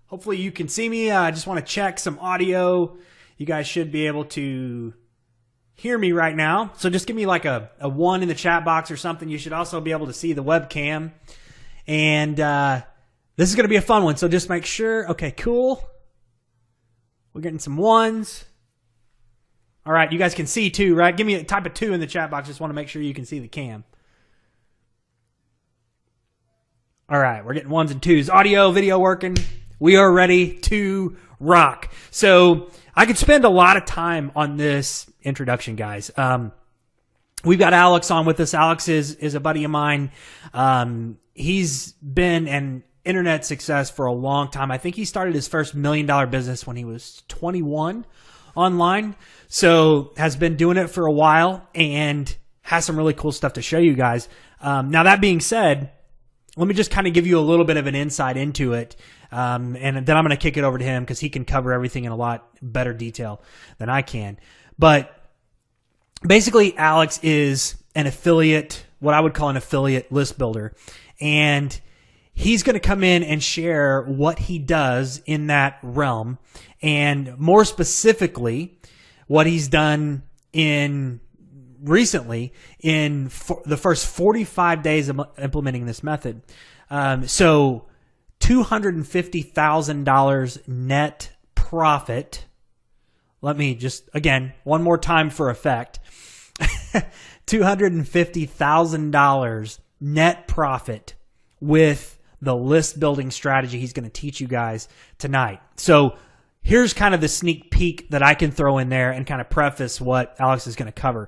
Hopefully you can see me. I just want to check some audio. You guys should be able to hear me right now. So just give me like a 1 in the chat box or something. You should also be able to see the webcam. And this is going to be a fun one. So just make sure. Okay, cool. We're getting some 1s. All right, you guys can see too, right? Give me a type of 2 in the chat box. Just want to make sure you can see the cam. All right, we're getting 1s and 2s. Audio, video working. We are ready to rock. So I could spend a lot of time on this introduction, guys. We've got Alex on with us. Alex is a buddy of mine. He's been an internet success for a long time. I think he started his first $1 million business when he was 21 online. So has been doing it for a while and has some really cool stuff to show you guys. Now that being said, let me just kind of give you a little bit of an insight into it. And then I'm going to kick it over to him because he can cover everything in a lot better detail than I can. But basically, Alex is an affiliate, what I would call an affiliate list builder. And he's going to come in and share what he does in that realm. And more specifically, what he's done recently in the first 45 days of implementing this method. So $250,000 net profit. Let me just, again, one more time for effect. $250,000 net profit with the list building strategy he's going to teach you guys tonight. So here's kind of the sneak peek that I can throw in there and kind of preface what Alex is going to cover.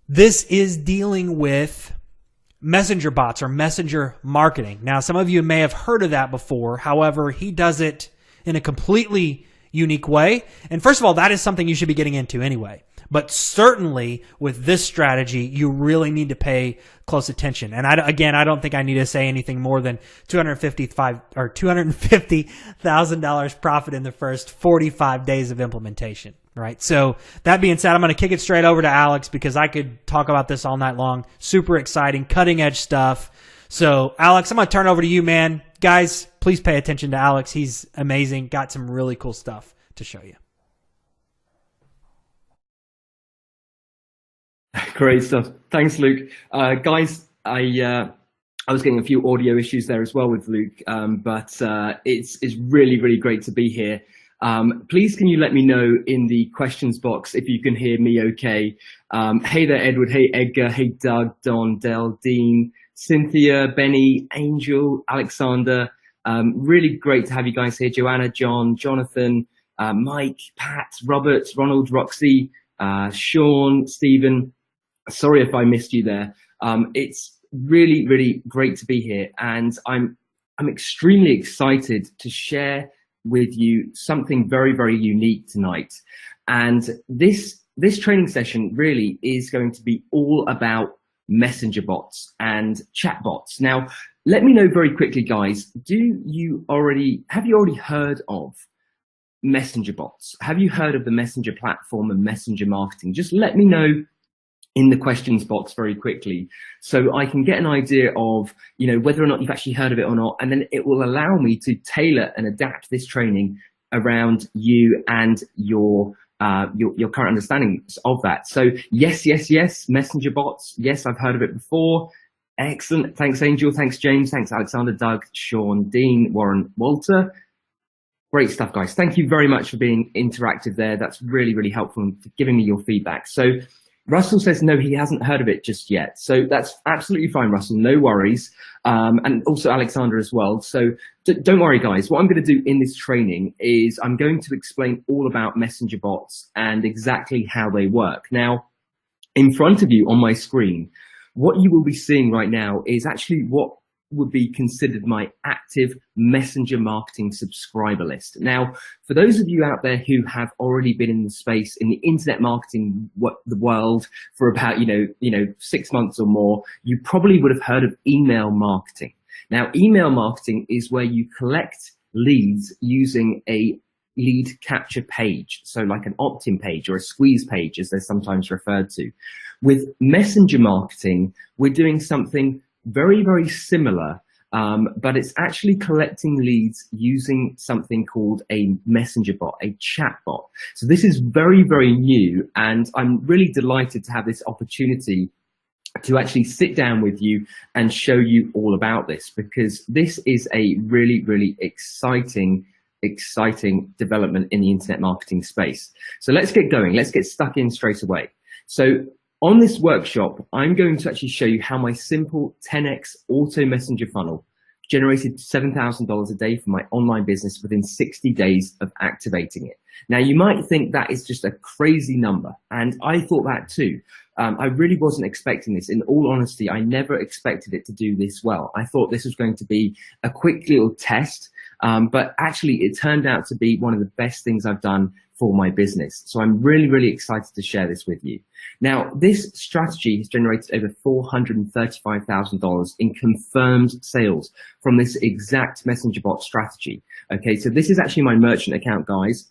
This is dealing with messenger bots or messenger marketing. Now, some of you may have heard of that before. However, he does it in a completely unique way. And first of all, that is something you should be getting into anyway. But certainly with this strategy, you really need to pay close attention. And I don't think I need to say anything more than $250,000 profit in the first 45 days of implementation. Right. So that being said, I'm going to kick it straight over to Alex because I could talk about this all night long. Super exciting, cutting edge stuff. So Alex, I'm going to turn over to you, man. Guys, please pay attention to Alex. He's amazing. Got some really cool stuff to show you. Great stuff. Thanks, Luke. Guys, I was getting a few audio issues there as well with Luke, but it's really, really great to be here. Please, can you let me know in the questions box if you can hear me okay? Hey there, Edward. Hey, Edgar. Hey, Doug, Don, Del, Dean, Cynthia, Benny, Angel, Alexander. Really great to have you guys here. Joanna, John, Jonathan, Mike, Pat, Robert, Ronald, Roxy, Sean, Stephen. Sorry if I missed you there. It's really, really great to be here. And I'm extremely excited to share with you something very, very unique tonight. And this training session really is going to be all about messenger bots and chat bots. Now, let me know very quickly, guys, have you already heard of messenger bots? Have you heard of the messenger platform and messenger marketing? Just let me know in the questions box very quickly so I can get an idea of, whether or not you've actually heard of it or not. And then it will allow me to tailor and adapt this training around you and your current understandings of that. So yes, messenger bots. Yes, I've heard of it before. Excellent. Thanks, Angel. Thanks, James. Thanks, Alexander, Doug, Sean, Dean, Warren, Walter. Great stuff, guys. Thank you very much for being interactive there. That's really, really helpful and for giving me your feedback. So Russell says no, he hasn't heard of it just yet. So that's absolutely fine, Russell. No worries. And also Alexander as well. So don't worry, guys. What I'm going to do in this training is I'm going to explain all about messenger bots and exactly how they work. Now, in front of you on my screen, what you will be seeing right now is actually what would be considered my active messenger marketing subscriber list. Now, for those of you out there who have already been in the space in the internet marketing the world for about 6 months or more, you probably would have heard of email marketing. Now, email marketing is where you collect leads using a lead capture page, so like an opt-in page or a squeeze page as they're sometimes referred to. With messenger marketing, we're doing something very, very similar, but it's actually collecting leads using something called a messenger bot, a chat bot. So this is very, very new, and I'm really delighted to have this opportunity to actually sit down with you and show you all about this, because this is a really, really exciting development in the internet marketing space. So let's get going. Let's get stuck in straight away. So on this workshop, I'm going to actually show you how my simple 10x auto messenger funnel generated $7,000 a day for my online business within 60 days of activating it. Now, you might think that is just a crazy number, and I thought that too. I really wasn't expecting this. In all honesty, I never expected it to do this well. I thought this was going to be a quick little test, but actually it turned out to be one of the best things I've done for my business. So I'm really, really excited to share this with you. Now, this strategy has generated over $435,000 in confirmed sales from this exact messenger bot strategy. Okay, so this is actually my merchant account, guys.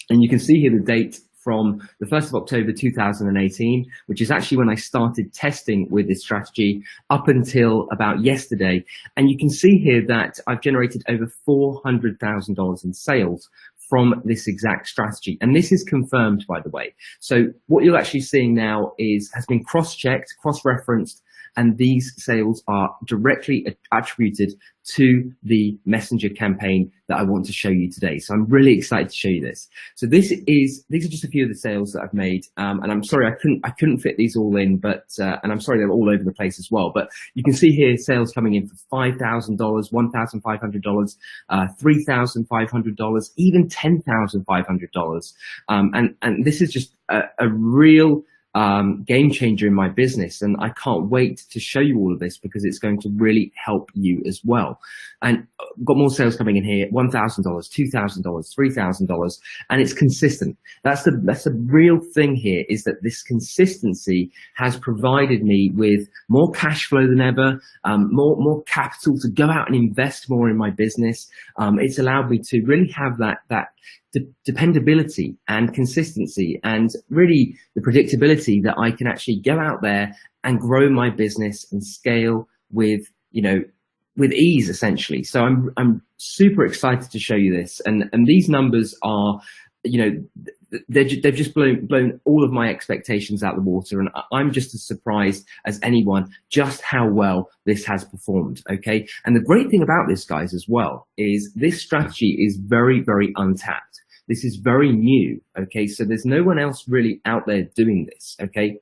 And you can see here the date from the 1st of October 2018, which is actually when I started testing with this strategy up until about yesterday. And you can see here that I've generated over $400,000 in sales from this exact strategy. And this is confirmed, by the way. So what you're actually seeing now has been cross-checked, cross-referenced, and these sales are directly attributed to the messenger campaign that I want to show you today. So I'm really excited to show you this. So these are just a few of the sales that I've made, and I'm sorry I couldn't fit these all in, but and I'm sorry they're all over the place as well. But you can see here sales coming in for $5,000, $1,500, $3,500, even $10,500, and this is just a real game changer in my business, and I can't wait to show you all of this because it's going to really help you as well. And got more sales coming in here: $1,000, $2,000, $3,000, and it's consistent. That's the real thing here, is that this consistency has provided me with more cash flow than ever, more capital to go out and invest more in my business. It's allowed me to really have that dependability and consistency, and really the predictability that I can actually go out there and grow my business and scale with, with ease, essentially. So I'm super excited to show you this, and these numbers are, they've just blown all of my expectations out the water, and I'm just as surprised as anyone just how well this has performed. Okay, and the great thing about this, guys, as well, is this strategy is very, very untapped. This is very new. Okay, so there's no one else really out there doing this. Okay,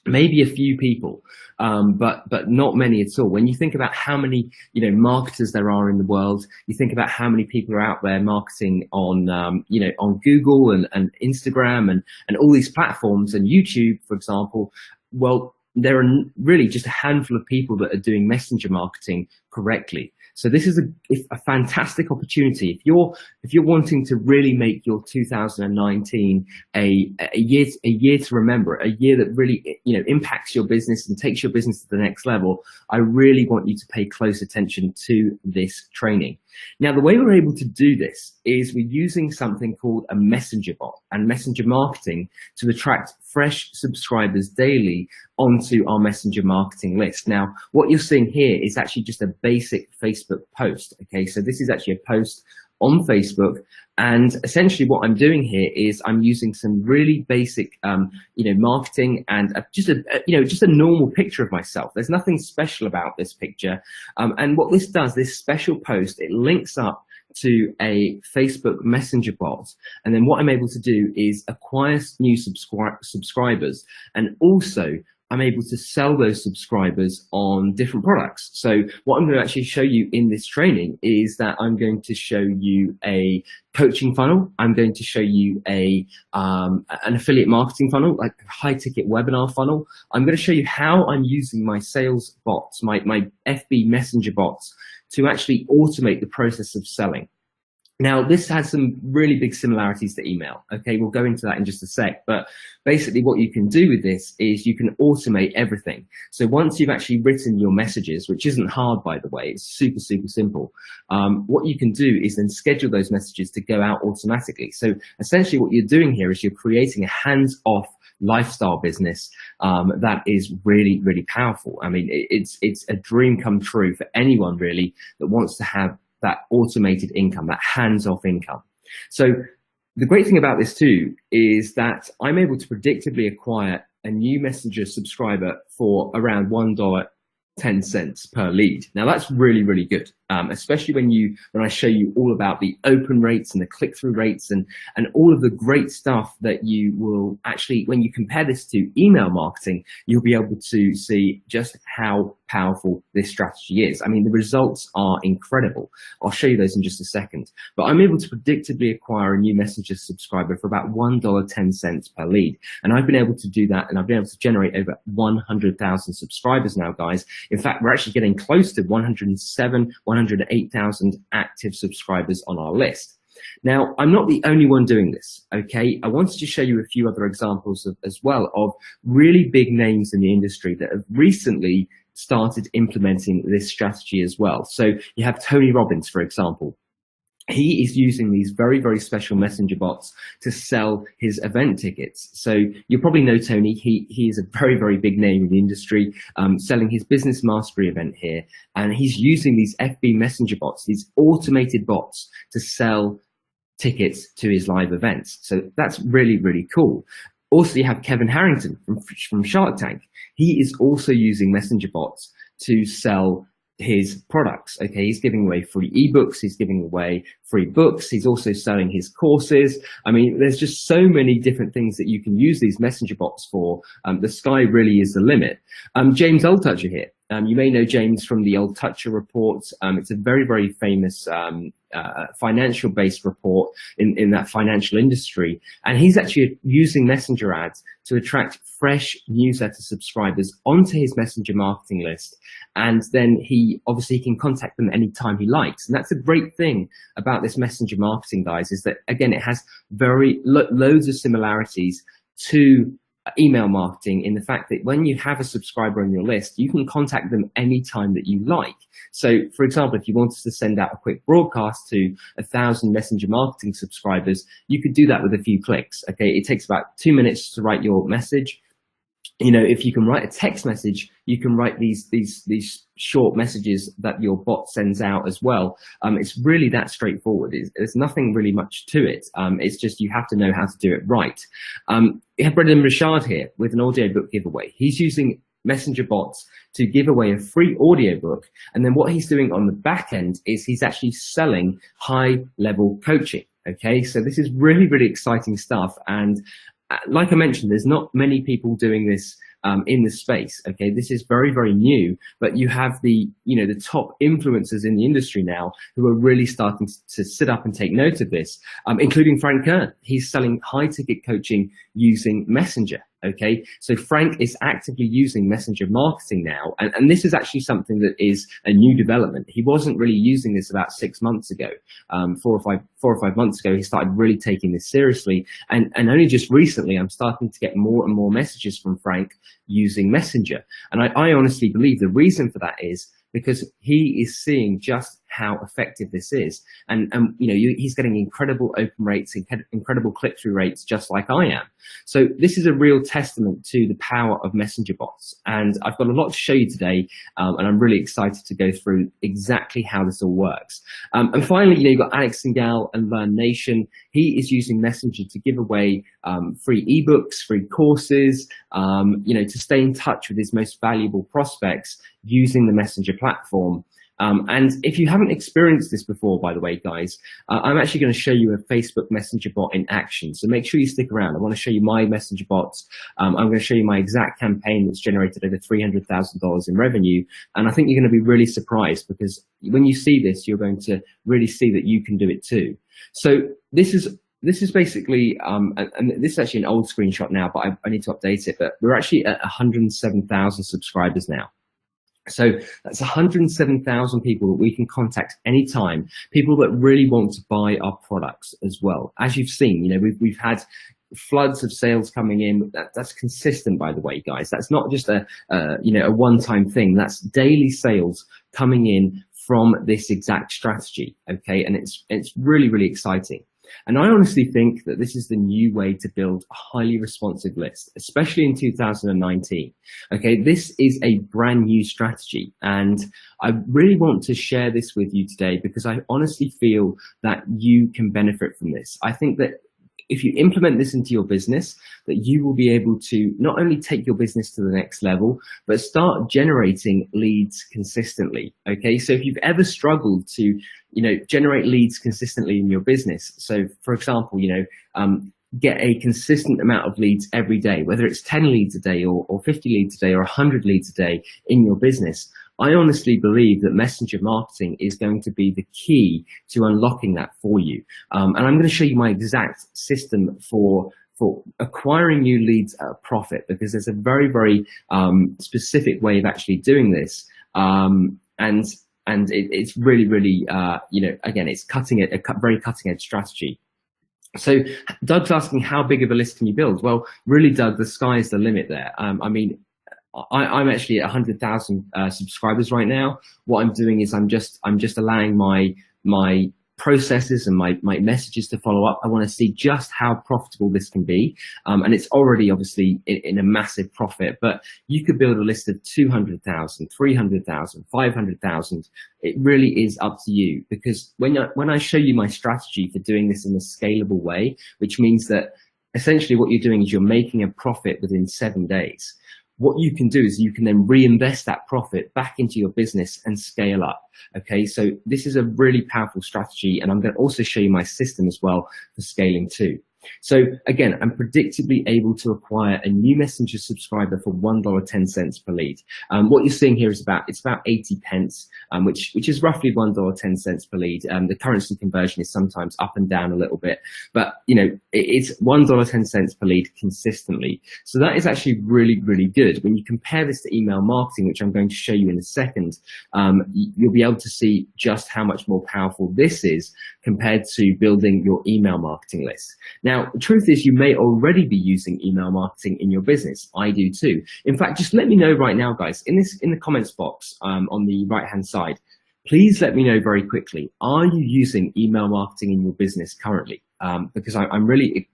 maybe a few people, but not many at all. When you think about how many marketers there are in the world, you think about how many people are out there marketing on on Google and Instagram and all these platforms, and YouTube, for example. Well, there are really just a handful of people that are doing messenger marketing correctly. So this is a fantastic opportunity. If you're wanting to really make your 2019 a year to remember, a year that really impacts your business and takes your business to the next level, I really want you to pay close attention to this training. Now, the way we're able to do this is we're using something called a messenger bot and messenger marketing to attract fresh subscribers daily onto our messenger marketing list. Now, what you're seeing here is actually just a basic Facebook post. Okay, so this is actually a post on Facebook, and essentially what I'm doing here is I'm using some really basic marketing and just a normal picture of myself. There's nothing special about this picture, and what this does, this special post, it links up to a Facebook Messenger bot, and then what I'm able to do is acquire new subscribers, and also I'm able to sell those subscribers on different products. So what I'm going to actually show you in this training is that I'm going to show you a coaching funnel. I'm going to show you an affiliate marketing funnel, like a high ticket webinar funnel. I'm going to show you how I'm using my sales bots, my FB Messenger bots, to actually automate the process of selling. Now, this has some really big similarities to email. Okay, we'll go into that in just a sec. But basically what you can do with this is you can automate everything. So once you've actually written your messages, which isn't hard, by the way, it's super, super simple. What you can do is then schedule those messages to go out automatically. So essentially what you're doing here is you're creating a hands-off lifestyle business that is really, really powerful. I mean, it's a dream come true for anyone really that wants to have that automated income, that hands-off income. So the great thing about this too is that I'm able to predictably acquire a new Messenger subscriber for around $1.10 per lead. Now that's really, really good, especially when I show you all about the open rates and the click-through rates and all of the great stuff that you will actually, when you compare this to email marketing, you'll be able to see just how powerful this strategy is. I mean, the results are incredible. I'll show you those in just a second, but I'm able to predictably acquire a new Messenger subscriber for about $1.10 per lead. And I've been able to do that, and I've been able to generate over 100,000 subscribers now, guys. In fact, we're actually getting close to 108,000 active subscribers on our list. Now, I'm not the only one doing this, okay? I wanted to show you a few other examples as well of really big names in the industry that have recently started implementing this strategy as well. So you have Tony Robbins, for example. He is using these very, very special messenger bots to sell his event tickets. So you probably know Tony. He is a very, very big name in the industry, selling his business mastery event here. And he's using these FB messenger bots, these automated bots, to sell tickets to his live events. So that's really, really cool. Also, you have Kevin Harrington from Shark Tank. He is also using messenger bots to sell his products. Okay, he's giving away free ebooks, he's giving away free books, he's also selling his courses. I mean, there's just so many different things that you can use these messenger bots for. The sky really is the limit. James Altucher here. You may know James from the Altucher report. It's a very, very famous financial based report in that financial industry. And he's actually using messenger ads to attract fresh newsletter subscribers onto his messenger marketing list. And then he obviously can contact them anytime he likes. And that's a great thing about this messenger marketing, guys, is that, again, it has loads of similarities to email marketing in the fact that when you have a subscriber on your list, you can contact them anytime that you like. So for example, if you wanted to send out a quick broadcast to 1,000 messenger marketing subscribers, you could do that with a few clicks. Okay, it takes about 2 minutes to write your message. You know, if you can write a text message, you can write these short messages that your bot sends out as well. It's really that straightforward. There's nothing really much to it. It's just you have to know how to do it right. You have Brendan Richard here with an audiobook giveaway. He's using messenger bots to give away a free audiobook. And then what he's doing on the back end is he's actually selling high level coaching. Okay, so this is really, really exciting stuff. And like I mentioned, there's not many people doing this in this space. Okay, this is very, very new, but you have the top influencers in the industry now who are really starting to sit up and take note of this, including Frank Kern. He's selling high ticket coaching using Messenger. Okay, so Frank is actively using messenger marketing now, and this is actually something that is a new development. He wasn't really using this about 6 months ago. 4 or 5 months ago, he started really taking this seriously, and only just recently, I'm starting to get more and more messages from Frank using Messenger. And I honestly believe the reason for that is because he is seeing just how effective this is. And he's getting incredible open rates, incredible click-through rates, just like I am. So this is a real testament to the power of messenger bots. And I've got a lot to show you today, and I'm really excited to go through exactly how this all works. And finally, you've got Alex Singal and Learn Nation. He is using Messenger to give away free ebooks, free courses, to stay in touch with his most valuable prospects using the Messenger platform. And if you haven't experienced this before, by the way, guys, I'm actually going to show you a Facebook Messenger bot in action. So make sure you stick around. I want to show you my Messenger bots. I'm going to show you my exact campaign that's generated over $300,000 in revenue. And I think you're going to be really surprised, because when you see this, you're going to really see that you can do it too. So this is basically, and this is actually an old screenshot now, but I need to update it. But we're actually at 107,000 subscribers now. So that's 107,000 people that we can contact anytime, people that really want to buy our products as well. As you've seen, you know, we've had floods of sales coming in. That's consistent, by the way, guys. That's not just a one-time thing. That's daily sales coming in from this exact strategy. Okay, and it's really, really exciting. And I honestly think that this is the new way to build a highly responsive list, especially in 2019. Okay, this is a brand new strategy, and I really want to share this with you today because I honestly feel that you can benefit from this. I think that if you implement this into your business, that you will be able to not only take your business to the next level, but start generating leads consistently. Okay, so if you've ever struggled to, you know, generate leads consistently in your business, so for example, you know, get a consistent amount of leads every day, whether it's 10 leads a day or 50 leads a day or 100 leads a day in your business, I honestly believe that messenger marketing is going to be the key to unlocking that for you. And I'm going to show you my exact system for acquiring new leads at a profit, because there's a very, very specific way of actually doing this. And it's really, really, you know, again, it's very cutting edge strategy. So Doug's asking, how big of a list can you build? Well, really, Doug, the sky is the limit there. I mean, I'm actually at 100,000 subscribers right now. What I'm doing is I'm just allowing my processes and my messages to follow up. I want to see just how profitable this can be. And it's already obviously in a massive profit, but you could build a list of 200,000, 300,000, 500,000. It really is up to you, because when I show you my strategy for doing this in a scalable way, which means that essentially what you're doing is you're making a profit within 7 days. What you can do is you can then reinvest that profit back into your business and scale up. Okay, so this is a really powerful strategy, and I'm going to also show you my system as well for scaling too. So again, I'm predictably able to acquire a new messenger subscriber for $1.10 per lead. What you're seeing here is about 80 pence, which is roughly $1.10 per lead. The currency conversion is sometimes up and down a little bit, but you know, it's $1.10 per lead consistently. So that is actually really, really good. When you compare this to email marketing, which I'm going to show you in a second, you'll be able to see just how much more powerful this is compared to building your email marketing list. Now, the truth is, you may already be using email marketing in your business. I do too. In fact, just let me know right now, guys, in the comments box on the right-hand side, please let me know very quickly, are you using email marketing in your business currently? Because I'm really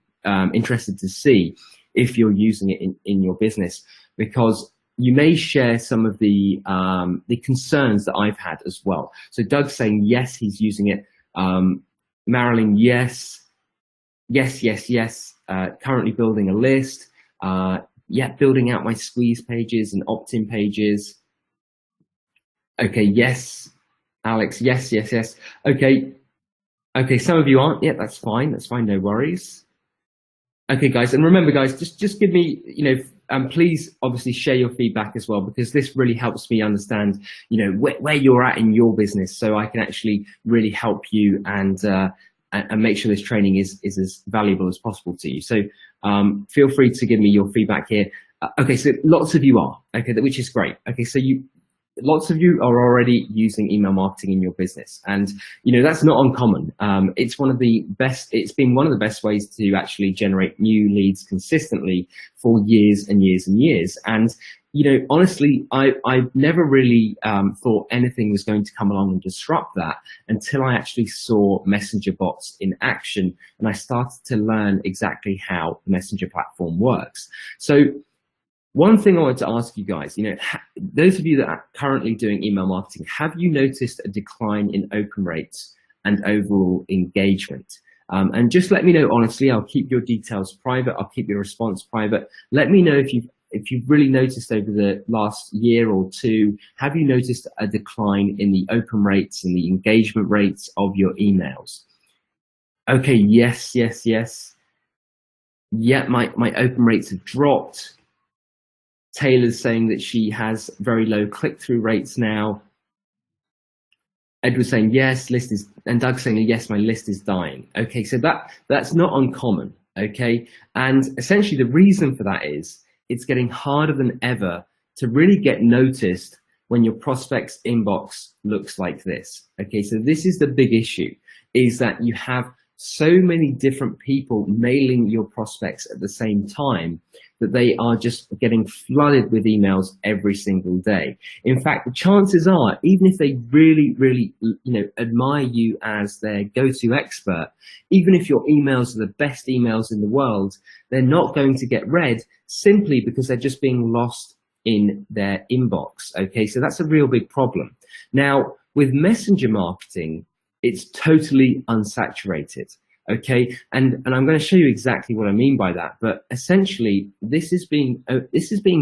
interested to see if you're using it in your business, because you may share some of the concerns that I've had as well. So Doug's saying, yes, he's using it. Marilyn, yes. Yes. Currently building a list. Building out my squeeze pages and opt-in pages. Okay, yes. Alex, yes. Okay, some of you aren't. Yeah, that's fine, no worries. Okay, guys, and remember, guys, just give me, you know, please obviously share your feedback as well, because this really helps me understand, you know, where you're at in your business, so I can actually really help you and make sure this training is as valuable as possible to you. So feel free to give me your feedback here. Okay, so lots of you are, okay, which is great. Okay, so lots of you are already using email marketing in your business, and you know, that's not uncommon. It's been one of the best ways to actually generate new leads consistently for years and years and years. And you know, honestly, I've never really thought anything was going to come along and disrupt that until I actually saw messenger bots in action, and I started to learn exactly how the messenger platform works. So one thing I wanted to ask you guys, you know, those of you that are currently doing email marketing, have you noticed a decline in open rates and overall engagement? And just let me know honestly. I'll keep your details private. I'll keep your response private. Let me know if you've really noticed over the last year or two, have you noticed a decline in the open rates and the engagement rates of your emails? Okay, yes. Yeah, my open rates have dropped. Taylor's saying that she has very low click-through rates now. Edward's saying yes, and Doug's saying yes, my list is dying. Okay, so that's not uncommon. Okay, and essentially the reason for that is it's getting harder than ever to really get noticed when your prospect's inbox looks like this. Okay, so this is the big issue, is that you have so many different people mailing your prospects at the same time that they are just getting flooded with emails every single day. In fact, the chances are, even if they really, really, admire you as their go-to expert, even if your emails are the best emails in the world, they're not going to get read simply because they're just being lost in their inbox. Okay, so that's a real big problem. Now, with messenger marketing, it's totally unsaturated. Okay, and I'm going to show you exactly what I mean by that. But essentially, this is being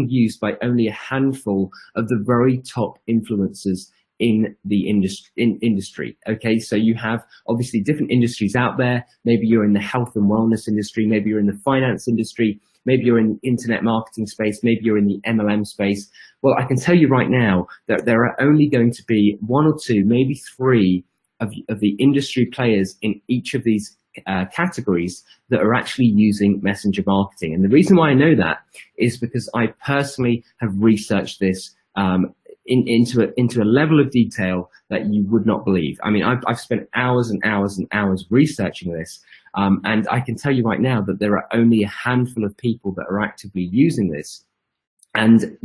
used by only a handful of the very top influencers in the industry. Okay, so you have obviously different industries out there. Maybe you're in the health and wellness industry. Maybe you're in the finance industry. Maybe you're in the internet marketing space. Maybe you're in the MLM space. Well, I can tell you right now that there are only going to be one or two, maybe three of the industry players in each of these categories that are actually using messenger marketing. And the reason why I know that is because I personally have researched this into a level of detail that you would not believe. I mean, I've spent hours and hours and hours researching this, and I can tell you right now that there are only a handful of people that are actively using this. And,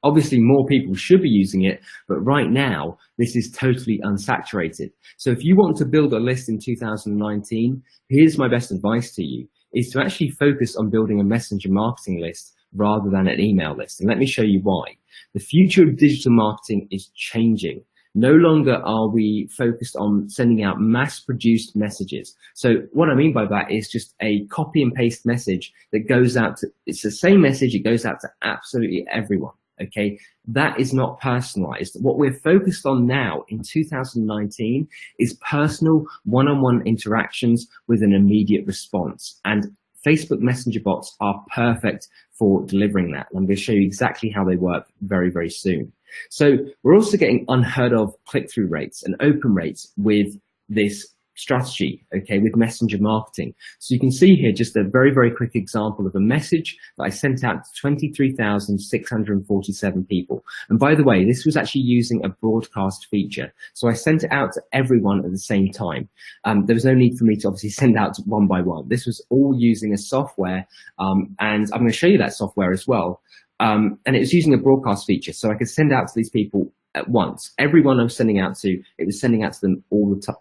obviously more people should be using it, but right now this is totally unsaturated. So if you want to build a list in 2019, here's my best advice to you, is to actually focus on building a messenger marketing list rather than an email list. And let me show you why. The future of digital marketing is changing. No longer are we focused on sending out mass-produced messages. So what I mean by that is just a copy and paste message that goes out to, it's the same message, it goes out to absolutely everyone. Okay, that is not personalized. What we're focused on now in 2019 is personal one-on-one interactions with an immediate response. And Facebook Messenger bots are perfect for delivering that. And I'm going to show you exactly how they work very, very soon. So we're also getting unheard of click-through rates and open rates with this strategy, okay, with messenger marketing. So you can see here just a very, very quick example of a message that I sent out to 23,647 people. And by the way, this was actually using a broadcast feature. So I sent it out to everyone at the same time. There was no need for me to obviously send out one by one. This was all using a software, and I'm going to show you that software as well. And it was using a broadcast feature, so I could send out to these people at once. Everyone I was sending out to, it was sending out to them all the time.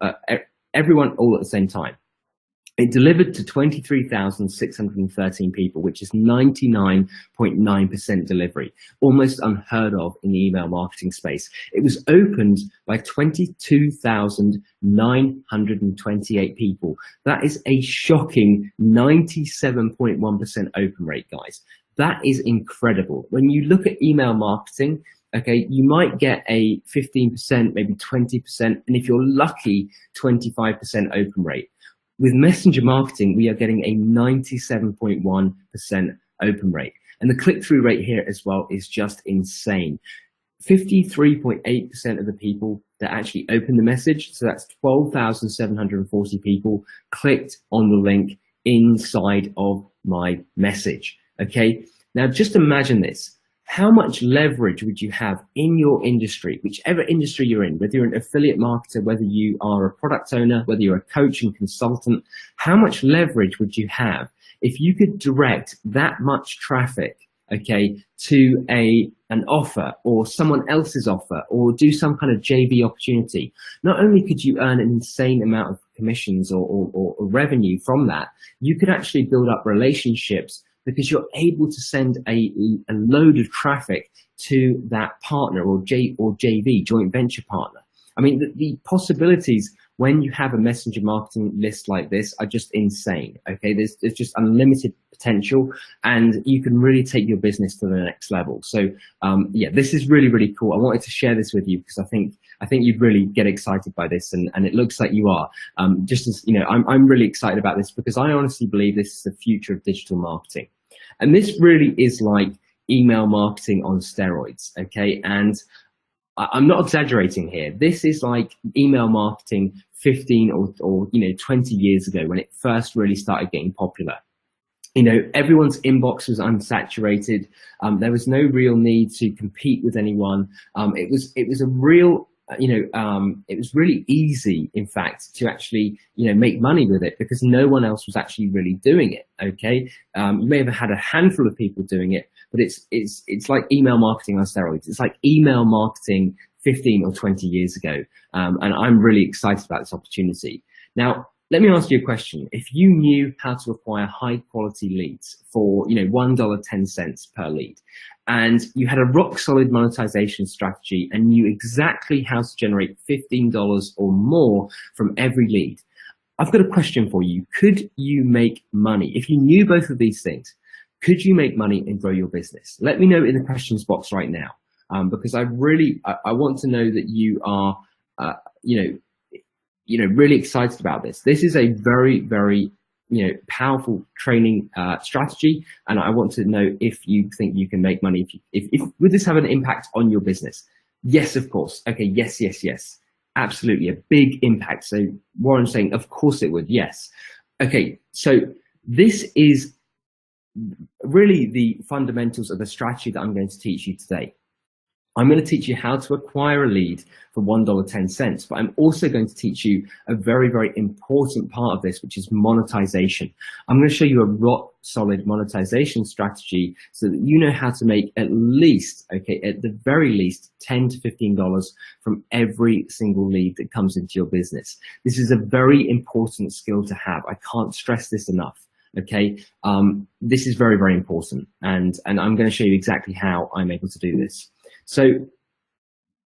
Everyone all at the same time. It delivered to 23,613 people, which is 99.9% delivery, almost unheard of in the email marketing space. It was opened by 22,928 people. That is a shocking 97.1% open rate, guys. That is incredible. When you look at email marketing, okay, you might get a 15%, maybe 20%, and if you're lucky, 25% open rate. With messenger marketing, we are getting a 97.1% open rate. And the click-through rate here as well is just insane. 53.8% of the people that actually opened the message, so that's 12,740 people, clicked on the link inside of my message, okay? Now just imagine this. How much leverage would you have in your industry, whichever industry you're in, whether you're an affiliate marketer, whether you are a product owner, whether you're a coach and consultant, how much leverage would you have if you could direct that much traffic, okay, to an offer or someone else's offer, or do some kind of JV opportunity? A only could you earn an insane amount of commissions or revenue from that, you could actually build up relationships because you're able to send a load of traffic to that partner or JV, joint venture partner. I mean, the possibilities when you have a messenger marketing list like this are just insane, okay? There's just unlimited potential, and you can really take your business to the next level. So yeah, this is really, really cool. I wanted to share this with you because I think you'd really get excited by this, and it looks like you are. Just as, you know, I'm really excited about this because I honestly believe this is the future of digital marketing. And this really is like email marketing on steroids, okay? And I'm not exaggerating here. This is like email marketing 15 or 20 years ago when it first really started getting popular. You know, everyone's inbox was unsaturated. There was no real need to compete with anyone. It was a real, it was really easy, in fact, to actually, make money with it because no one else was actually really doing it. Okay, you may have had a handful of people doing it, but it's like email marketing on steroids. It's like email marketing 15 or 20 years ago, and I'm really excited about this opportunity. Now, let me ask you a question. If you knew how to acquire high quality leads for, $1.10 per lead, and you had a rock solid monetization strategy and knew exactly how to generate $15 or more from every lead, I've got a question for you. Could you make money? If you knew both of these things, could you make money and grow your business? Let me know in the questions box right now, because I want to know that you are, really excited about this. This is a very, very, powerful training strategy, and I want to know if you think you can make money. If would this have an impact on your business? Yes, of course. Okay, yes, absolutely, a big impact. So Warren's saying, of course it would. Yes. Okay, so this is really the fundamentals of the strategy that I'm going to teach you today. I'm going to teach you how to acquire a lead for $1.10, but I'm also going to teach you a very, very important part of this, which is monetization. I'm going to show you a rock solid monetization strategy so that you know how to make at least, at the very least, $10 to $15 from every single lead that comes into your business. This is a very important skill to have. I can't stress this enough. This is very, very important, and I'm going to show you exactly how I'm able to do this. So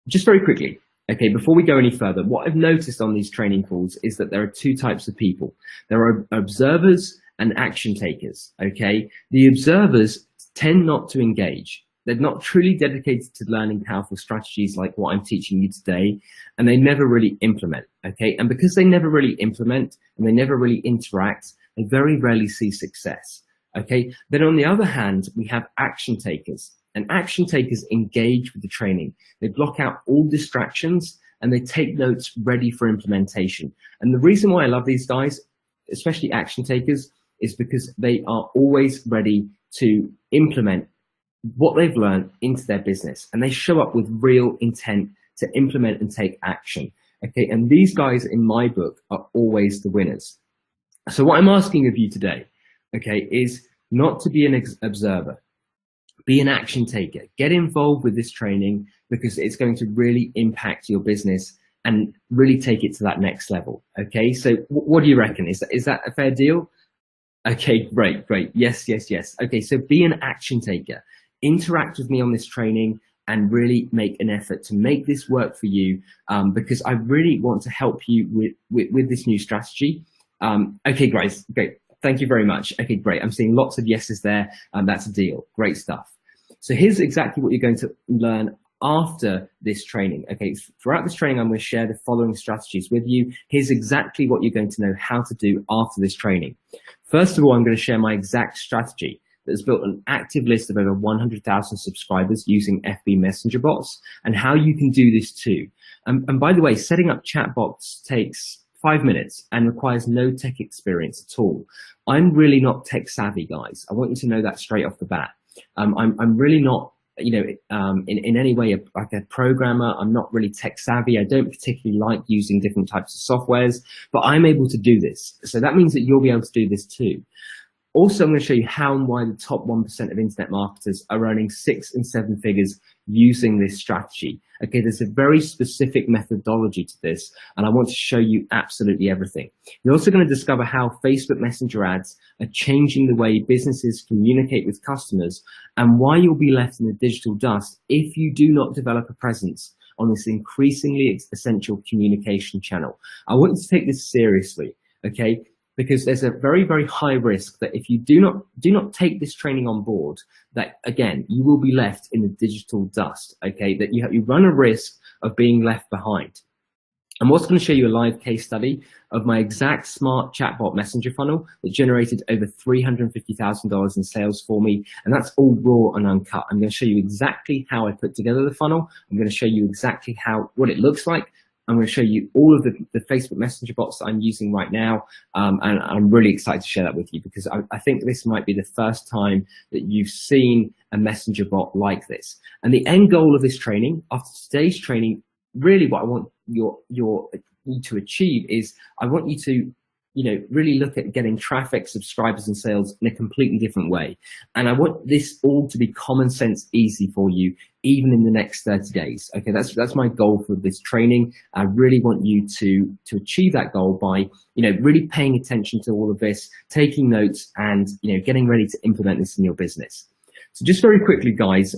just very quickly, before we go any further, what I've noticed on these training calls is that there are two types of people. There are observers and action takers, The observers tend not to engage. They're not truly dedicated to learning powerful strategies like what I'm teaching you today, and they never really implement, And because they never really implement and they never really interact, they very rarely see success, Then on the other hand, we have action takers. And action takers engage with the training. They block out all distractions and they take notes ready for implementation. And the reason why I love these guys, especially action takers, is because they are always ready to implement what they've learned into their business. And they show up with real intent to implement and take action. And these guys in my book are always the winners. So what I'm asking of you today, is not to be an observer. Be an action taker. Get involved with this training because it's going to really impact your business and really take it to that next level. So what do you reckon? Is that a fair deal? Great. Yes. So be an action taker. Interact with me on this training and really make an effort to make this work for you, because I really want to help you with this new strategy. Guys, great. Thank you very much. Great. I'm seeing lots of yeses there, and that's a deal. Great stuff. So here's exactly what you're going to learn after this training. Throughout this training, I'm going to share the following strategies with you. Here's exactly what you're going to know how to do after this training. First of all, I'm going to share my exact strategy that's built an active list of over 100,000 subscribers using FB Messenger bots, and how you can do this too. And by the way, setting up chat bots takes 5 minutes and requires no tech experience at all. I'm really not tech savvy, guys. I want you to know that straight off the bat. I'm really not, in any way like a programmer. I'm not really tech savvy. I don't particularly like using different types of softwares, but I'm able to do this. So that means that you'll be able to do this too. Also, I'm going to show you how and why the top 1% of internet marketers are earning 6 and 7 figures using this strategy. There's a very specific methodology to this, and I want to show you absolutely everything. You're also going to discover how Facebook Messenger ads are changing the way businesses communicate with customers, and why you'll be left in the digital dust if you do not develop a presence on this increasingly essential communication channel. I want you to take this seriously, because there's a very, very high risk that if you do not take this training on board, that again, you will be left in the digital dust, that you run a risk of being left behind. I'm also going to show you a live case study of my exact smart chatbot messenger funnel that generated over $350,000 in sales for me. And that's all raw and uncut. I'm going to show you exactly how I put together the funnel. I'm going to show you exactly what it looks like I'm going to show you all of the Facebook Messenger bots that I'm using right now. And I'm really excited to share that with you because I think this might be the first time that you've seen a Messenger bot like this. And the end goal of this training, after today's training, really what I want you to achieve is I want you to really look at getting traffic, subscribers, and sales in a completely different way. And I want this all to be common sense easy for you, even in the next 30 days. Okay, that's my goal for this training. I really want you to achieve that goal by, really paying attention to all of this, taking notes, and, getting ready to implement this in your business. So just very quickly, guys,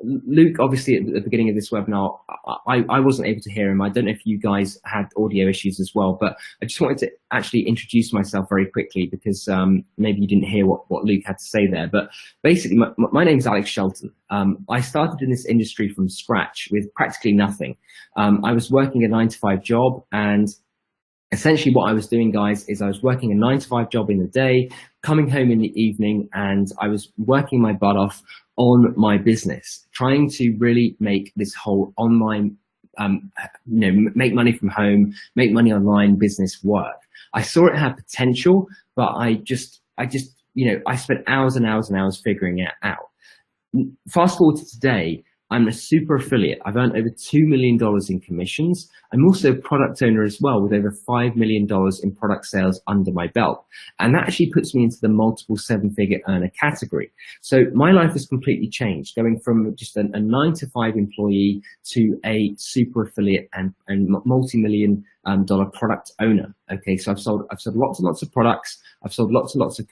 Luke, obviously at the beginning of this webinar, I wasn't able to hear him. I don't know if you guys had audio issues as well, but I just wanted to actually introduce myself very quickly because maybe you didn't hear what Luke had to say there. But basically, my name is Alex Shelton. I started in this industry from scratch with practically nothing. I was working a 9-to-5 job, and essentially what I was doing, guys, is I was working a 9-to-5 job in the day, coming home in the evening, and I was working my butt off on my business, trying to really make this whole online, make money from home, make money online business work. I saw it had potential, but I spent hours and hours and hours figuring it out. Fast forward to today, I'm a super affiliate. I've earned over $2 million in commissions. I'm also a product owner as well with over $5 million in product sales under my belt. And that actually puts me into the multiple 7-figure earner category. So my life has completely changed, going from just a 9-to-5 employee to a super affiliate and multi-million dollar product owner. Okay, so I've sold lots and lots of products. I've sold lots and lots of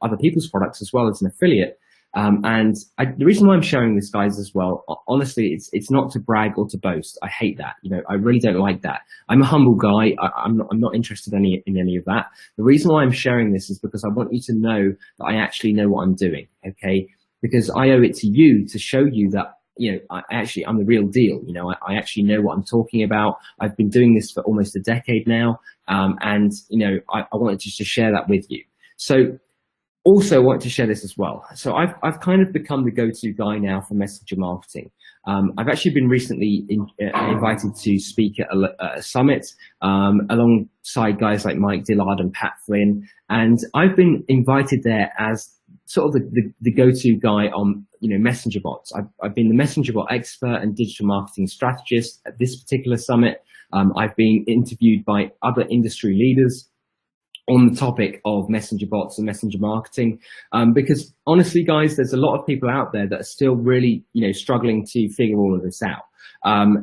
other people's products as well as an affiliate. The reason why I'm sharing this, guys, as well, honestly, it's not to brag or to boast. I hate that. I really don't like that. I'm a humble guy. I'm not interested in any of that. The reason why I'm sharing this is because I want you to know that I actually know what I'm doing. Okay, because I owe it to you to show you that I'm the real deal. I actually know what I'm talking about. I've been doing this for almost a decade now, and I wanted just to share that with you. So. Also want to share this as well. So I've kind of become the go-to guy now for messenger marketing. I've actually been recently invited to speak at a summit alongside guys like Mike Dillard and Pat Flynn, and I've been invited there as sort of the go-to guy on messenger bots. I've been the messenger bot expert and digital marketing strategist at this particular summit. I've been interviewed by other industry leaders on the topic of messenger bots and messenger marketing, because honestly, guys, there's a lot of people out there that are still really, struggling to figure all of this out.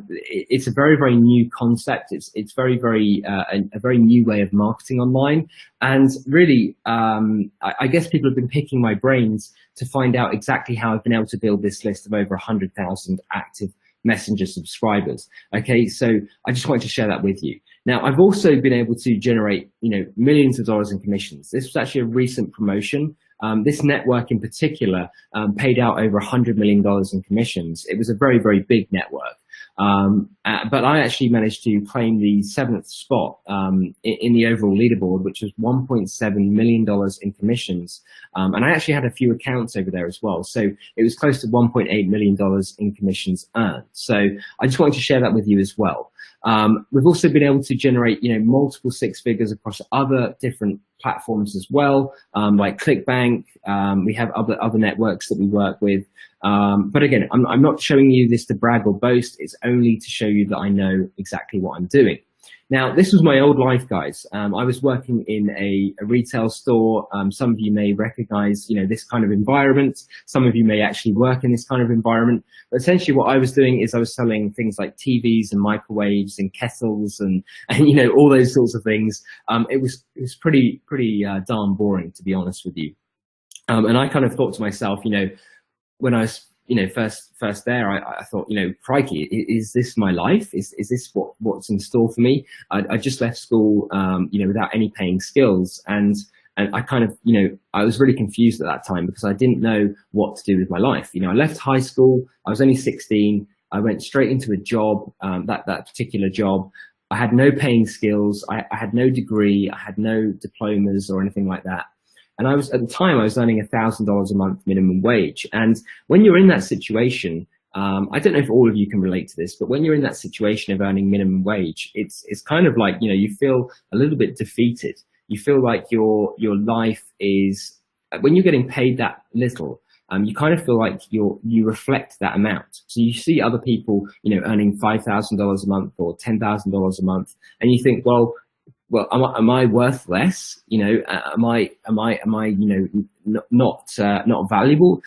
It's a very, very new concept. It's very, very a very new way of marketing online, and really, I guess people have been picking my brains to find out exactly how I've been able to build this list of over 100,000 active messenger subscribers. Okay, so I just wanted to share that with you. Now, I've also been able to generate, millions of dollars in commissions. This was actually a recent promotion. This network in particular paid out over $100 million in commissions. It was a very, very big network. But I actually managed to claim the 7th spot in the overall leaderboard, which was $1.7 million in commissions. And I actually had a few accounts over there as well. So it was close to $1.8 million in commissions earned. So I just wanted to share that with you as well. We've also been able to generate, multiple 6 figures across other different platforms as well, like ClickBank. We have other networks that we work with. But again, I'm not showing you this to brag or boast. It's only to show you that I know exactly what I'm doing. Now, this was my old life, guys. I was working in a retail store. Some of you may recognize, this kind of environment. Some of you may actually work in this kind of environment. But essentially what I was doing is I was selling things like TVs and microwaves and kettles and all those sorts of things. It was pretty darn boring, to be honest with you. And I kind of thought to myself, when I was first there, I thought, crikey, is this my life? Is this what's in store for me? I just left school, without any paying skills. And I kind of, I was really confused at that time because I didn't know what to do with my life. I left high school. I was only 16. I went straight into a job, that particular job. I had no paying skills. I had no degree. I had no diplomas or anything like that. And at the time I was earning $1,000 a month minimum wage. And when you're in that situation, I don't know if all of you can relate to this, but when you're in that situation of earning minimum wage, it's kind of like, you feel a little bit defeated. You feel like your life is, when you're getting paid that little, you kind of feel like you reflect that amount. So you see other people, earning $5,000 a month or $10,000 a month, and you think, well, am I worth less? Am I not valuable?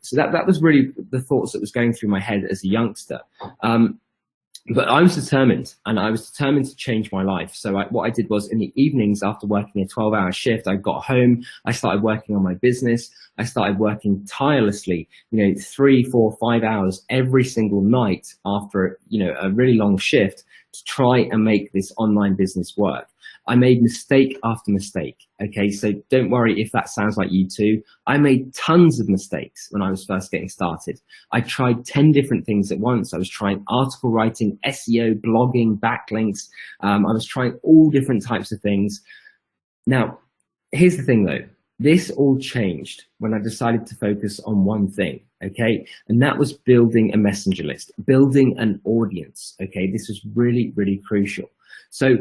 So that was really the thoughts that was going through my head as a youngster. But I was determined, and I was determined to change my life. So what I did was, in the evenings after working a 12-hour shift, I got home, I started working on my business. I started working tirelessly, 3, 4, 5 hours every single night after, a really long shift to try and make this online business work. I made mistake after mistake. Okay, so don't worry if that sounds like you too. I made tons of mistakes when I was first getting started. I tried 10 different things at once. I was trying article writing, SEO, blogging, backlinks. I was trying all different types of things. Now, here's the thing though. This all changed when I decided to focus on one thing, okay? And that was building a messenger list, building an audience, okay? This was really, really crucial. So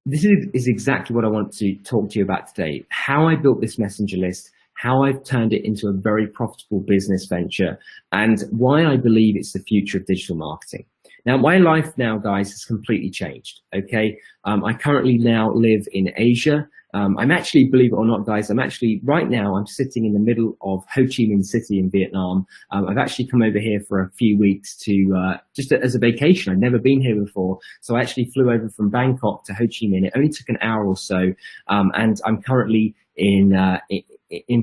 this is exactly what I want to talk to you about today. How I built this messenger list, how I've turned it into a very profitable business venture, and why I believe it's the future of digital marketing. Now, my life now, guys, has completely changed, okay? I currently now live in Asia. I'm actually, believe it or not, guys, I'm sitting in the middle of Ho Chi Minh City in Vietnam. I've actually come over here for a few weeks to, just as a vacation. I'd never been here before. So I actually flew over from Bangkok to Ho Chi Minh. It only took an hour or so. And I'm currently in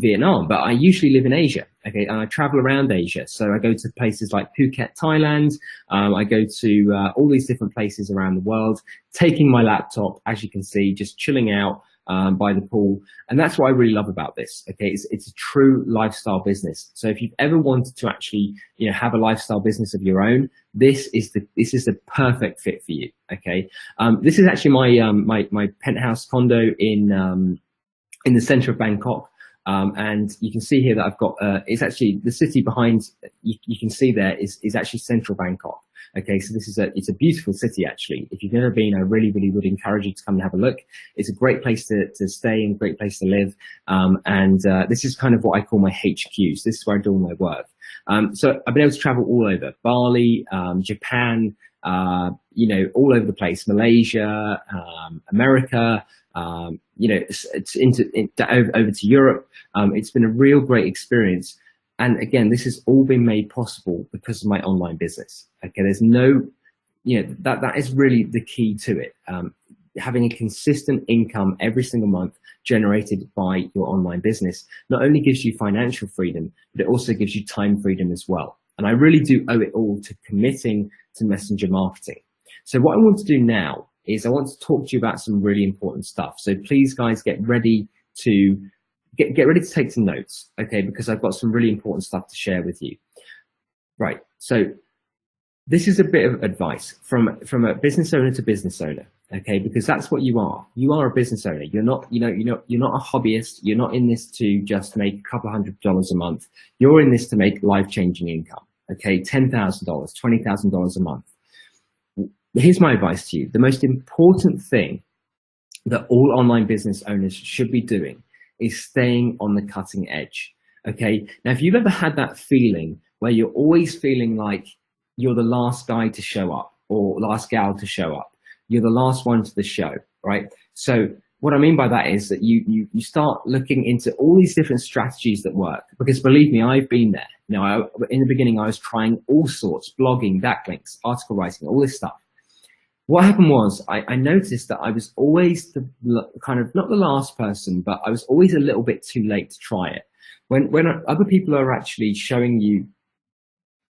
Vietnam, but I usually live in Asia, okay, and I travel around Asia. So I go to places like Phuket, Thailand. I go to all these different places around the world, taking my laptop, as you can see, just chilling out by the pool. And that's what I really love about this, okay? It's a true lifestyle business. So if you've ever wanted to actually, have a lifestyle business of your own, this is the perfect fit for you, okay? This is actually my penthouse condo in the center of Bangkok. And you can see here that I've got, it's actually the city behind, you can see there is actually central Bangkok. Okay, so it's a beautiful city actually. If you've never been, I really, really would encourage you to come and have a look. It's a great place to stay and a great place to live. This is kind of what I call my HQs. This is where I do all my work. So I've been able to travel all over Bali, Japan, all over the place, Malaysia, America, over to Europe. It's been a real great experience. And again, this has all been made possible because of my online business. Okay, there's no, that is really the key to it. Having a consistent income every single month generated by your online business not only gives you financial freedom, but it also gives you time freedom as well. And I really do owe it all to committing to messenger marketing. So what I want to do now is I want to talk to you about some really important stuff. So please, guys, get ready to take some notes, okay? Because I've got some really important stuff to share with you. Right. So this is a bit of advice from a business owner to business owner, okay? Because that's what you are. You are a business owner. You're not, you're not a hobbyist. You're not in this to just make a couple $100 a month. You're in this to make life-changing income, okay? $10,000, $20,000 a month. Here's my advice to you. The most important thing that all online business owners should be doing is staying on the cutting edge, okay? Now, if you've ever had that feeling where you're always feeling like you're the last guy to show up or last gal to show up, you're the last one to the show, right? So what I mean by that is that you start looking into all these different strategies that work, because believe me, I've been there. In the beginning, I was trying all sorts, blogging, backlinks, article writing, all this stuff. What happened was I noticed that I was always the kind of, not the last person, but I was always a little bit too late to try it. When other people are actually showing you,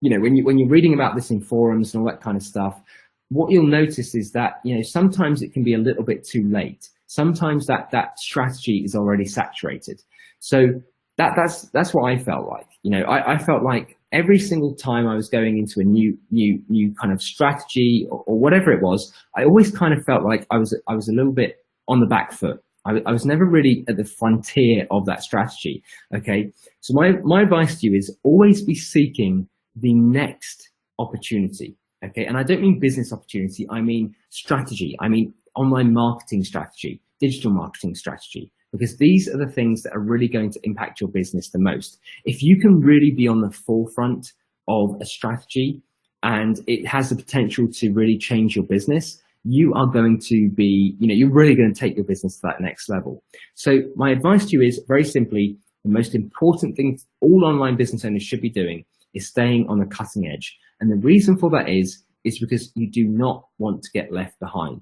when you're reading about this in forums and all that kind of stuff, what you'll notice is that, sometimes it can be a little bit too late. Sometimes that strategy is already saturated. So that's what I felt like. I felt like every single time I was going into a new kind of strategy or whatever it was, I always kind of felt like I was a little bit on the back foot. I was never really at the frontier of that strategy. Okay, so my advice to you is always be seeking the next opportunity. Okay, and I don't mean business opportunity, I mean strategy, I mean online marketing strategy, digital marketing strategy, because these are the things that are really going to impact your business the most. If you can really be on the forefront of a strategy and it has the potential to really change your business, you are going to be, you're really going to take your business to that next level. So my advice to you is very simply, the most important thing all online business owners should be doing is staying on the cutting edge. And the reason for that is because you do not want to get left behind.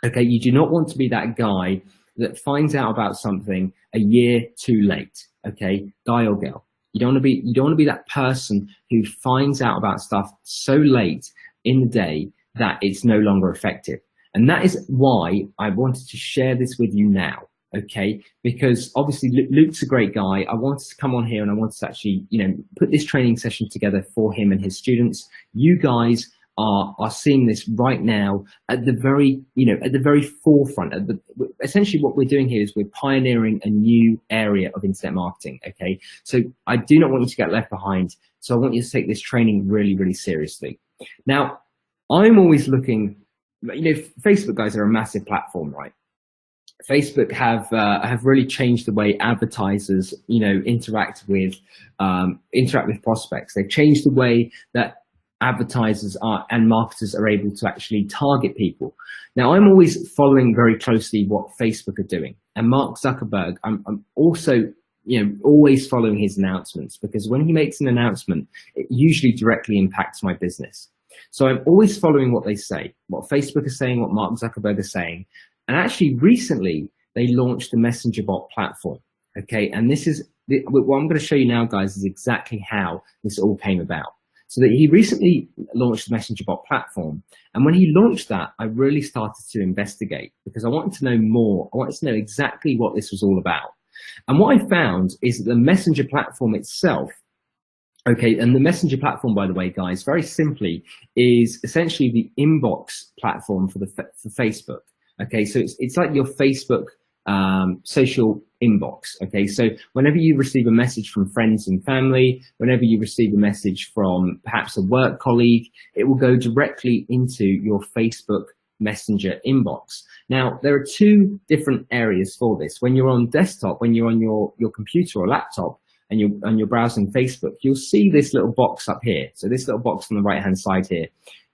Okay, you do not want to be that guy that finds out about something a year too late. Okay, guy or girl. You don't want to be that person who finds out about stuff so late in the day that it's no longer effective. And that is why I wanted to share this with you now. Okay, because obviously Luke's a great guy. I wanted to come on here and I wanted to actually, put this training session together for him and his students. You guys are seeing this right now at the very forefront. Essentially what we're doing here is we're pioneering a new area of internet marketing. Okay, so I do not want you to get left behind. So I want you to take this training really, really seriously. Now, I'm always looking, Facebook guys are a massive platform, right? Facebook have really changed the way advertisers, interact with prospects. They've changed the way that advertisers and marketers are able to actually target people. Now, I'm always following very closely what Facebook are doing, and Mark Zuckerberg, I'm also, always following his announcements, because when he makes an announcement, it usually directly impacts my business. So I'm always following what they say, what Facebook is saying, what Mark Zuckerberg is saying. And actually recently they launched the Messenger bot platform. Okay, and this is what I'm going to show you now, guys, is exactly how this all came about. So that he recently launched the Messenger bot platform, and when he launched that, I really started to investigate because I wanted to know more. I wanted to know exactly what this was all about. And what I found is that the Messenger platform itself, okay, and the Messenger platform, by the way, guys, very simply is essentially the inbox platform for Facebook. Okay, so it's like your Facebook social inbox. Okay, so whenever you receive a message from friends and family, whenever you receive a message from perhaps a work colleague, it will go directly into your Facebook Messenger inbox. Now, there are two different areas for this. When you're on desktop, when you're on your computer or laptop, and you're browsing Facebook, you'll see this little box up here. So this little box on the right-hand side here.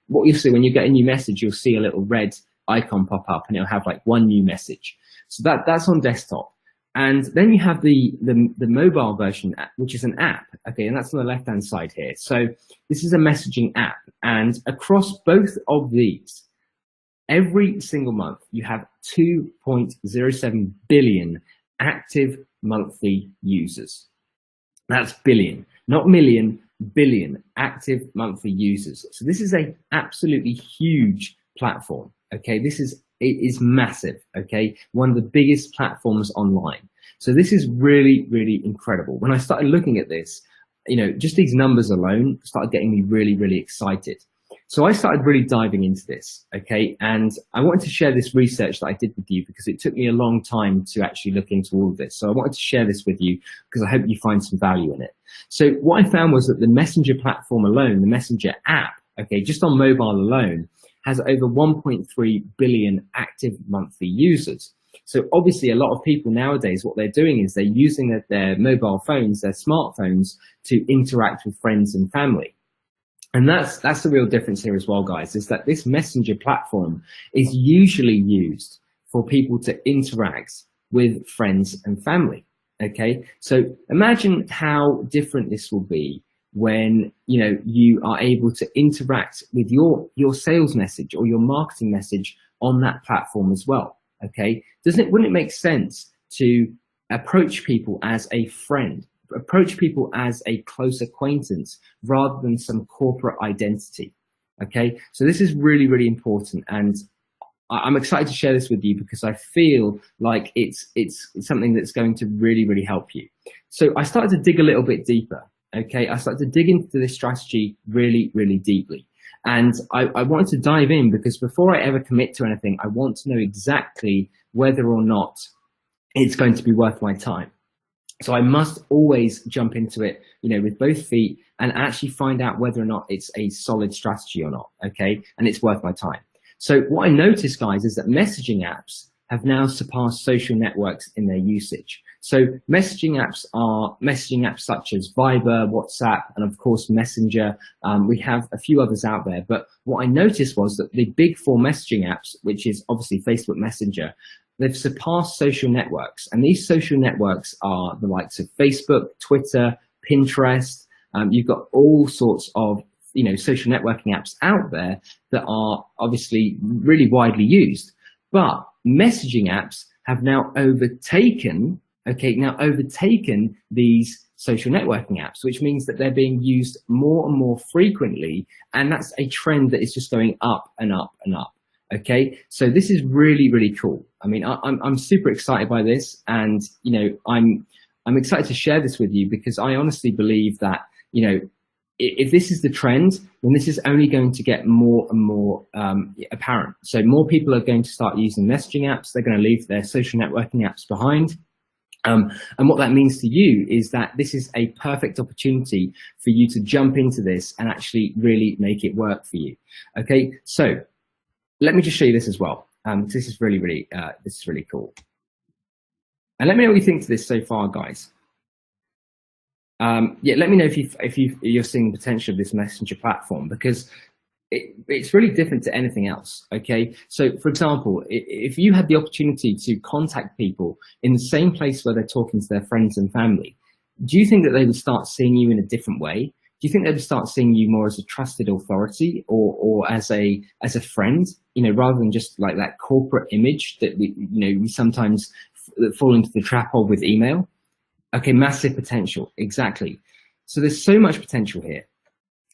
What you'll see when you get a new message, you'll see a little red icon pop up, and it'll have like one new message. So that's on desktop. And then you have the mobile version, which is an app. Okay, and that's on the left-hand side here. So this is a messaging app, and across both of these, every single month, you have 2.07 billion active monthly users. That's billion, not million, billion active monthly users. So this is a absolutely huge platform. Okay, it is massive. Okay, one of the biggest platforms online. So this is really, really incredible. When I started looking at this, just these numbers alone started getting me really, really excited. So I started really diving into this, okay? And I wanted to share this research that I did with you because it took me a long time to actually look into all of this. So I wanted to share this with you because I hope you find some value in it. So what I found was that the Messenger platform alone, the Messenger app, okay, just on mobile alone, has over 1.3 billion active monthly users. So obviously a lot of people nowadays, what they're doing is they're using their mobile phones, their smartphones, to interact with friends and family. And that's the real difference here as well, guys, is that this Messenger platform is usually used for people to interact with friends and family. Okay, so imagine how different this will be when you are able to interact with your sales message or your marketing message on that platform as well. Okay, wouldn't it make sense to approach people as a friend? Approach people as a close acquaintance rather than some corporate identity. Okay, so this is really, really important, and I'm excited to share this with you because I feel like it's something that's going to really, really help you. So I started to dig a little bit deeper. Okay, I started to dig into this strategy really, really deeply, and I wanted to dive in because before I ever commit to anything, I want to know exactly whether or not it's going to be worth my time. So I must always jump into it, with both feet and actually find out whether or not it's a solid strategy or not, okay? And it's worth my time. So what I noticed, guys, is that messaging apps have now surpassed social networks in their usage. So messaging apps such as Viber, WhatsApp, and of course Messenger. We have a few others out there, but what I noticed was that the big four messaging apps, which is obviously Facebook Messenger, they've surpassed social networks. And these social networks are the likes of Facebook, Twitter, Pinterest. You've got all sorts of social networking apps out there that are obviously really widely used. But messaging apps have now overtaken these social networking apps, which means that they're being used more and more frequently. And that's a trend that is just going up and up and up. Okay, so this is really, really cool. I mean, I'm super excited by this, and I'm excited to share this with you because I honestly believe that if this is the trend, then this is only going to get more and more apparent. So more people are going to start using messaging apps. They're going to leave their social networking apps behind. And what that means to you is that this is a perfect opportunity for you to jump into this and actually really make it work for you. Okay, so let me just show you this as well. This is really cool. And let me know what you think to this so far, guys. Yeah, let me know if you're seeing the potential of this messenger platform, because it's really different to anything else. Okay, so for example, if you had the opportunity to contact people in the same place where they're talking to their friends and family, do you think that they would start seeing you in a different way? Do you think they would start seeing you more as a trusted authority or as a friend, rather than just like that corporate image that we sometimes fall into the trap of with email? Okay, massive potential, exactly. So there's so much potential here,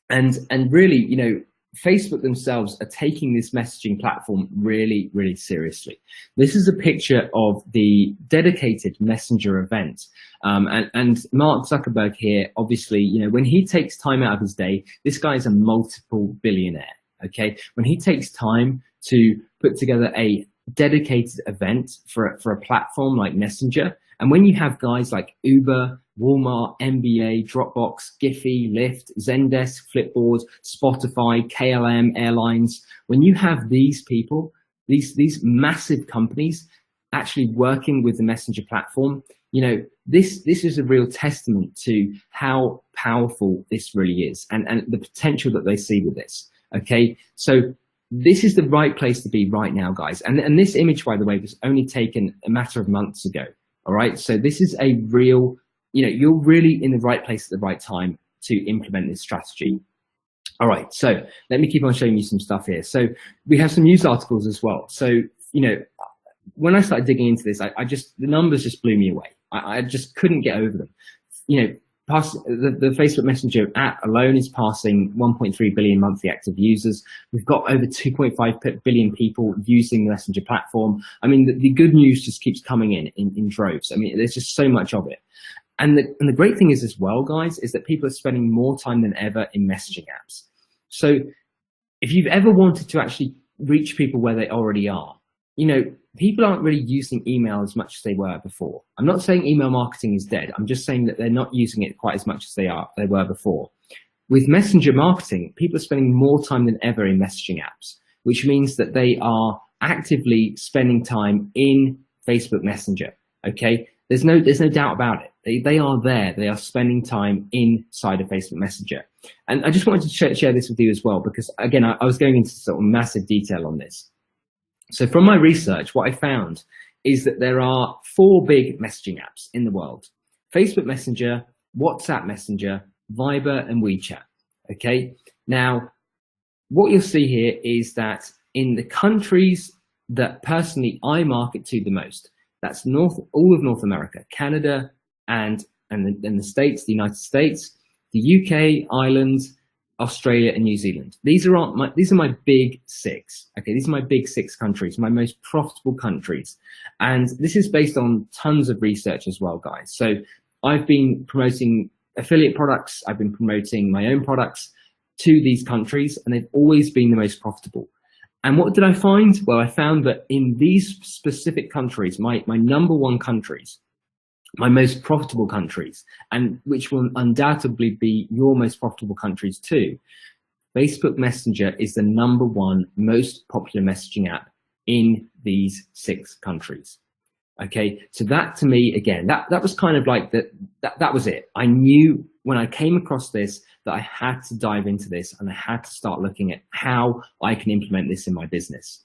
and really, Facebook themselves are taking this messaging platform really, really seriously. This is a picture of the dedicated Messenger event. And Mark Zuckerberg here, obviously, when he takes time out of his day, this guy is a multiple billionaire, okay? When he takes time to put together a dedicated event for a platform like Messenger, and when you have guys like Uber, Walmart, NBA, Dropbox, Giphy, Lyft, Zendesk, Flipboard, Spotify, KLM, airlines, when you have these people, these massive companies actually working with the Messenger platform, this is a real testament to how powerful this really is and the potential that they see with this. Okay, so this is the right place to be right now, guys. And this image, by the way, was only taken a matter of months ago. All right, so this is a real, you're really in the right place at the right time to implement this strategy. All right, so let me keep on showing you some stuff here. So we have some news articles as well. So, when I started digging into this, the numbers just blew me away. I just couldn't get over them. The Facebook Messenger app alone is passing 1.3 billion monthly active users. We've got over 2.5 billion people using the Messenger platform. I mean, the good news just keeps coming in droves. I mean, there's just so much of it. And the great thing is as well, guys, is that people are spending more time than ever in messaging apps. So if you've ever wanted to actually reach people where they already are, people aren't really using email as much as they were before. I'm not saying email marketing is dead. I'm just saying that they're not using it quite as much as they were before. With messenger marketing, people are spending more time than ever in messaging apps, which means that they are actively spending time in Facebook Messenger. Okay, there's no doubt about it. They are there. They are spending time inside of Facebook Messenger. And I just wanted to share this with you as well, because again, I was going into sort of massive detail on this. So from my research, what I found is that there are 4 big messaging apps in the world: Facebook Messenger, WhatsApp Messenger, Viber, and WeChat. Okay. Now, what you'll see here is that in the countries that personally I market to the most, that's all of North America, Canada, and the States, the United States, the UK, Ireland, Australia, and New Zealand. These are my big 6. Okay, these are my big 6 countries, my most profitable countries. And this is based on tons of research as well, guys. So I've been promoting affiliate products, I've been promoting my own products to these countries, and they've always been the most profitable. And what did I find? Well, I found that in these specific countries, my number 1 countries, my most profitable countries, and which will undoubtedly be your most profitable countries too. Facebook Messenger is the #1 most popular messaging app in these 6 countries. Okay, so that to me, again, that was kind of like that was it. I knew when I came across this that I had to dive into this and I had to start looking at how I can implement this in my business.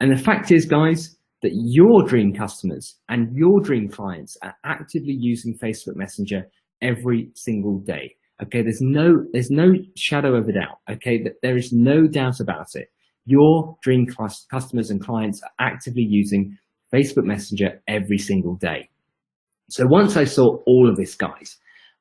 And the fact is, guys, that your dream customers and your dream clients are actively using Facebook Messenger every single day. Okay, there's no shadow of a doubt. Okay, that there is no doubt about it. Your dream customers and clients are actively using Facebook Messenger every single day. So once I saw all of this, guys,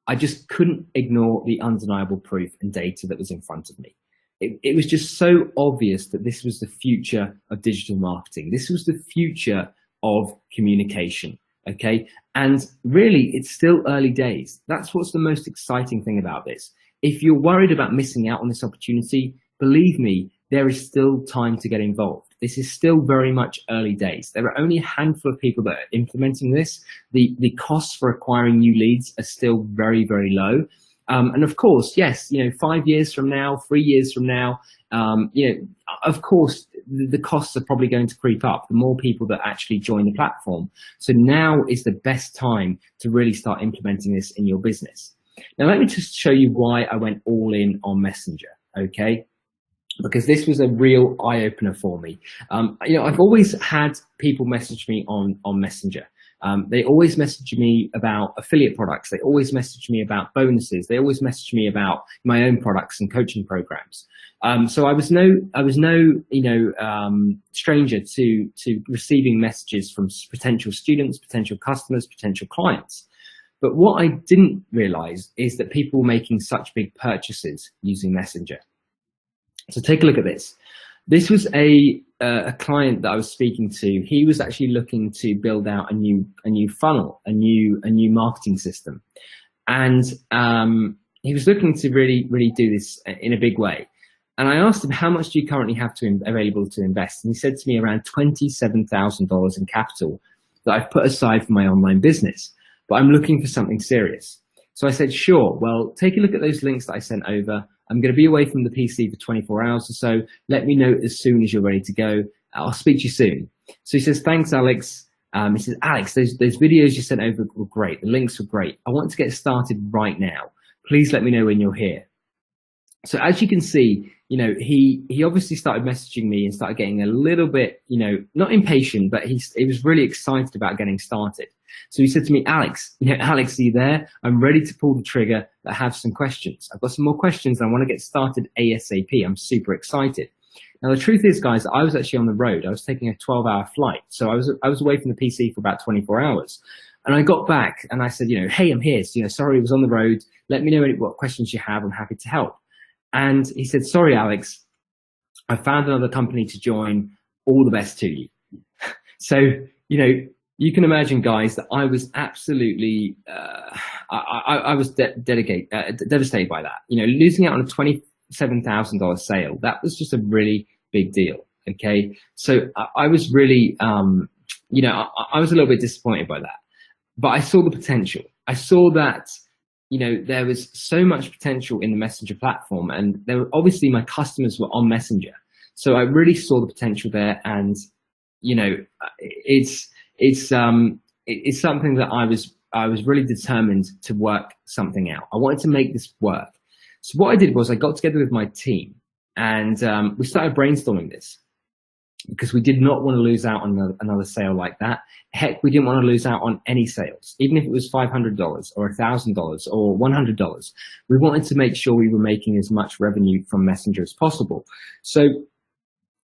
I just couldn't ignore the undeniable proof and data that was in front of me. It was just so obvious that this was the future of digital marketing. This was the future of communication, okay? And really, it's still early days. That's what's the most exciting thing about this. If you're worried about missing out on this opportunity, believe me, there is still time to get involved. This is still very much early days. There are only a handful of people that are implementing this. The costs for acquiring new leads are still very, very low. And of course, yes, 5 years from now, 3 years from now, of course, the costs are probably going to creep up, the more people that actually join the platform. So now is the best time to really start implementing this in your business. Now, let me just show you why I went all in on Messenger, okay? Because this was a real eye-opener for me. I've always had people message me on Messenger. They always message me about affiliate products. They always message me about bonuses. They always message me about my own products and coaching programs. So I was no stranger to receiving messages from potential students, potential customers, potential clients. But what I didn't realize is that people were making such big purchases using Messenger. So take a look at this. This was a client that I was speaking to. He was actually looking to build out a new funnel, a new marketing system, and he was looking to really do this in a big way. And I asked him, how much do you currently have available to invest? And he said to me, around $27,000 in capital that I've put aside for my online business, but I'm looking for something serious. So I said, sure, well, take a look at those links that I sent over. I'm going to be away from the PC for 24 hours or so. Let me know as soon as you're ready to go. I'll speak to you soon. So he says, thanks, Alex. He says, Alex, those videos you sent over were great. The links were great. I want to get started right now. Please let me know when you're here. So as you can see, he obviously started messaging me and started getting a little bit, not impatient, but he was really excited about getting started. So he said to me, Alex, Alex, are you there? I'm ready to pull the trigger. I have some questions. I've got some more questions. And I want to get started ASAP. I'm super excited. Now, the truth is, guys, I was actually on the road. I was taking a 12-hour flight. So I was away from the PC for about 24 hours. And I got back and I said, hey, I'm here. So, sorry, I was on the road. Let me know what questions you have. I'm happy to help. And he said, sorry, Alex, I found another company to join. All the best to you. So, you can imagine, guys, that I was absolutely, I was devastated by that. Losing out on a $27,000 sale, that was just a really big deal. Okay, so I was really, I was a little bit disappointed by that. But I saw the potential. I saw that, there was so much potential in the Messenger platform, and there were obviously my customers were on Messenger, so I really saw the potential there, and it's something that I was really determined to work something out. I wanted to make this work. So what I did was I got together with my team and we started brainstorming this because we did not want to lose out on another sale like that. Heck, we didn't want to lose out on any sales, even if it was $500 or $1,000 or $100. We wanted to make sure we were making as much revenue from Messenger as possible. So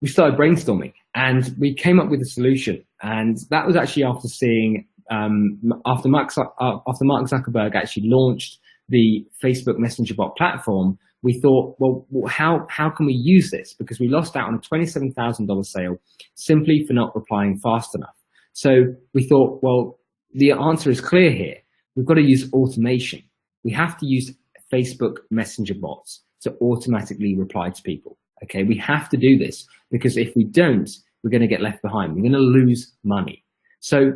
we started brainstorming and we came up with a solution. And that was actually after seeing, after Mark Zuckerberg actually launched the Facebook Messenger bot platform, we thought, well, how can we use this? Because we lost out on a $27,000 sale simply for not replying fast enough. So we thought, well, the answer is clear here. We've got to use automation. We have to use Facebook Messenger bots to automatically reply to people. Okay, we have to do this because if we don't, we're going to get left behind. We're going to lose money. So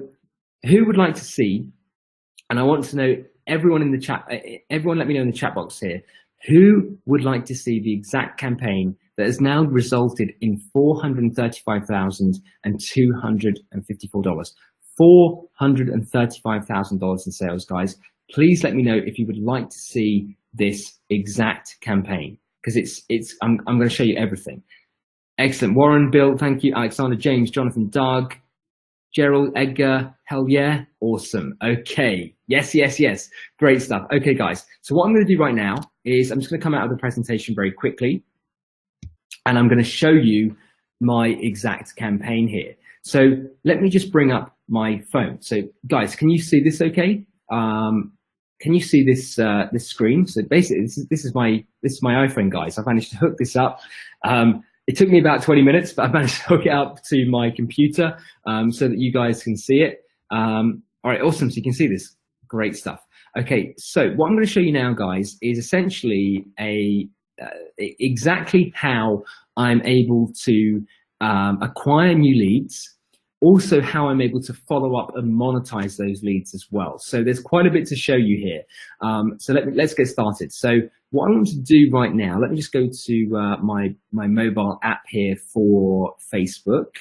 who would like to see And I want to know, everyone in the chat, everyone let me know in the chat box here, who would like to see the exact campaign that has now resulted in $435,254. $435,000 in sales, guys. Please let me know if you would like to see this exact campaign, because I'm going to show you everything. Excellent. Warren, Bill, thank you. Alexander, James, Jonathan, Doug, Gerald, Edgar, hell yeah. Awesome. Okay. Yes, yes, yes. Great stuff. Okay, guys. So what I'm going to do right now is I'm just going to come out of the presentation very quickly, and I'm going to show you my exact campaign here. So let me just bring up my phone. So guys, can you see this okay? Can you see this this screen? So basically this is my iPhone, guys. I've managed to hook this up. It took me about 20 minutes, but I've managed to hook it up to my computer so that you guys can see it. All right, awesome. So you can see this. Great stuff. Okay, so what I'm going to show you now, guys, is essentially exactly how I'm able to acquire new leads, also how I'm able to follow up and monetize those leads as well. So there's quite a bit to show you here. So let's get started. So what I want to do right now, let me just go to my mobile app here for Facebook.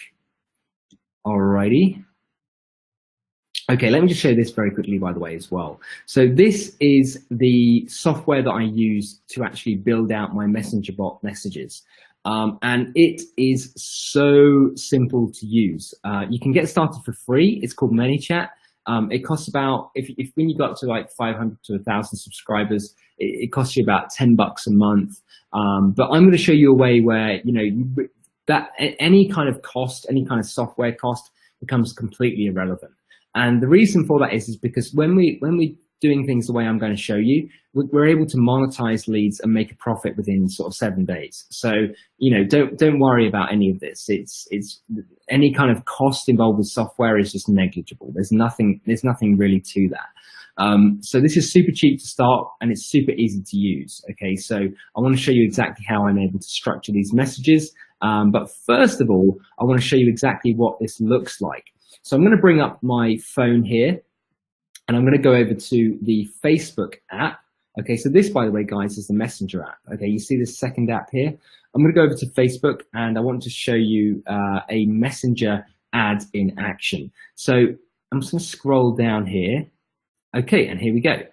Alrighty. Okay, let me just show this very quickly, by the way, as well. So this is the software that I use to actually build out my Messenger bot messages. And it is so simple to use. You can get started for free. It's called ManyChat. It costs about, when you got up to like 500 to 1,000 subscribers, it costs you about $10 a month. But I'm going to show you a way where, you know, that any kind of cost, any kind of software cost becomes completely irrelevant. And the reason for that is because when we're doing things the way I'm going to show you, we're able to monetize leads and make a profit within sort of 7 days. So, you know, don't worry about any of this. It's any kind of cost involved with software is just negligible. There's nothing really to that. So this is super cheap to start and it's super easy to use. Okay, so I want to show you exactly how I'm able to structure these messages. But first of all, I want to show you exactly what this looks like. So I'm going to bring up my phone here and I'm going to go over to the Facebook app. Okay, so this, by the way, guys, is the Messenger app. Okay, you see this second app here? I'm going to go over to Facebook and I want to show you a Messenger ad in action. So I'm just going to scroll down here. Okay, and here we go.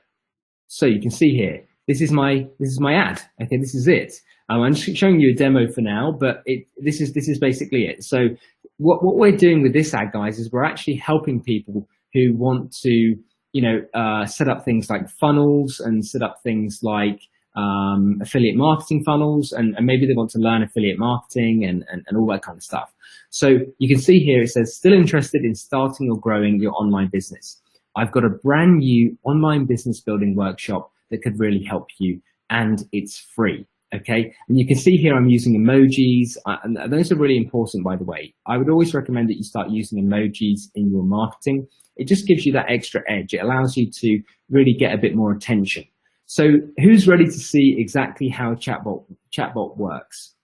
So you can see here, this is my ad. Okay, this is it. I'm just showing you a demo for now, but this is basically it. So what we're doing with this ad, guys, is we're actually helping people who want to, you know, set up things like funnels and set up things like affiliate marketing funnels, and maybe they want to learn affiliate marketing and all that kind of stuff. So you can see here, it says, still interested in starting or growing your online business? I've got a brand new online business building workshop that could really help you, and it's free. Okay, and you can see here I'm using emojis, and those are really important, by the way. I would always recommend that you start using emojis in your marketing. It just gives you that extra edge. It allows you to really get a bit more attention. So who's ready to see exactly how chatbot works?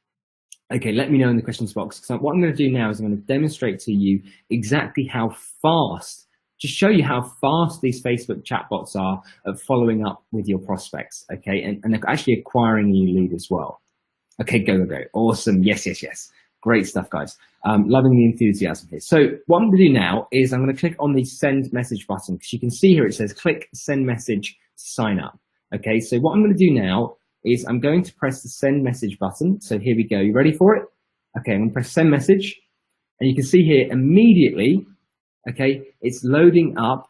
Okay, let me know in the questions box. So what I'm going to do now is I'm going to demonstrate to you exactly how fast, just show you how fast these Facebook chatbots are at following up with your prospects, okay, and actually acquiring a new lead as well. Okay, go. Awesome. Yes. Great stuff, guys. Loving the enthusiasm here. So what I'm going to do now is I'm going to click on the send message button, because you can see here it says click send message to sign up. Okay, so what I'm going to do now is I'm going to press the send message button. So here we go. You ready for it? Okay, I'm going to press send message, and you can see here immediately, okay, it's loading up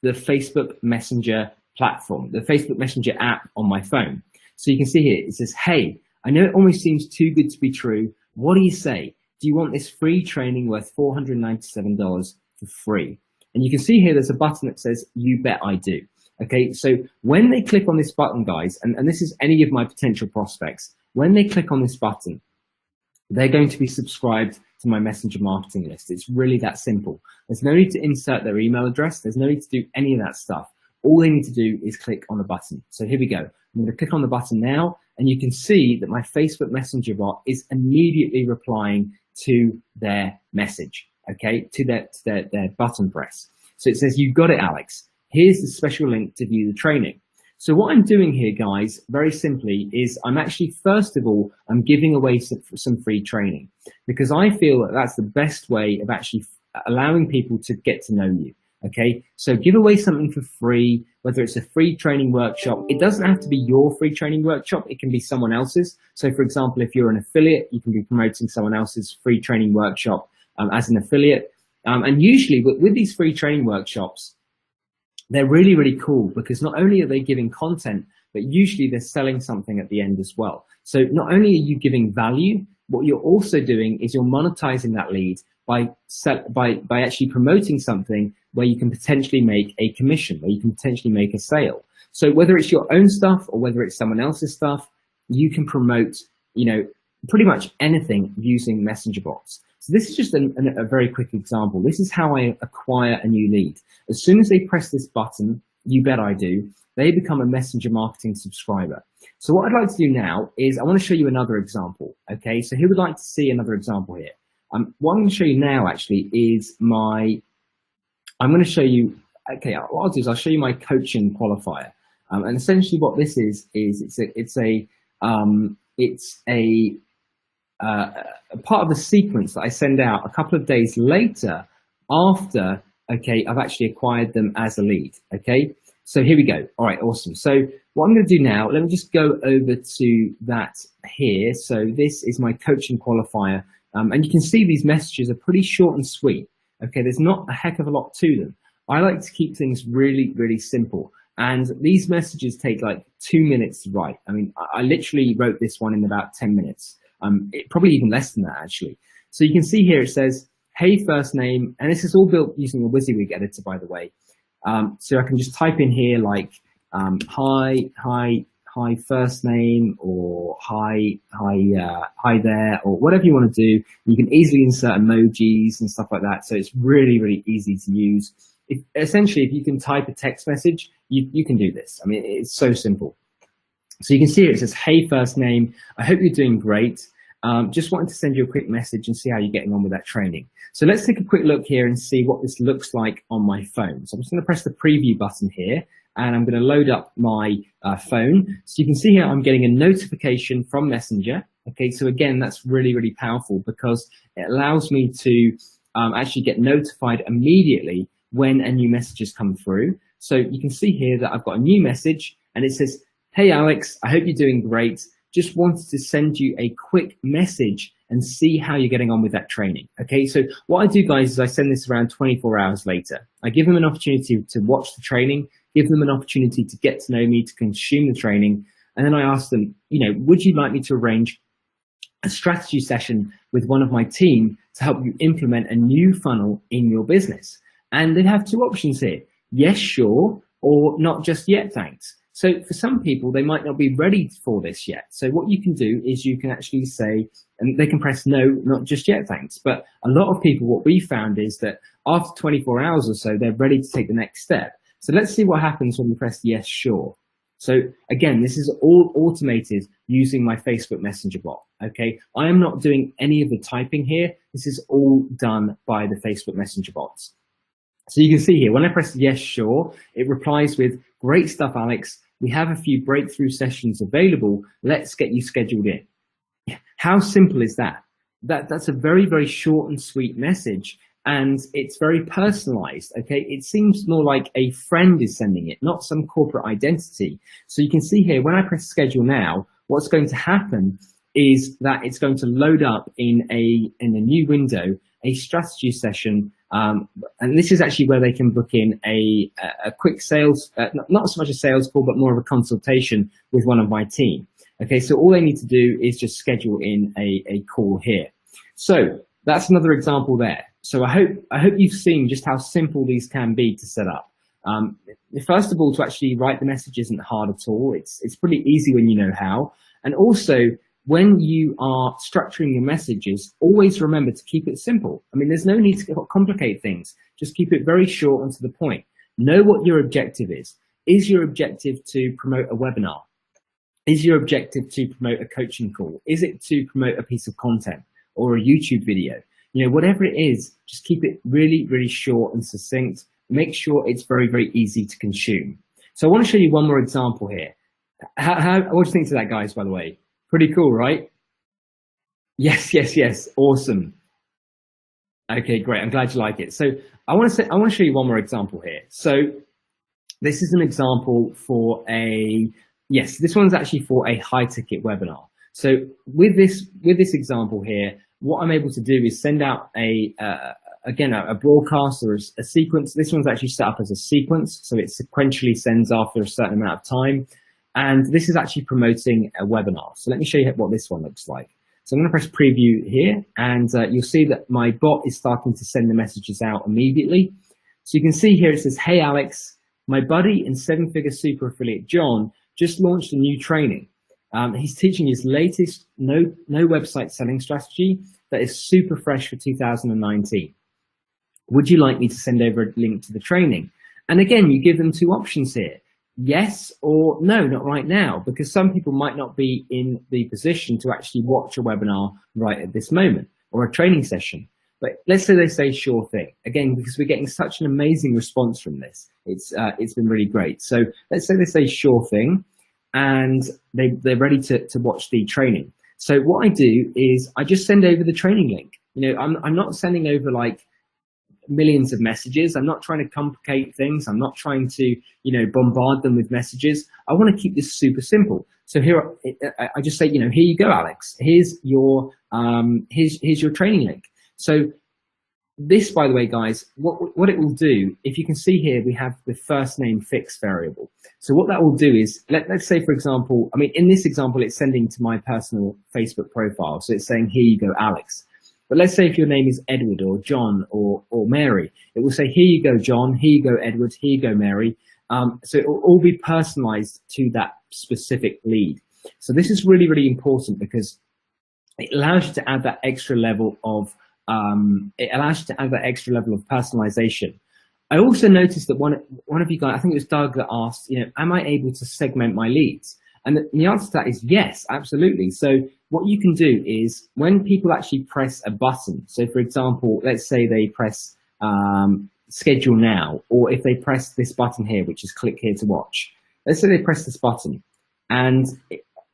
the Facebook Messenger platform, the Facebook Messenger app on my phone. So you can see here, it says, hey, I know it almost seems too good to be true. What do you say? Do you want this free training worth $497 for free? And you can see here, there's a button that says, you bet I do. Okay, so when they click on this button, guys, and this is any of my potential prospects, when they click on this button, they're going to be subscribed to my Messenger marketing list. It's really that simple. There's no need to insert their email address. There's no need to do any of that stuff. All they need to do is click on the button. So here we go. I'm going to click on the button now, and you can see that my Facebook Messenger bot is immediately replying to their message, okay, to their button press. So it says, you got it, Alex. here's the special link to view the training. So what I'm doing here, guys, very simply, is I'm actually, first of all, I'm giving away some free training, because I feel that that's the best way of actually allowing people to get to know you. Okay, so give away something for free, whether it's a free training workshop. It doesn't have to be your free training workshop. It can be someone else's. So for example, if you're an affiliate, you can be promoting someone else's free training workshop as an affiliate. And usually with these free training workshops, they're really, really cool, because not only are they giving content, but usually they're selling something at the end as well. So not only are you giving value, what you're also doing is you're monetizing that lead by actually promoting something where you can potentially make a commission, where you can potentially make a sale. So whether it's your own stuff or whether it's someone else's stuff, you can promote, pretty much anything using messenger bots. So this is just a very quick example. This is how I acquire a new lead. As soon as they press this button, you bet I do, they become a messenger marketing subscriber. So what I'd like to do now is I want to show you another example. Okay, so who would like to see another example here? What I'm going to show you now actually is I'm going to show you, okay, what I'll do is I'll show you my coaching qualifier. And essentially what this is it's a part of the sequence that I send out a couple of days later after, okay, I've actually acquired them as a lead. Okay, so here we go. All right, awesome. So what I'm going to do now, let me just go over to that here. So this is my coaching qualifier. And you can see these messages are pretty short and sweet. Okay, there's not a heck of a lot to them. I like to keep things really, really simple. And these messages take like 2 minutes to write. I mean, I literally wrote this one in about 10 minutes. Probably even less than that, actually. So you can see here it says, hey, first name, and this is all built using a WYSIWYG editor, by the way. So I can just type in here like, hi first name, or hi there, or whatever you want to do. You can easily insert emojis and stuff like that. So it's really, really easy to use. Essentially, if you can type a text message, you can do this. I mean, it's so simple. So you can see here it says, hey first name, I hope you're doing great. Just wanted to send you a quick message and see how you're getting on with that training. So let's take a quick look here and see what this looks like on my phone. So I'm just going to press the preview button here, and I'm going to load up my phone. So you can see here I'm getting a notification from Messenger. Okay, so again, that's really, really powerful, because it allows me to actually get notified immediately when a new message has come through. So you can see here that I've got a new message, and it says, hey Alex, I hope you're doing great. Just wanted to send you a quick message and see how you're getting on with that training. Okay, so what I do, guys, is I send this around 24 hours later. I give them an opportunity to watch the training, give them an opportunity to get to know me, to consume the training, and then I ask them, would you like me to arrange a strategy session with one of my team to help you implement a new funnel in your business? And they have two options here: yes, sure, or not just yet, thanks. So for some people, they might not be ready for this yet. So what you can do is you can actually say, and they can press no, not just yet, thanks. But a lot of people, what we found is that after 24 hours or so, they're ready to take the next step. So let's see what happens when we press yes, sure. So again, this is all automated using my Facebook Messenger bot. Okay, I am not doing any of the typing here. This is all done by the Facebook Messenger bots. So you can see here, when I press yes, sure, it replies with, great stuff, Alex. We have a few breakthrough sessions available. Let's get you scheduled in. How simple is that? That's a very, very short and sweet message, and it's very personalized. Okay, it seems more like a friend is sending it, not some corporate identity. So you can see here, when I press schedule now, what's going to happen is that it's going to load up in a new window a strategy session. And this is actually where they can book in a quick sales, not so much a sales call, but more of a consultation with one of my team. Okay, so all they need to do is just schedule in a call here. So that's another example there. So I hope you've seen just how simple these can be to set up. First of all, to actually write the message isn't hard at all. It's pretty easy when you know how. And also, when you are structuring your messages, always remember to keep it simple. I mean, there's no need to complicate things. Just keep it very short and to the point. Know what your objective is. Is your objective to promote a webinar? Is your objective to promote a coaching call? Is it to promote a piece of content or a YouTube video? Whatever it is, just keep it really, really short and succinct, make sure it's very, very easy to consume. So I want to show you one more example here. What do you think to that, guys, by the way? Pretty cool, right? Yes, yes, yes. Awesome. Okay, great. I'm glad you like it. So I want to show you one more example here. So this is an example for this one's actually for a high ticket webinar. So with this example here, what I'm able to do is send out a broadcast or a sequence. This one's actually set up as a sequence, so it sequentially sends after a certain amount of time. And this is actually promoting a webinar. So let me show you what this one looks like. So I'm going to press preview here, and you'll see that my bot is starting to send the messages out immediately. So you can see here it says, "Hey Alex, my buddy and 7-figure super affiliate John just launched a new training. He's teaching his latest no website selling strategy that is super fresh for 2019. Would you like me to send over a link to the training?" And again, you give them two options here. Yes or no, not right now, because some people might not be in the position to actually watch a webinar right at this moment or a training session. But let's say they say sure thing. Again, because we're getting such an amazing response from this. It's been really great. So let's say they say sure thing and they're ready to watch the training. So what I do is I just send over the training link. You know, I'm not sending over like millions of messages. I'm not trying to complicate things. I'm not trying to, you know, bombard them with messages. I want to keep this super simple. So here, I just say, you know, here you go, Alex. Here's your training link. So this, by the way, guys, what it will do, if you can see here, we have the first name fixed variable. So what that will do is, let's say, for example, I mean, in this example, it's sending to my personal Facebook profile. So it's saying, here you go, Alex. But let's say if your name is Edward or John or Mary, it will say, here you go, John, here you go, Edward, here you go, Mary. So it will all be personalized to that specific lead. So this is really, really important because it allows you to add that extra level of personalization. I also noticed that one of you guys, I think it was Doug, that asked, you know, am I able to segment my leads? And the answer to that is yes, absolutely. So what you can do is when people actually press a button, so for example, let's say they press schedule now, or if they press this button here, which is click here to watch. Let's say they press this button, and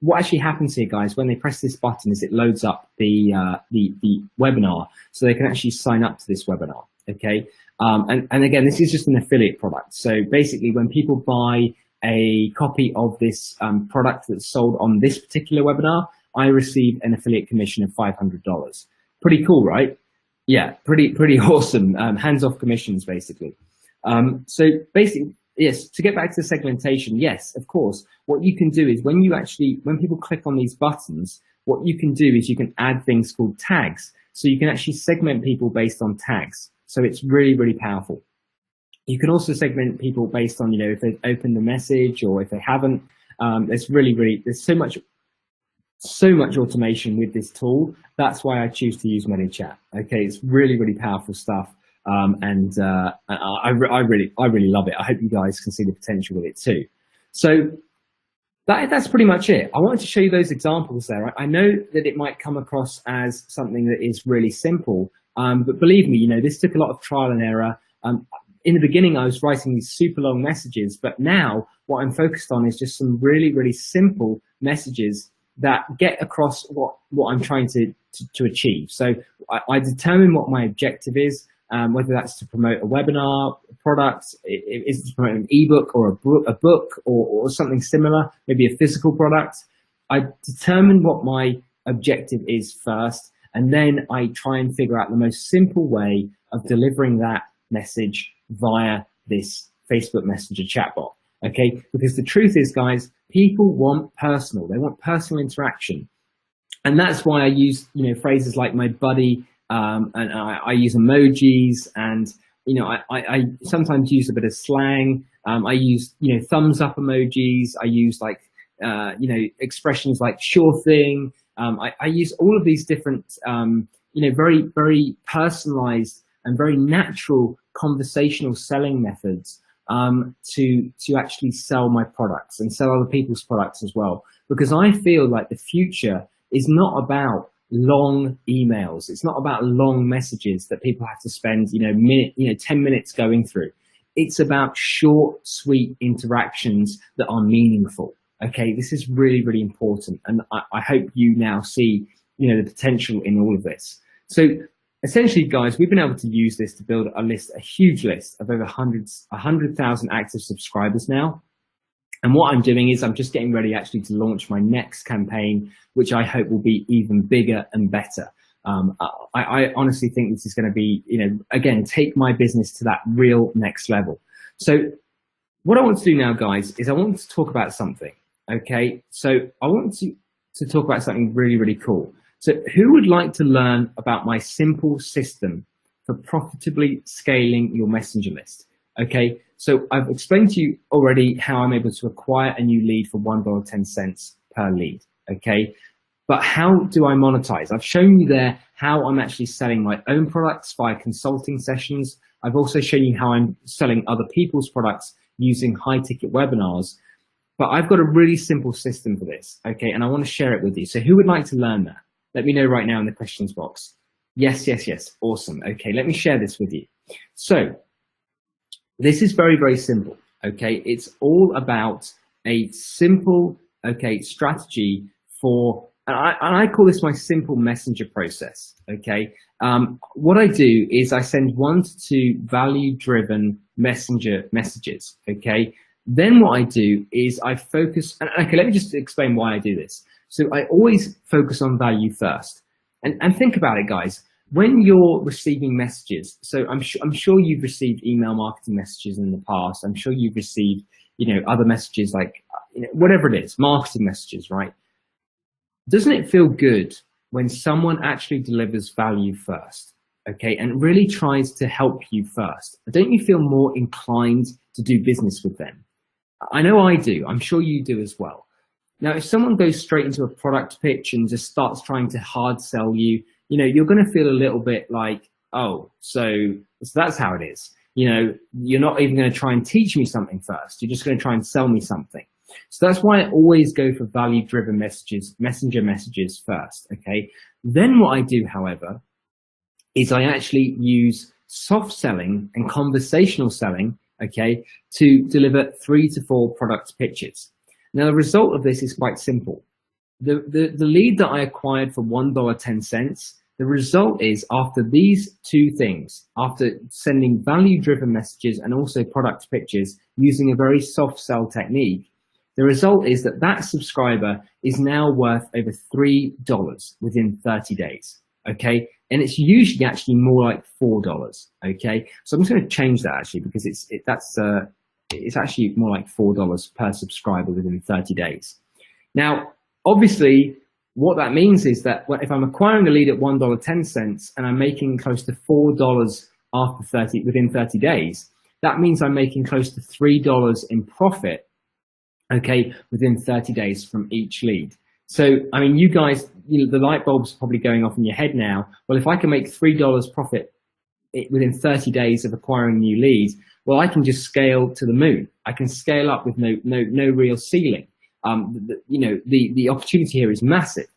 what actually happens here, guys, when they press this button is it loads up the webinar, so they can actually sign up to this webinar, okay? And again, this is just an affiliate product. So basically when people buy a copy of this product that's sold on this particular webinar, I receive an affiliate commission of $500. Pretty cool, right? Yeah, pretty awesome. Hands-off commissions, basically. So basically, yes, to get back to the segmentation, yes, of course. What you can do is when people click on these buttons, what you can do is you can add things called tags. So you can actually segment people based on tags. So it's really, really powerful. You can also segment people based on, you know, if they've opened the message or if they haven't. There's so much automation with this tool. That's why I choose to use ManyChat. Okay, it's really, really powerful stuff. And I really love it. I hope you guys can see the potential with it too. So that's pretty much it. I wanted to show you those examples there. I know that it might come across as something that is really simple, but believe me, you know, this took a lot of trial and error. In the beginning, I was writing these super long messages, but now what I'm focused on is just some really, really simple messages that get across what I'm trying to achieve. So I determine what my objective is, whether that's to promote a webinar, a product, is it to promote an ebook or a book or something similar, maybe a physical product. I determine what my objective is first, and then I try and figure out the most simple way of delivering that message via this Facebook Messenger chatbot. Okay, because the truth is, guys, people want personal. They want personal interaction, and that's why I use, you know, phrases like my buddy, and I use emojis, and you know, I sometimes use a bit of slang. I use, you know, thumbs up emojis. I use like you know, expressions like sure thing. I use all of these different you know, very, very personalized and very natural conversational selling methods to actually sell my products and sell other people's products as well. Because I feel like the future is not about long emails. It's not about long messages that people have to spend, you know, 10 minutes going through. it's about short, sweet interactions that are meaningful. Okay, this is really, really important. And I hope you now see, the potential in all of this. So essentially, guys, we've been able to use this to build a huge list of over 100,000 active subscribers now. And what I'm doing is I'm just getting ready actually to launch my next campaign, which I hope will be even bigger and better. I honestly think this is going to be, again, take my business to that real next level. So what I want to do now, guys, is I want to talk about something. Okay, so I want to talk about something really, really cool. So who would like to learn about my simple system for profitably scaling your messenger list? Okay, so I've explained to you already how I'm able to acquire a new lead for $1.10 per lead. Okay, but how do I monetize? I've shown you there how I'm actually selling my own products via consulting sessions. I've also shown you how I'm selling other people's products using high ticket webinars. But I've got a really simple system for this, okay? And I want to share it with you. So who would like to learn that? Let me know right now in the questions box. Yes, yes, yes. Awesome. Okay, let me share this with you. So this is very, very simple, okay? It's all about a simple, strategy for, and I call this my simple messenger process, okay? What I do is I send 1 to 2 value-driven messenger messages, okay? Then what I do is I focus, and okay, let me just explain why I do this. So I always focus on value first. And think about it, guys. When you're receiving messages, so I'm sure you've received email marketing messages in the past. I'm sure you've received, other messages like, whatever it is, marketing messages, right? Doesn't it feel good when someone actually delivers value first, okay, and really tries to help you first? Don't you feel more inclined to do business with them? I know I do. I'm sure you do as well. Now, if someone goes straight into a product pitch and just starts trying to hard sell you, you're going to feel a little bit like, oh, so that's how it is. You're not even going to try and teach me something first. You're just going to try and sell me something. So that's why I always go for value-driven messages, messenger messages first, okay? Then what I do, however, is I actually use soft selling and conversational selling, okay, to deliver 3 to 4 product pitches. Now, the result of this is quite simple. The lead that I acquired for $1.10, the result is after these 2 things, after sending value-driven messages and also product pitches using a very soft sell technique, the result is that that subscriber is now worth over $3 within 30 days, okay? And it's usually actually more like $4, okay? So I'm just going to change that actually because it's actually more like $4 per subscriber within 30 days. Now, obviously, what that means is that if I'm acquiring a lead at $1.10 and I'm making close to $4 within 30 days, that means I'm making close to $3 in profit, okay, within 30 days from each lead. So, I mean, you guys, the light bulb's probably going off in your head now. Well, if I can make $3 profit within 30 days of acquiring new leads, well, I can just scale to the moon. I can scale up with no real ceiling. The opportunity here is massive.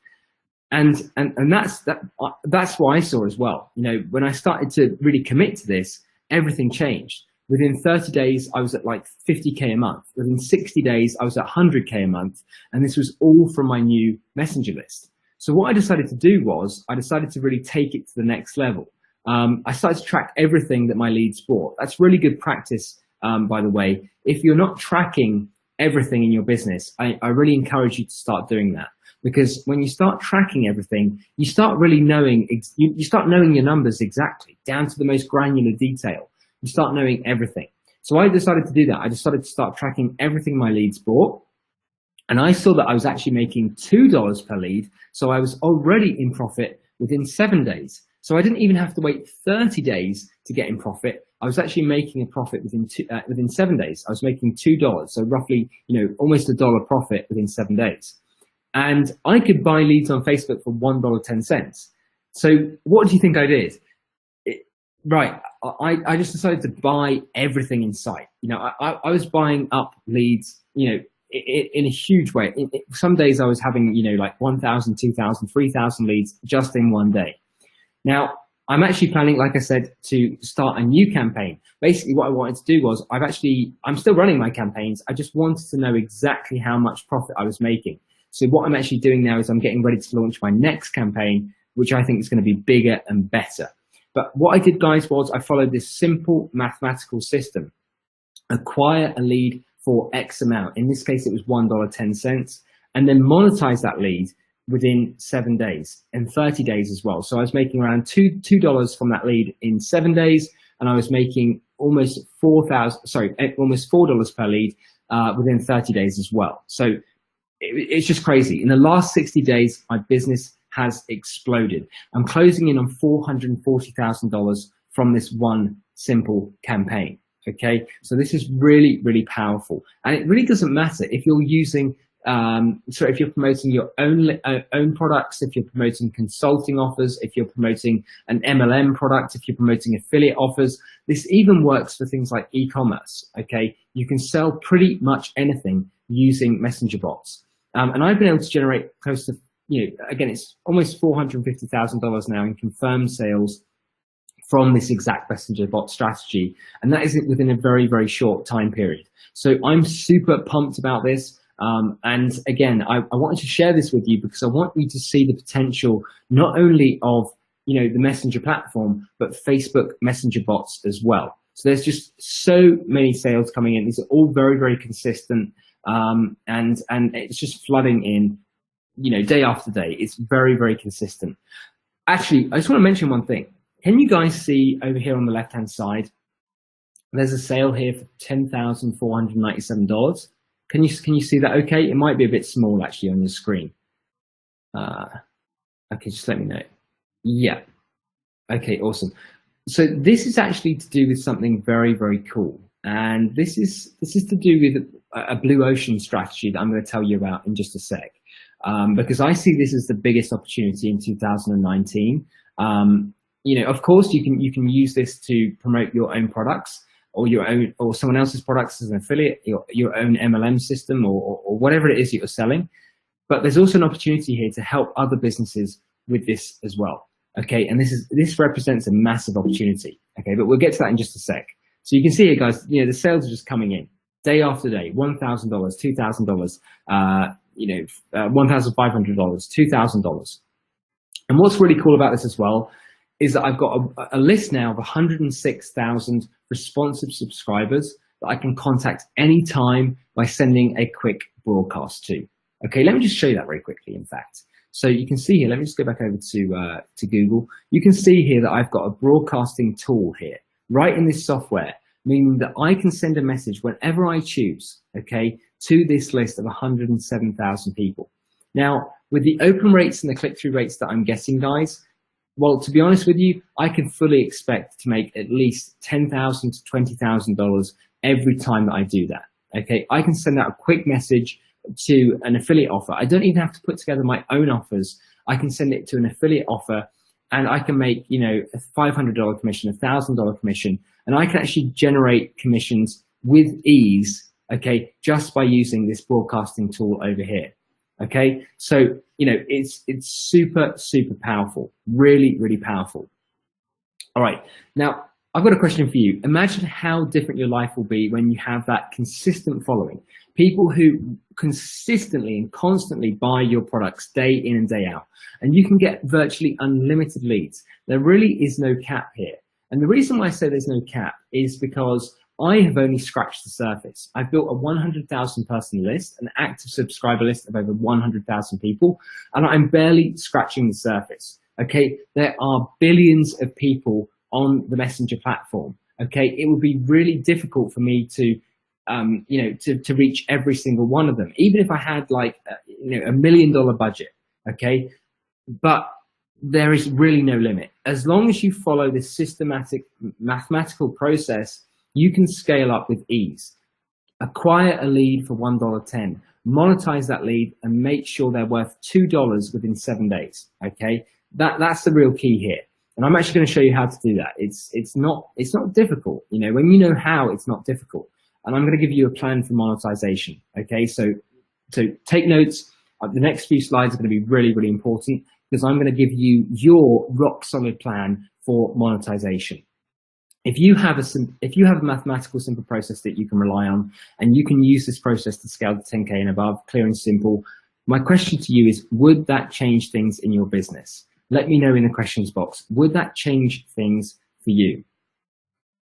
And that's what I saw as well. When I started to really commit to this, everything changed. Within 30 days, I was at like 50K a month. Within 60 days, I was at 100K a month. And this was all from my new messenger list. So what I decided to do was I decided to really take it to the next level. I started to track everything that my leads bought. That's really good practice, by the way. If you're not tracking everything in your business, I really encourage you to start doing that. Because when you start tracking everything, you start really knowing, you start knowing your numbers exactly, down to the most granular detail. You start knowing everything. So I decided to do that. I decided to start tracking everything my leads bought. And I saw that I was actually making $2 per lead. So I was already in profit within 7 days. So I didn't even have to wait 30 days to get in profit. I was actually making a profit within 7 days. I was making $2. So roughly, almost $1 profit within 7 days. And I could buy leads on Facebook for $1.10. So what do you think I did? Right, I just decided to buy everything in sight. I was buying up leads, in a huge way. Some days I was having, like 1,000, 2,000, 3,000 leads just in one day. Now, I'm actually planning, like I said, to start a new campaign. Basically, what I wanted to do was, I'm still running my campaigns. I just wanted to know exactly how much profit I was making. So what I'm actually doing now is I'm getting ready to launch my next campaign, which I think is going to be bigger and better. But what I did, guys, was I followed this simple mathematical system. Acquire a lead for X amount. In this case, it was $1.10, and then monetize that lead within 7 days and 30 days as well. So I was making around $2 from that lead in 7 days, and I was making almost $4 per lead within 30 days as well. So it's just crazy. In the last 60 days, my business has exploded. I'm closing in on $440,000 from this one simple campaign. Okay, so this is really, really powerful, and it really doesn't matter if you're using if you're promoting your own products, if you're promoting consulting offers, if you're promoting an MLM product, if you're promoting affiliate offers. This even works for things like e-commerce. Okay, you can sell pretty much anything using messenger bots, and I've been able to generate close to, again, it's almost $450,000 now in confirmed sales from this exact messenger bot strategy, and that is within a very, very short time period. So I'm super pumped about this. And again, I wanted to share this with you because I want you to see the potential not only of the Messenger platform, but Facebook Messenger bots as well. So there's just so many sales coming in. These are all very, very consistent, and it's just flooding in, day after day. It's very, very consistent. Actually, I just want to mention one thing. Can you guys see over here on the left-hand side? There's a sale here for $10,497. Can you see that? Okay, it might be a bit small actually on your screen. Okay, just let me know. Yeah. Okay, awesome. So this is actually to do with something very, very cool, and this is to do with a blue ocean strategy that I'm going to tell you about in just a sec, because I see this as the biggest opportunity in 2019. Of course, you can use this to promote your own products, or someone else's products as an affiliate, your own MLM system, or whatever it is that you're selling. But there's also an opportunity here to help other businesses with this as well. Okay, and this represents a massive opportunity. Okay, but we'll get to that in just a sec. So you can see here, guys, the sales are just coming in day after day. $1,000, $2,000, $1,500, $2,000. And what's really cool about this as well is that I've got a list now of 106,000 responsive subscribers that I can contact anytime by sending a quick broadcast to. Okay, let me just show you that very quickly, in fact. So you can see here, let me just go back over to Google. You can see here that I've got a broadcasting tool here, right in this software, meaning that I can send a message whenever I choose, okay, to this list of 107,000 people. Now, with the open rates and the click-through rates that I'm getting, guys, well, to be honest with you, I can fully expect to make at least $10,000 to $20,000 every time that I do that. Okay, I can send out a quick message to an affiliate offer. I don't even have to put together my own offers. I can send it to an affiliate offer, and I can make a $500 commission, $1,000 commission, and I can actually generate commissions with ease. Okay, just by using this broadcasting tool over here. Okay, so it's super, super powerful, really, really powerful. All right, now I've got a question for you. Imagine how different your life will be when you have that consistent following, people who consistently and constantly buy your products day in and day out, and you can get virtually unlimited leads. There really is no cap here, and the reason why I say there's no cap is because I have only scratched the surface. I've built a 100,000 person list, an active subscriber list of over 100,000 people, and I'm barely scratching the surface. Okay, there are billions of people on the Messenger platform. Okay, it would be really difficult for me to reach every single one of them, even if I had like $1 million budget. Okay, but there is really no limit. As long as you follow this systematic mathematical process, you can scale up with ease. Acquire a lead for $1.10, monetize that lead, and make sure they're worth $2 within 7 days. Okay, that's the real key here. And I'm actually going to show you how to do that. It's not difficult. When you know how, it's not difficult. And I'm going to give you a plan for monetization. Okay, so take notes. The next few slides are going to be really, really important, because I'm going to give you your rock solid plan for monetization. If you have a mathematical simple process that you can rely on, and you can use this process to scale to 10K and above, clear and simple, my question to you is, would that change things in your business? Let me know in the questions box. Would that change things for you?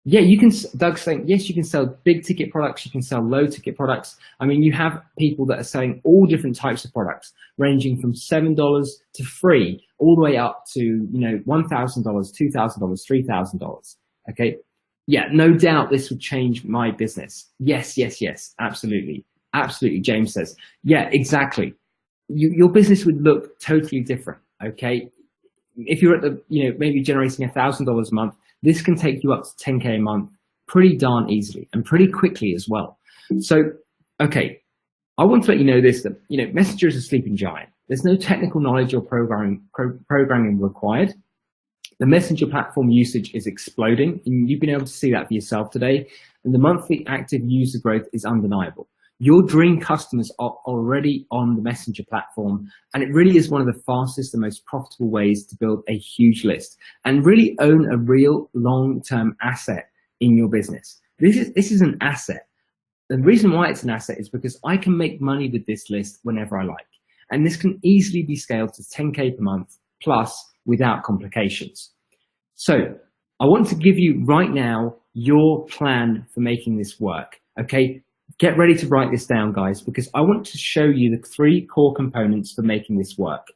Yeah, you can. Doug's saying, yes, you can sell big ticket products. You can sell low ticket products. I mean, you have people that are selling all different types of products, ranging from $7 to free, all the way up to, you know, $1,000, $2,000, $3,000. Okay. Yeah, no doubt this would change my business. Yes, yes, yes, absolutely. Absolutely. James says, yeah, exactly. Your business would look totally different. Okay. If you're at the, you know, maybe generating $1,000 a month, this can take you up to 10K a month pretty darn easily and pretty quickly as well. So, okay. I want to let you know this, that, you know, Messenger is a sleeping giant. There's no technical knowledge or programming required. The Messenger platform usage is exploding, and you've been able to see that for yourself today. And the monthly active user growth is undeniable. Your dream customers are already on the Messenger platform, and it really is one of the fastest and most profitable ways to build a huge list and really own a real long-term asset in your business. This is an asset. The reason why it's an asset is because I can make money with this list whenever I like. And this can easily be scaled to 10K per month plus without complications. So I want to give you right now your plan for making this work. Okay, get ready to write this down, guys, because I want to show you the 3 core components for making this work.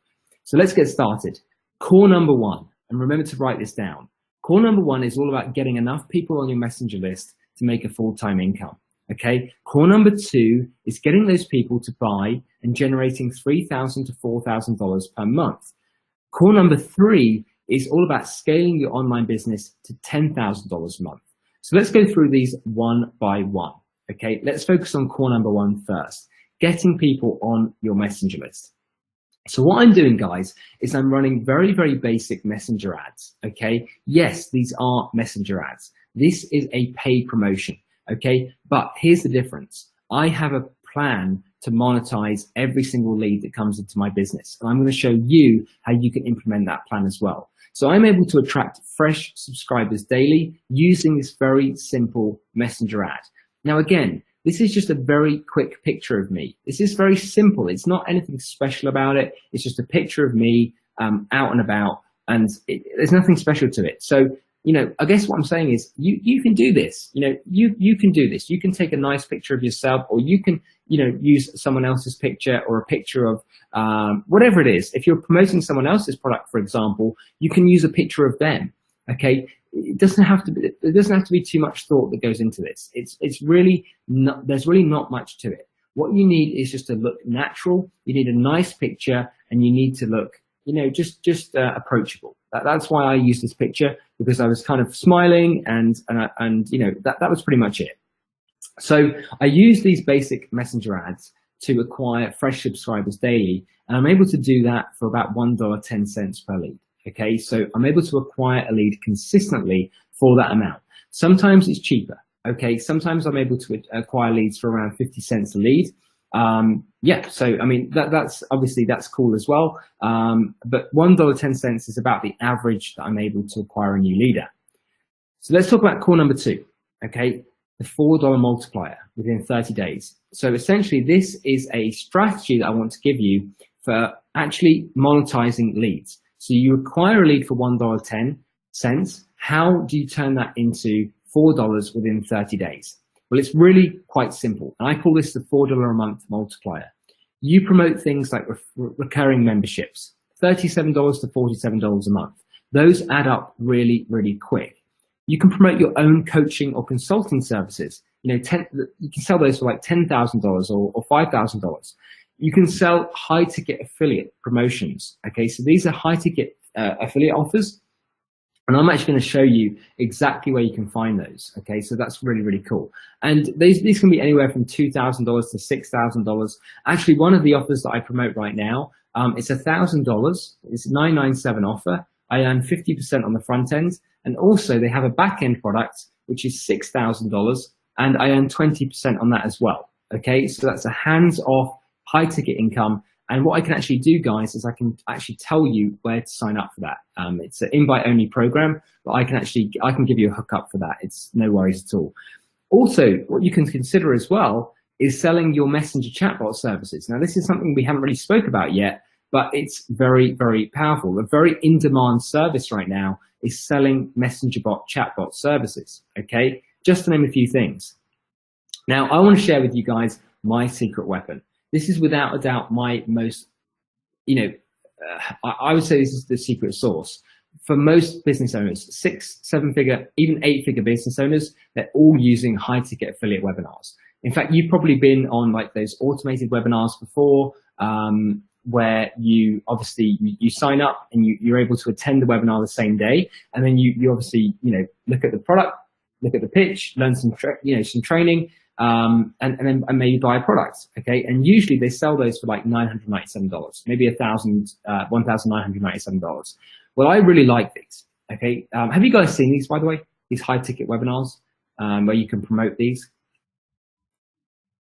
So let's get started. Core number 1, and remember to write this down. Core number 1 is all about getting enough people on your Messenger list to make a full-time income. Okay, core number 2 is getting those people to buy and generating $3,000 to $4,000 per month. Core number 3 is all about scaling your online business to $10,000 a month. So let's go through these one by one. Okay, let's focus on core number 1 first, getting people on your Messenger list. So what I'm doing, guys, is I'm running very, very basic Messenger ads. Okay, yes, these are Messenger ads. This is a paid promotion. Okay, but here's the difference. I have a plan to monetize every single lead that comes into my business. And I'm going to show you how you can implement that plan as well. So I'm able to attract fresh subscribers daily using this very simple Messenger ad. Now, again, this is just a very quick picture of me. This is very simple. It's not anything special about it. It's just a picture of me out and about, and there's nothing special to it. So, you know, I guess what I'm saying is you can do this. You know, you can do this. You can take a nice picture of yourself, or you can, you know, use someone else's picture or a picture of whatever it is. If you're promoting someone else's product, for example, you can use a picture of them. Okay, it doesn't have to be too much thought that goes into this. It's really not. There's really not much to it. What you need is just to look natural. You need a nice picture, and you need to look, you know, just approachable. That's why I used this picture, because I was kind of smiling and you know, that was pretty much it. So I use these basic Messenger ads to acquire fresh subscribers daily, and I'm able to do that for about $1.10 per lead. Okay, so I'm able to acquire a lead consistently for that amount. Sometimes it's cheaper. Okay, sometimes I'm able to acquire leads for around 50 cents a lead. Yeah, so I mean, that's obviously that's cool as well. But $1.10 is about the average that I'm able to acquire a new leader. So let's talk about core number 2. Okay, the $4 multiplier within 30 days. So essentially, this is a strategy that I want to give you for actually monetizing leads. So you acquire a lead for $1.10. How do you turn that into $4 within 30 days? Well, it's really quite simple. And I call this the $4 a month multiplier. You promote things like recurring memberships, $37 to $47 a month. Those add up really, really quick. You can promote your own coaching or consulting services. You know, you can sell those for like $10,000 or $5,000. You can sell high ticket affiliate promotions. Okay, so these are high ticket affiliate offers. And I'm actually going to show you exactly where you can find those. Okay, so that's really, really cool. And these can be anywhere from $2,000 to $6,000. Actually, one of the offers that I promote right now, it's $1,000. It's a $997 offer. I earn 50% on the front end. And also they have a back end product, which is $6,000. And I earn 20% on that as well. Okay, so that's a hands-off high ticket income. And what I can actually do, guys, is I can actually tell you where to sign up for that. It's an invite-only program, but I can give you a hookup for that. It's no worries at all. Also, what you can consider as well is selling your messenger chatbot services. Now, this is something we haven't really spoke about yet, but it's very, very powerful. A very in-demand service right now is selling messenger chatbot services, okay? Just to name a few things. Now, I want to share with you guys my secret weapon. This is without a doubt my most, I would say this is the secret sauce. For most business owners, 6, 7-figure, even 8-figure business owners, they're all using high-ticket affiliate webinars. In fact, you've probably been on like those automated webinars before, where you obviously you sign up and you're able to attend the webinar the same day, and then you obviously look at the product, look at the pitch, learn some some training, and then maybe buy a product. Okay, and usually they sell those for like $997, maybe $1,997. Well, I really like these. Okay, have you guys seen these, by the way? These high ticket webinars where you can promote these.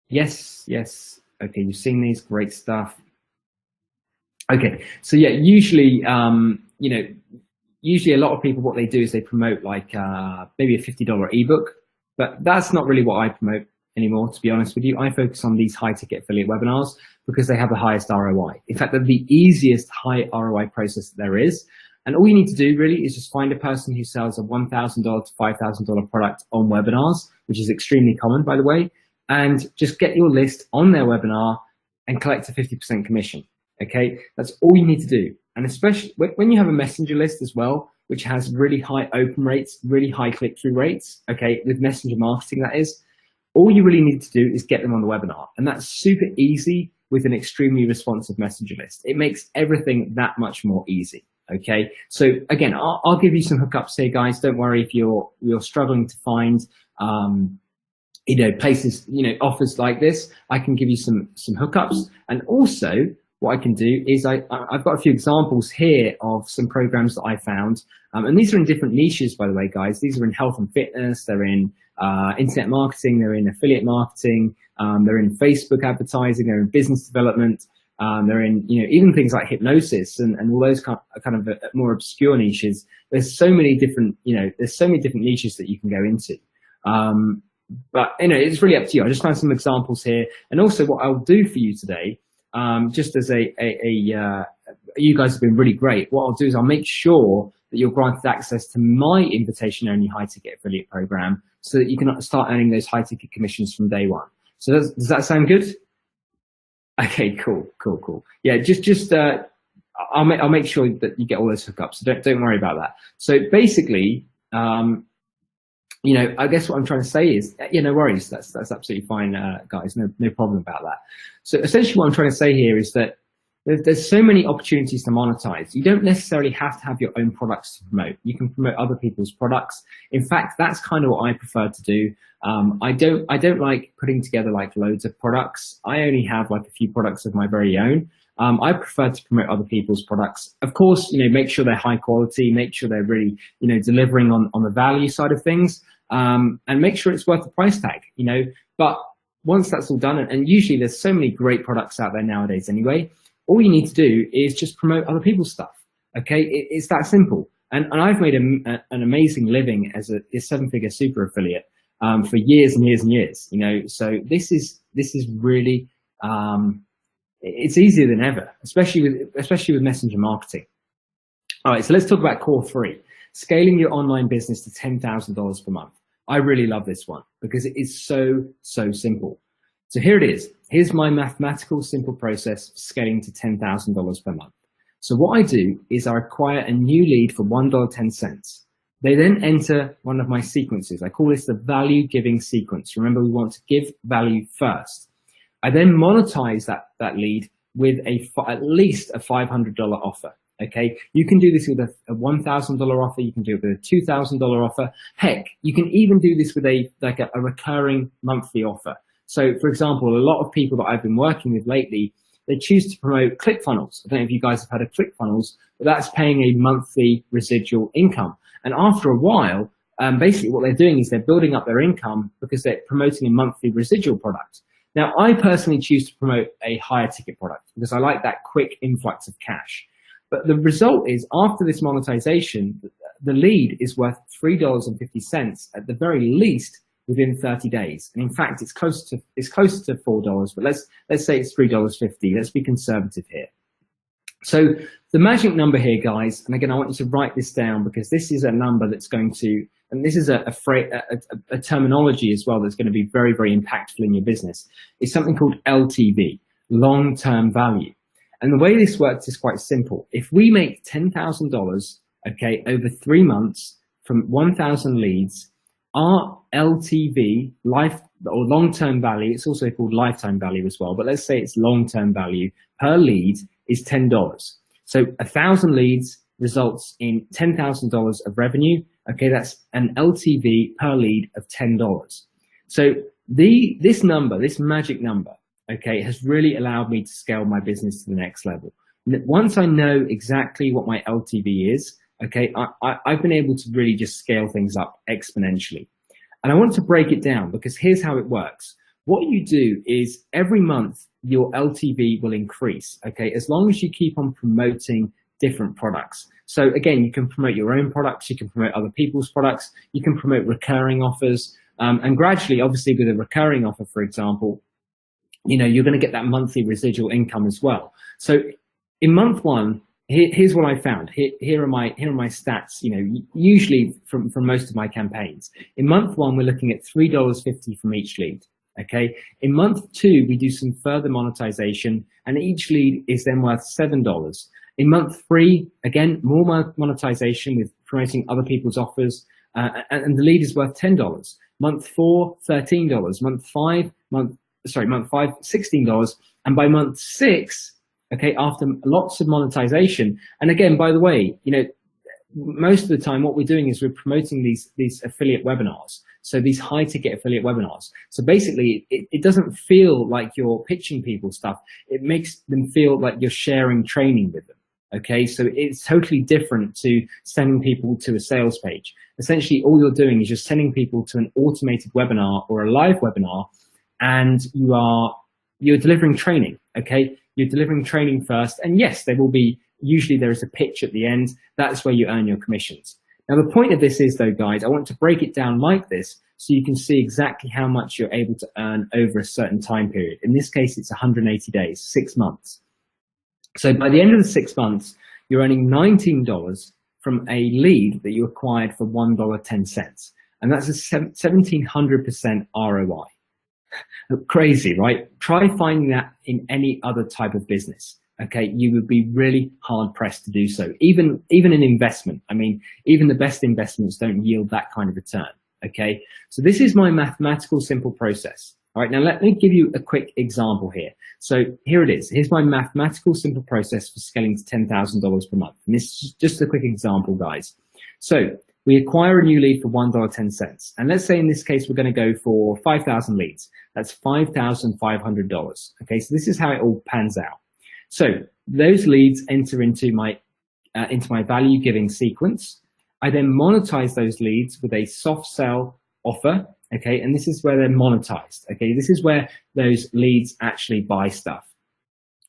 Yes. Okay, you've seen these. Great stuff. Okay, so yeah, usually, usually a lot of people, what they do is they promote like maybe a $50 ebook, but that's not really what I promote anymore, to be honest with you. I focus on these high ticket affiliate webinars because they have the highest ROI. In fact, they're the easiest high ROI process that there is. And all you need to do really is just find a person who sells a $1,000 to $5,000 product on webinars, which is extremely common, by the way, and just get your list on their webinar and collect a 50% commission. Okay, that's all you need to do. And especially when you have a messenger list as well, which has really high open rates, really high click-through rates, okay, with messenger marketing, that is, all you really need to do is get them on the webinar. And that's super easy with an extremely responsive messenger list. It makes everything that much more easy. Okay, so again, I'll give you some hookups here, guys. Don't worry if you're struggling to find places, offers like this. I can give you some hookups. And also what I can do is I've got a few examples here of some programs that I found. And these are in different niches, by the way, guys. These are in health and fitness. They're in internet marketing. They're in affiliate marketing. They're in Facebook advertising. They're in business development. They're in, even things like hypnosis and all those kind of more obscure niches. There's so many different, there's so many different niches that you can go into. But it's really up to you. I just found some examples here. And also what I'll do for you today, just as you guys have been really great. What I'll do is I'll make sure that you're granted access to my invitation only high ticket affiliate program so that you can start earning those high ticket commissions from day one. So does that sound good? Okay, cool. Yeah, I'll make sure that you get all those hookups. So don't worry about that. So basically, I guess what I'm trying to say is, no worries. That's absolutely fine, guys. No problem about that. So essentially, what I'm trying to say here is that there's so many opportunities to monetize. You don't necessarily have to have your own products to promote. You can promote other people's products. In fact, that's kind of what I prefer to do. I don't like putting together like loads of products. I only have like a few products of my very own. I prefer to promote other people's products. Of course, make sure they're high quality, make sure they're really, delivering on the value side of things, and make sure it's worth the price tag, but once that's all done, and usually there's so many great products out there nowadays anyway, all you need to do is just promote other people's stuff. Okay, it's that simple. And I've made an amazing living as a 7-figure super affiliate for years and years and years. So this is really it's easier than ever, especially with messenger marketing. All right, so let's talk about core 3: scaling your online business to $10,000 per month. I really love this one because it is so simple. So here it is. Here's my mathematical simple process for scaling to $10,000 per month. So what I do is I acquire a new lead for $1.10. They then enter one of my sequences. I call this the value giving sequence. Remember, we want to give value first. I then monetize that lead with at least a $500 offer. Okay, you can do this with a $1,000 offer. You can do it with a $2,000 offer. Heck, you can even do this with a recurring monthly offer. So, for example, a lot of people that I've been working with lately, they choose to promote ClickFunnels. I don't know if you guys have heard of ClickFunnels, but that's paying a monthly residual income. And after a while, basically what they're doing is they're building up their income because they're promoting a monthly residual product. Now, I personally choose to promote a higher ticket product because I like that quick influx of cash. But the result is, after this monetization, the lead is worth $3.50 at the very least within 30 days. And in fact, it's closer to $4, but let's say it's $3.50. Let's be conservative here. So the magic number here, guys, and again, I want you to write this down because this is a number that's going to, and this is a terminology as well that's going to be very, very impactful in your business. It's something called LTV, long-term value. And the way this works is quite simple. If we make $10,000, okay, over 3 months from 1,000 leads, our LTV, life or long-term value, it's also called lifetime value as well, but let's say it's long-term value per lead is $10. So 1,000 leads results in $10,000 of revenue. Okay, that's an LTV per lead of $10. So this number, this magic number, okay, has really allowed me to scale my business to the next level. Once I know exactly what my LTV is, okay, I've been able to really just scale things up exponentially. And I want to break it down because here's how it works. What you do is every month your LTV will increase, okay, as long as you keep on promoting different products. So again, you can promote your own products, you can promote other people's products, you can promote recurring offers, and gradually, obviously with a recurring offer, for example, you know, you're going to get that monthly residual income as well. So in month one, here's what I found. Here are my stats. You know, usually from most of my campaigns. In month one, we're looking at $3.50 from each lead. Okay. In month two, we do some further monetization, and each lead is then worth $7. In month three, again, more monetization with promoting other people's offers, and the lead is worth $10. Month four, $13. Month five, $16. And by month six, okay, after lots of monetization, and again, by the way, you know, most of the time what we're doing is we're promoting these affiliate webinars. So these high ticket affiliate webinars. So basically it doesn't feel like you're pitching people stuff. It makes them feel like you're sharing training with them. Okay, so it's totally different to sending people to a sales page. Essentially, all you're doing is just sending people to an automated webinar or a live webinar, and you're delivering training. Okay, you're delivering training first, and yes, usually there is a pitch at the end. That's where you earn your commissions. Now, the point of this is, though, guys, I want to break it down like this so you can see exactly how much you're able to earn over a certain time period. In this case, it's 180 days, 6 months. So by the end of the 6 months, you're earning $19 from a lead that you acquired for $1.10. And that's a 1,700% ROI. Crazy, right? Try finding that in any other type of business. Okay, you would be really hard pressed to do so. Even an investment. I mean, even the best investments don't yield that kind of return. Okay, so this is my mathematical simple process. All right, now let me give you a quick example here. So here it is. Here's my mathematical simple process for scaling to $10,000 per month. And this is just a quick example, guys. So we acquire a new lead for $1.10. And let's say in this case, we're going to go for 5,000 leads. That's $5,500. Okay, so this is how it all pans out. So those leads enter into my value giving sequence. I then monetize those leads with a soft sell offer. Okay, and this is where they're monetized. Okay, this is where those leads actually buy stuff.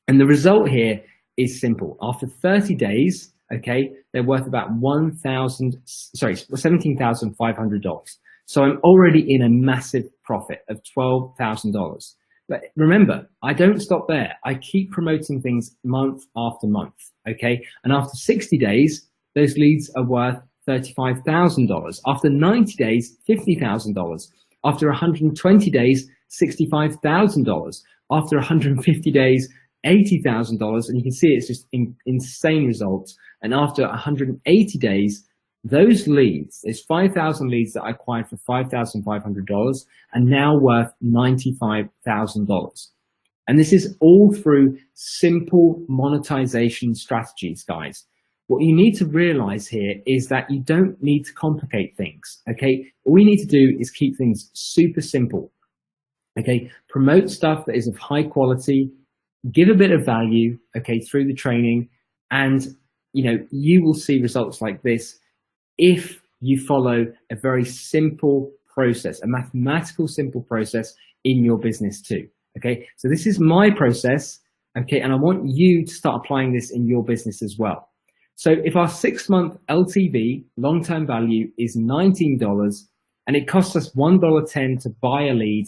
And the result here is simple. After 30 days, okay, they're worth about $17,500. So I'm already in a massive profit of $12,000. But remember, I don't stop there. I keep promoting things month after month. Okay, and after 60 days, those leads are worth $35,000. After 90 days, $50,000. After 120 days, $65,000. After 150 days, $80,000. And you can see it's just insane results. And after 180 days, those leads, there's 5,000 leads that I acquired for $5,500 are now worth $95,000. And this is all through simple monetization strategies, guys. What you need to realize here is that you don't need to complicate things, okay? All you need to do is keep things super simple, okay? Promote stuff that is of high quality, give a bit of value, okay, through the training, and, you know, you will see results like this if you follow a very simple process, a mathematical simple process in your business too, Okay, so this is my process. Okay, and I want you to start applying this in your business as well. So if our 6-month LTV, long-term value, is $19 and it costs us $1.10 to buy a lead,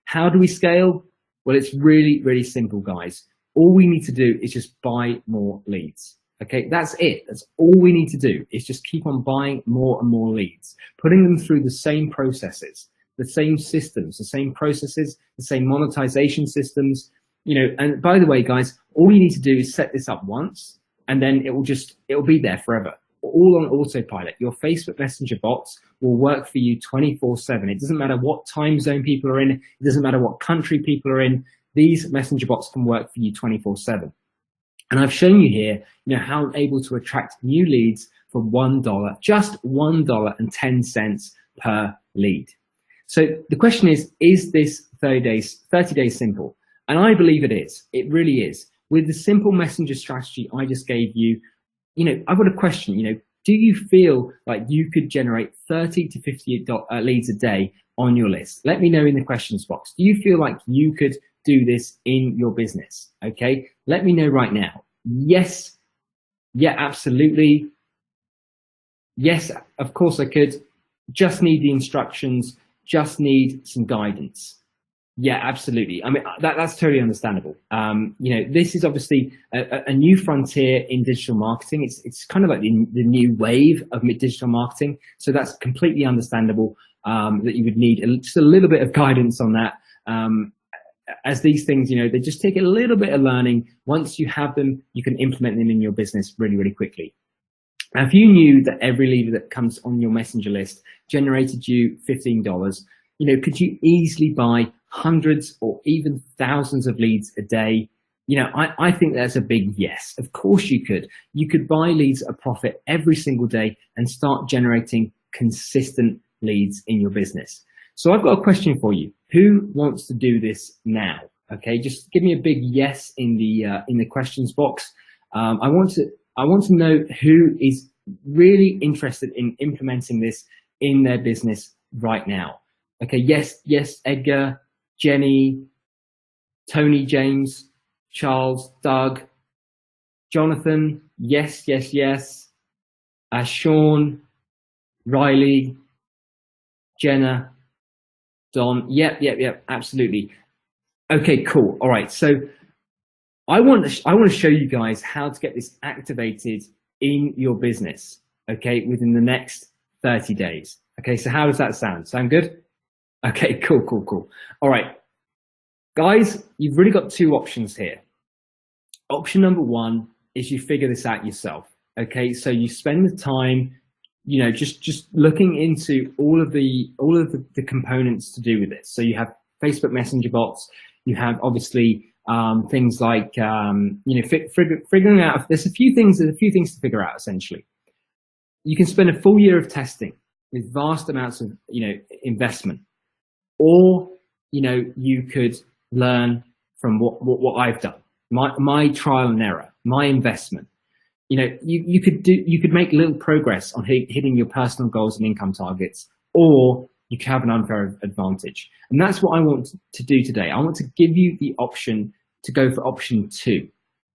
how do we scale? Well, it's really, really simple, guys. All we need to do is just buy more leads. Okay, that's it. That's all we need to do is just keep on buying more and more leads, putting them through the same processes, the same systems, the same processes, the same monetization systems. You know, and by the way, guys, all you need to do is set this up once, and then it'll be there forever, all on autopilot. Your Facebook Messenger bots will work for you 24/7. It doesn't matter what time zone people are in. It doesn't matter what country people are in. These messenger bots can work for you 24/7. And I've shown you here, you know, how I'm able to attract new leads for $1, just $1.10 per lead. So the question is this 30 days simple? And I believe it is. It really is. With the simple messenger strategy I just gave you, you know, I've got a question, you know, do you feel like you could generate 30 to 50 leads a day on your list? Let me know in the questions box. Do you feel like you could do this in your business? Okay, let me know right now. Yes, yeah, absolutely. Yes, of course I could. Just need the instructions, just need some guidance. Yeah, absolutely. I mean, that's totally understandable. You know, this is obviously a new frontier in digital marketing. It's kind of like the new wave of digital marketing. So that's completely understandable that you would need just a little bit of guidance on that. As these things, you know, they just take a little bit of learning. Once you have them, you can implement them in your business really, really quickly. Now, if you knew that every lead that comes on your messenger list generated you $15, you know, could you easily buy hundreds or even thousands of leads a day? You know, I think that's a big yes. Of course you could. You could buy leads at a profit every single day and start generating consistent leads in your business. So I've got a question for you. Who wants to do this now? Okay, just give me a big yes in the questions box. I want to know who is really interested in implementing this in their business right now. Okay, yes, Edgar, Jenny, Tony, James, Charles, Doug, Jonathan, yes. Sean, Riley, Jenna, Don, yep, absolutely. Okay, cool. All right, so I want to show you guys how to get this activated in your business. Okay, within the next 30 days. Okay, so how does that sound? Sound good? Okay, cool. All right, guys, you've really got two options here. Option number one is you figure this out yourself. Okay, so you spend the time, you know, just looking into all of the components to do with this. So you have Facebook Messenger bots. You have obviously things like you know, figuring out. There's a few things to figure out. Essentially, you can spend a full year of testing with vast amounts of, you know, investment. Or, you know, you could learn from what I've done, my trial and error, my investment. You know, you could make little progress on hitting your personal goals and income targets, or you could have an unfair advantage. And that's what I want to do today. I want to give you the option to go for option 2,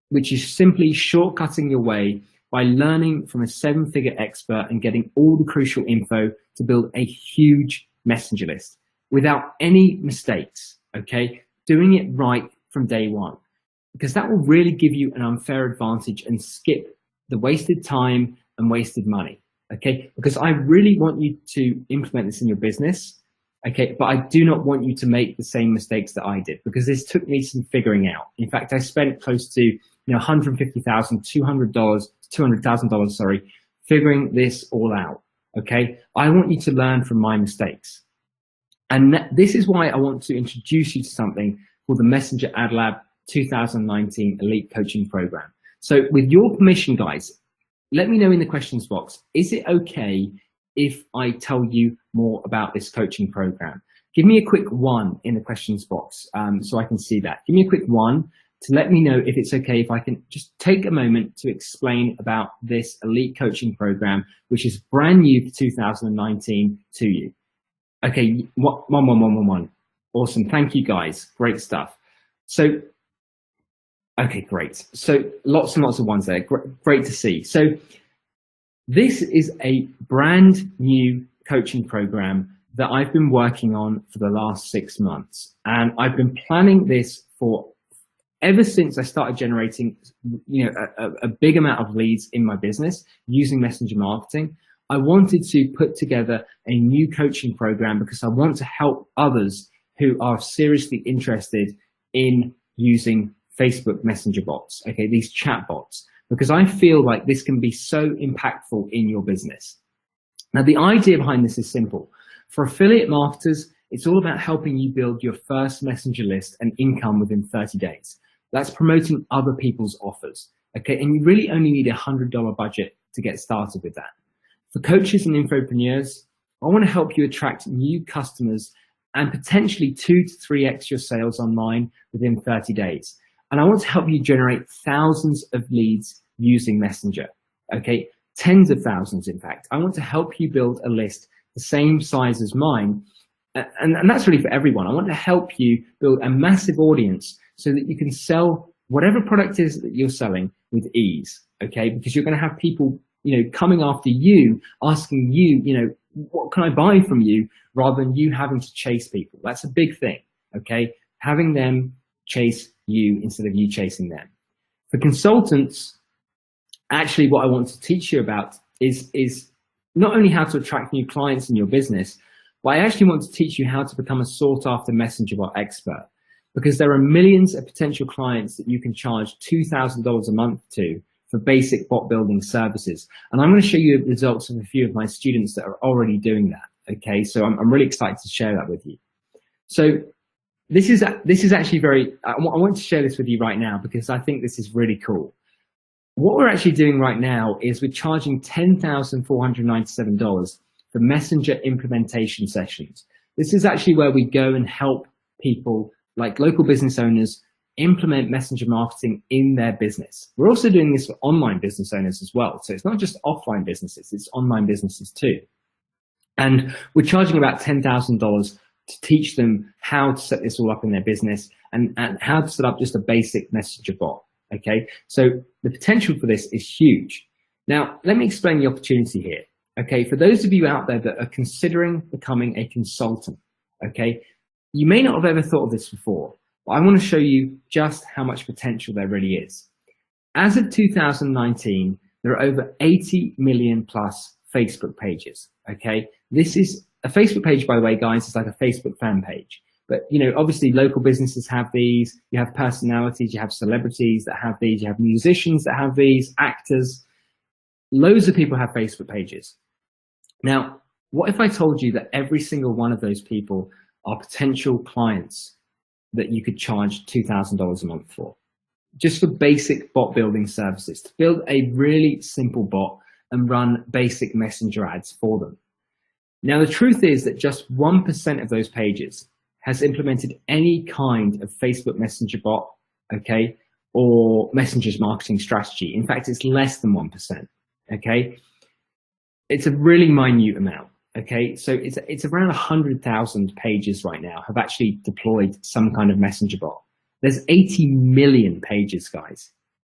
which is simply shortcutting your way by learning from a 7-figure expert and getting all the crucial info to build a huge messenger list without any mistakes, okay? Doing it right from day one, because that will really give you an unfair advantage and skip the wasted time and wasted money, okay? Because I really want you to implement this in your business, okay? But I do not want you to make the same mistakes that I did, because this took me some figuring out. In fact, I spent close to, you know, $150,000, $200,000, sorry, figuring this all out, okay? I want you to learn from my mistakes. And this is why I want to introduce you to something called the Messenger Ad Lab 2019 Elite Coaching Program. So with your permission, guys, let me know in the questions box, is it okay if I tell you more about this coaching program? Give me a quick 1 in the questions box so I can see that. Give me a quick 1 to let me know if it's okay if I can just take a moment to explain about this Elite Coaching Program, which is brand new for 2019 to you. Okay, one. Awesome, thank you guys, great stuff. So, okay, great. So lots and lots of ones there. Great to see. So this is a brand new coaching program that I've been working on for the last 6 months. And I've been planning this for ever since I started generating, a big amount of leads in my business using messenger marketing. I wanted to put together a new coaching program because I want to help others who are seriously interested in using Facebook Messenger bots, okay, these chat bots, because I feel like this can be so impactful in your business. Now, the idea behind this is simple. For affiliate marketers, it's all about helping you build your first messenger list and income within 30 days. That's promoting other people's offers, okay? And you really only need $100 budget to get started with that. For coaches and infopreneurs, I want to help you attract new customers and potentially 2 to 3x your sales online within 30 days. And I want to help you generate thousands of leads using Messenger, okay? Tens of thousands, in fact. I want to help you build a list the same size as mine. And that's really for everyone. I want to help you build a massive audience so that you can sell whatever product is that you're selling with ease, okay? Because you're going to have people, coming after you, asking you, what can I buy from you, rather than you having to chase people. That's a big thing, okay? Having them chase you instead of you chasing them. For consultants, actually what I want to teach you about is not only how to attract new clients in your business, but I actually want to teach you how to become a sought-after messenger bot expert, because there are millions of potential clients that you can charge $2,000 a month to for basic bot building services. And I'm going to show you the results of a few of my students that are already doing that. Okay, so I'm really excited to share that with you. So this is actually I want to share this with you right now because I think this is really cool. What we're actually doing right now is we're charging $10,497 for messenger implementation sessions. This is actually where we go and help people like local business owners implement messenger marketing in their business. We're also doing this for online business owners as well. So it's not just offline businesses, it's online businesses too. And we're charging about $10,000 to teach them how to set this all up in their business and how to set up just a basic messenger bot. Okay, so the potential for this is huge. Now, let me explain the opportunity here. Okay, for those of you out there that are considering becoming a consultant, okay, you may not have ever thought of this before, but I want to show you just how much potential there really is. As of 2019, there are over 80 million plus Facebook pages. Okay, this is a Facebook page, by the way, guys, is like a Facebook fan page. But, obviously local businesses have these, you have personalities, you have celebrities that have these, you have musicians that have these, actors, loads of people have Facebook pages. Now, what if I told you that every single one of those people are potential clients that you could charge $2,000 a month for? Just for basic bot building services, to build a really simple bot and run basic messenger ads for them. Now, the truth is that just 1% of those pages has implemented any kind of Facebook Messenger bot, okay, or Messenger's marketing strategy. In fact, it's less than 1%, okay? It's a really minute amount, okay? So it's around 100,000 pages right now have actually deployed some kind of Messenger bot. There's 80 million pages, guys.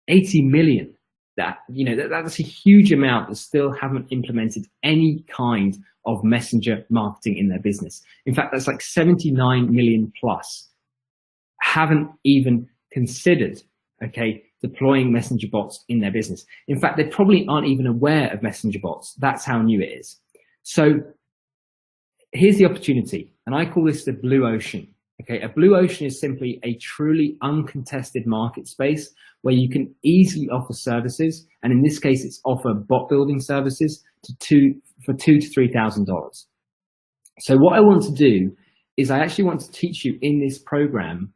80 million. That's a huge amount that still haven't implemented any kind of messenger marketing in their business. In fact, that's like 79 million plus haven't even considered, okay, deploying messenger bots in their business. In fact, they probably aren't even aware of messenger bots. That's how new it is. So here's the opportunity, and I call this the blue ocean. Okay, a blue ocean is simply a truly uncontested market space where you can easily offer services, and in this case, it's offer bot building services for $2,000 to $3,000. So what I want to do is I actually want to teach you in this program.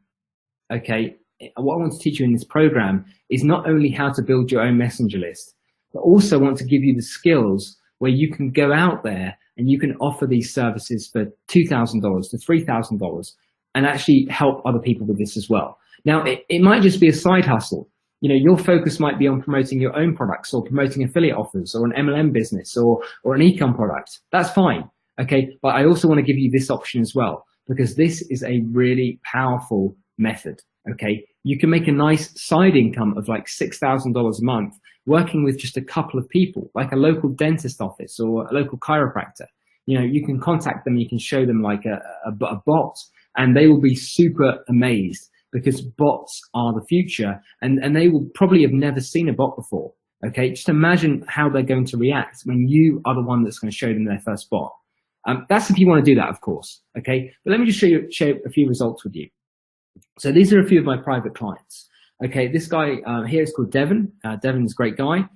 Okay, what I want to teach you in this program is not only how to build your own messenger list, but also want to give you the skills where you can go out there and you can offer these services for $2,000 to $3,000. And actually help other people with this as well. Now, it might just be a side hustle. Your focus might be on promoting your own products or promoting affiliate offers or an MLM business or an e-com product. That's fine, okay? But I also want to give you this option as well, because this is a really powerful method, Okay, you can make a nice side income of like $6,000 a month working with just a couple of people, like a local dentist office or a local chiropractor. You know, you can contact them, you can show them like a bot, and they will be super amazed because bots are the future, and they will probably have never seen a bot before. Okay, just imagine how they're going to react when you are the one that's going to show them their first bot. That's if you want to do that, of course. Okay, but let me just share a few results with you. So these are a few of my private clients. Okay, this guy here is called Devon. Devon's a great guy.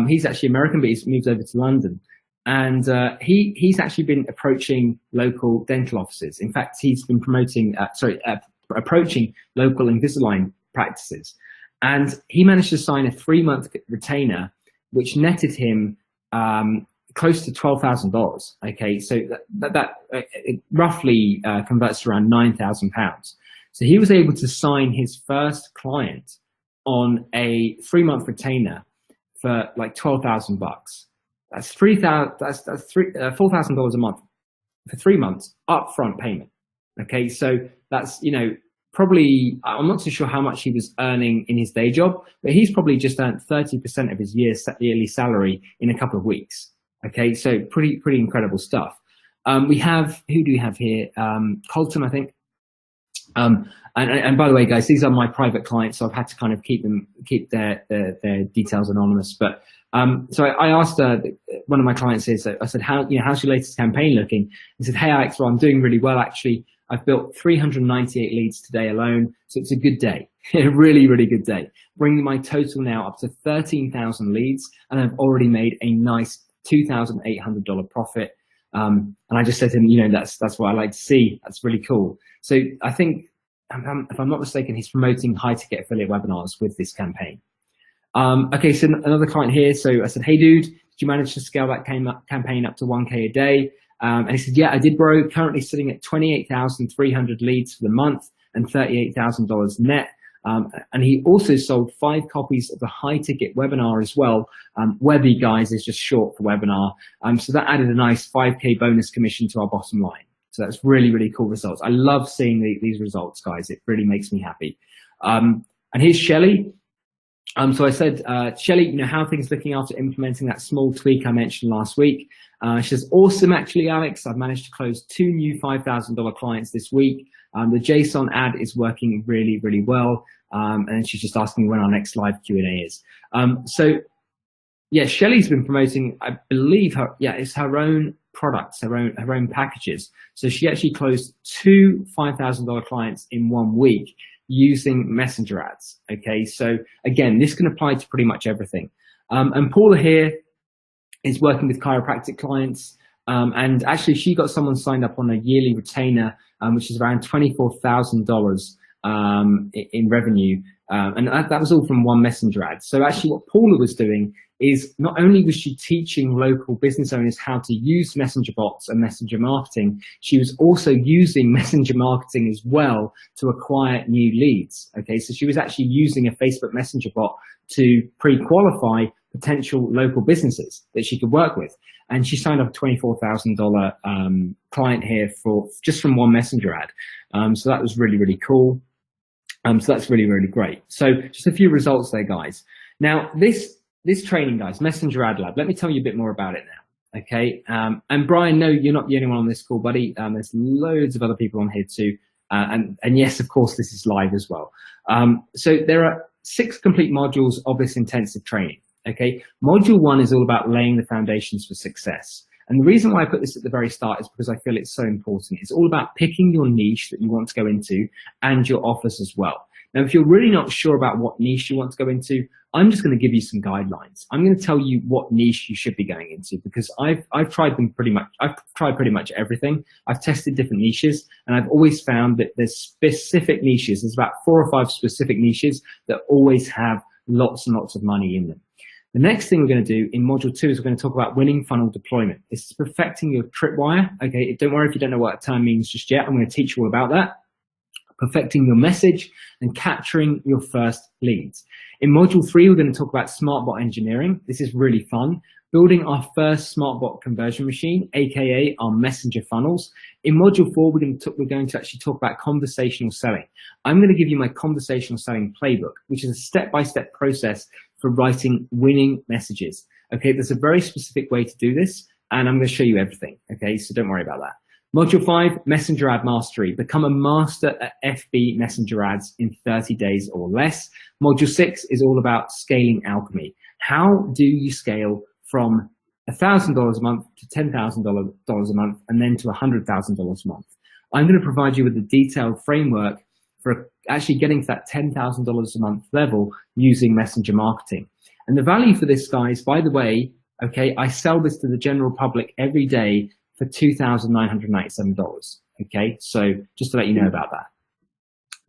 He's actually American, but he's moved over to London. And he's actually been approaching local dental offices. In fact, he's been approaching local Invisalign practices. And he managed to sign a 3-month retainer, which netted him close to $12,000. Okay, so that it roughly converts to around £9,000. So he was able to sign his first client on a 3-month retainer for like $12,000. That's $4,000 a month for 3 months upfront payment. Okay, so that's, you know, probably, I'm not too sure how much he was earning in his day job, but he's probably just earned 30% of his yearly salary in a couple of weeks. Okay, so pretty incredible stuff. We have, who do we have here? Colton, I think. And by the way, guys, these are my private clients, so I've had to kind of keep their details anonymous. But so I asked one of my clients here, so I said, how's your latest campaign looking? He said, hey, Alex, well, I'm doing really well, actually. I've built 398 leads today alone, so it's a good day, a really good day, bringing my total now up to 13,000 leads, and I've already made a nice $2,800 profit. And I just said to him, you know, that's what I like to see. That's really cool. So I think, if I'm not mistaken, he's promoting high ticket affiliate webinars with this campaign. Okay, so another client here. So I said, hey dude, did you manage to scale that campaign up to 1K a day? And he said, yeah, I did, bro. Currently sitting at 28,300 leads for the month and $38,000 net. And he also sold 5 copies of the high ticket webinar as well. Webby, guys, is just short for webinar. So that added a nice 5K bonus commission to our bottom line. So that's really cool results. I love seeing these results, guys. It really makes me happy. And here's Shelly. So I said, Shelly, you know, how are things looking after implementing that small tweak I mentioned last week? She says, awesome, actually, Alex. I've managed to close 2 new $5,000 clients this week. The JSON ad is working really well. And she's just asking me when our next live Q&A is. So yeah, Shelly's been promoting, I believe it's her own products, her own packages. So she actually closed 2 $5,000 clients in 1 week using messenger ads. Okay, so again, this can apply to pretty much everything. And Paula here is working with chiropractic clients, and actually she got someone signed up on a yearly retainer, which is around $24,000 in revenue, and that was all from 1 messenger ad. So actually what Paula was doing is not only was she teaching local business owners how to use messenger bots and messenger marketing, she was also using messenger marketing as well to acquire new leads. Okay, so she was actually using a Facebook Messenger bot to pre-qualify potential local businesses that she could work with. And she signed up a $24,000 client here just from 1 messenger ad. So that was really cool. So that's really great. So just a few results there, guys. Now this training, guys, Messenger Ad Lab, let me tell you a bit more about it now. Okay, and Brian, no, you're not the only one on this call, buddy. There's loads of other people on here too. And yes, of course, this is live as well. So there are 6 complete modules of this intensive training. Okay, module 1 is all about laying the foundations for success. And the reason why I put this at the very start is because I feel it's so important. It's all about picking your niche that you want to go into and your offers as well. Now, if you're really not sure about what niche you want to go into, I'm just going to give you some guidelines. I'm going to tell you what niche you should be going into, because I've tried pretty much everything. I've tested different niches, and I've always found that there's specific niches. There's about 4 or 5 specific niches that always have lots and lots of money in them. The next thing we're going to do in module 2 is we're going to talk about winning funnel deployment. This is perfecting your tripwire. Okay, don't worry if you don't know what that term means just yet. I'm going to teach you all about that. Perfecting your message and capturing your first leads. In module 3, we're going to talk about smart bot engineering. This is really fun. building our first SmartBot conversion machine, aka our messenger funnels. In module 4, we're going to actually talk about conversational selling. I'm going to give you my conversational selling playbook, which is a step-by-step process for writing winning messages. Okay, there's a very specific way to do this, and I'm going to show you everything. Okay, so don't worry about that. Module 5, Messenger Ad Mastery. Become a master at FB Messenger ads in 30 days or less. Module 6 is all about scaling alchemy. How do you scale from $1,000 a month to $10,000 a month and then to $100,000 a month? I'm going to provide you with a detailed framework for actually getting to that $10,000 a month level using messenger marketing. And the value for this, guys, by the way, okay, I sell this to the general public every day for $2,997. Okay, so just to let you know about that.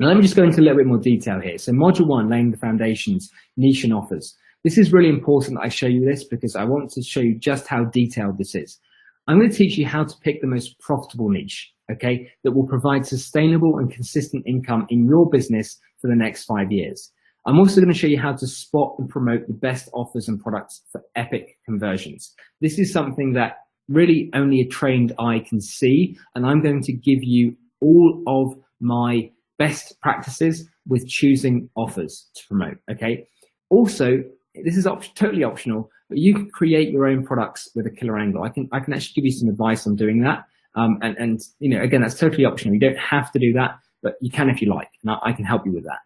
Now let me just go into a little bit more detail here. So module 1, laying the foundations, niche and offers. This is really important that I show you this because I want to show you just how detailed this is. I'm going to teach you how to pick the most profitable niche, okay, that will provide sustainable and consistent income in your business for the next 5 years. I'm also going to show you how to spot and promote the best offers and products for epic conversions. This is something that really only a trained eye can see, and I'm going to give you all of my best practices with choosing offers to promote, okay? Also, this is totally optional, but you can create your own products with a killer angle. I can actually give you some advice on doing that. And you know, again, that's totally optional. You don't have to do that, but you can if you like, and I can help you with that.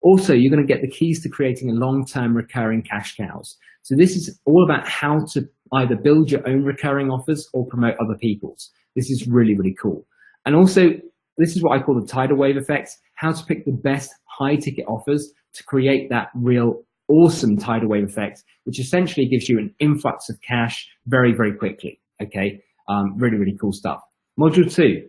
Also, you're going to get the keys to creating a long-term recurring cash cows. So this is all about how to either build your own recurring offers or promote other people's. This is really, really cool. And also, this is what I call the tidal wave effect, how to pick the best high-ticket offers to create that real awesome tidal wave effect, which essentially gives you an influx of cash very, very quickly. Okay, really, really cool stuff. Module 2,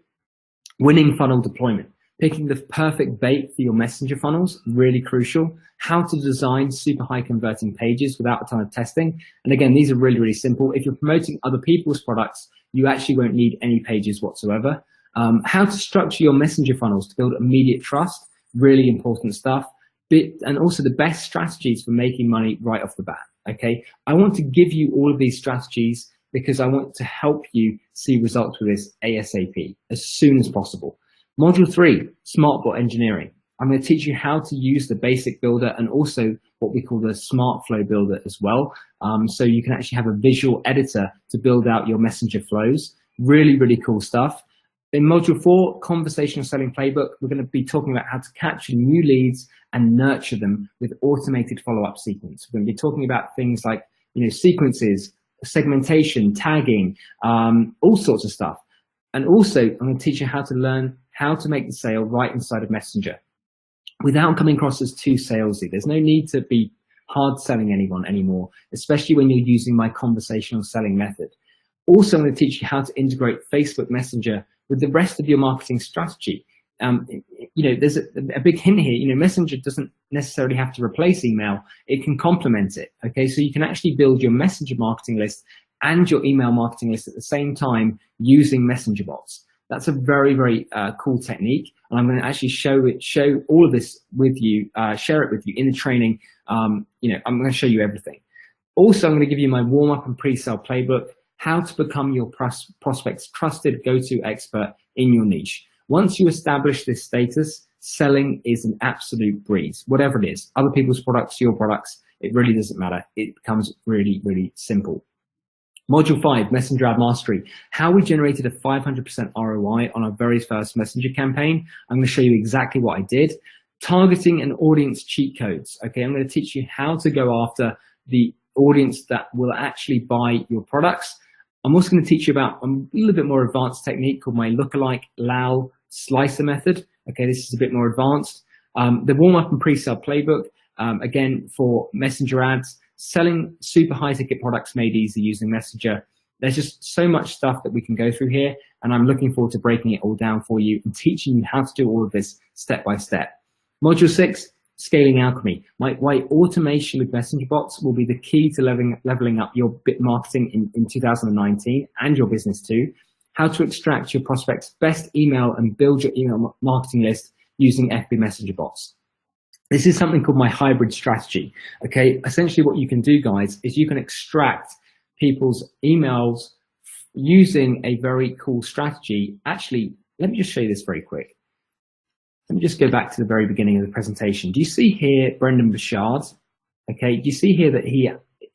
winning funnel deployment. Picking the perfect bait for your messenger funnels, really crucial. How to design super high converting pages without a ton of testing. And again, these are really, really simple. If you're promoting other people's products, you actually won't need any pages whatsoever. How to structure your messenger funnels to build immediate trust, really important stuff. And also the best strategies for making money right off the bat, okay? I want to give you all of these strategies because I want to help you see results with this ASAP, as soon as possible. Module 3, SmartBot engineering. I'm going to teach you how to use the basic builder and also what we call the SmartFlow builder as well. So you can actually have a visual editor to build out your messenger flows. Really, really cool stuff. In module 4, conversational selling playbook, we're going to be talking about how to capture new leads and nurture them with automated follow-up sequence. We're going to be talking about things like, you know, sequences, segmentation, tagging, all sorts of stuff. And also, I'm going to teach you how to learn how to make the sale right inside of Messenger without coming across as too salesy. There's no need to be hard selling anyone anymore, especially when you're using my conversational selling method. Also, I'm going to teach you how to integrate Facebook Messenger with the rest of your marketing strategy. You know, there's a big hint here. You know, Messenger doesn't necessarily have to replace email. It can complement it. Okay, so you can actually build your Messenger marketing list and your email marketing list at the same time using Messenger bots. That's a very, very cool technique. And I'm going to actually show all of this with you, share it with you in the training. You know, I'm going to show you everything. Also, I'm going to give you my warm-up and pre-sale playbook, how to become your prospect's trusted go-to expert in your niche. Once you establish this status, selling is an absolute breeze, whatever it is. Other people's products, your products, it really doesn't matter. It becomes really, really simple. Module 5, Messenger Ad Mastery. How we generated a 500% ROI on our very first Messenger campaign. I'm going to show you exactly what I did. Targeting and audience cheat codes. Okay, I'm going to teach you how to go after the audience that will actually buy your products. I'm also going to teach you about a little bit more advanced technique called my lookalike LAL slicer method. Okay, this is a bit more advanced. The warm-up and pre-sale playbook, again, for Messenger ads, selling super high-ticket products made easy using Messenger. There's just so much stuff that we can go through here, and I'm looking forward to breaking it all down for you and teaching you how to do all of this step by step. Module 6, scaling alchemy. Why automation with messenger bots will be the key to leveling up your bit marketing in 2019 and your business too. How to extract your prospects' best email and build your email marketing list using FB Messenger bots. This is something called my hybrid strategy. Okay, essentially what you can do, guys, is you can extract people's emails using a very cool strategy. Actually, let me just show you this very quick. Let me just go back to the very beginning of the presentation. Do you see here Brendan Bouchard? Okay, do you see here that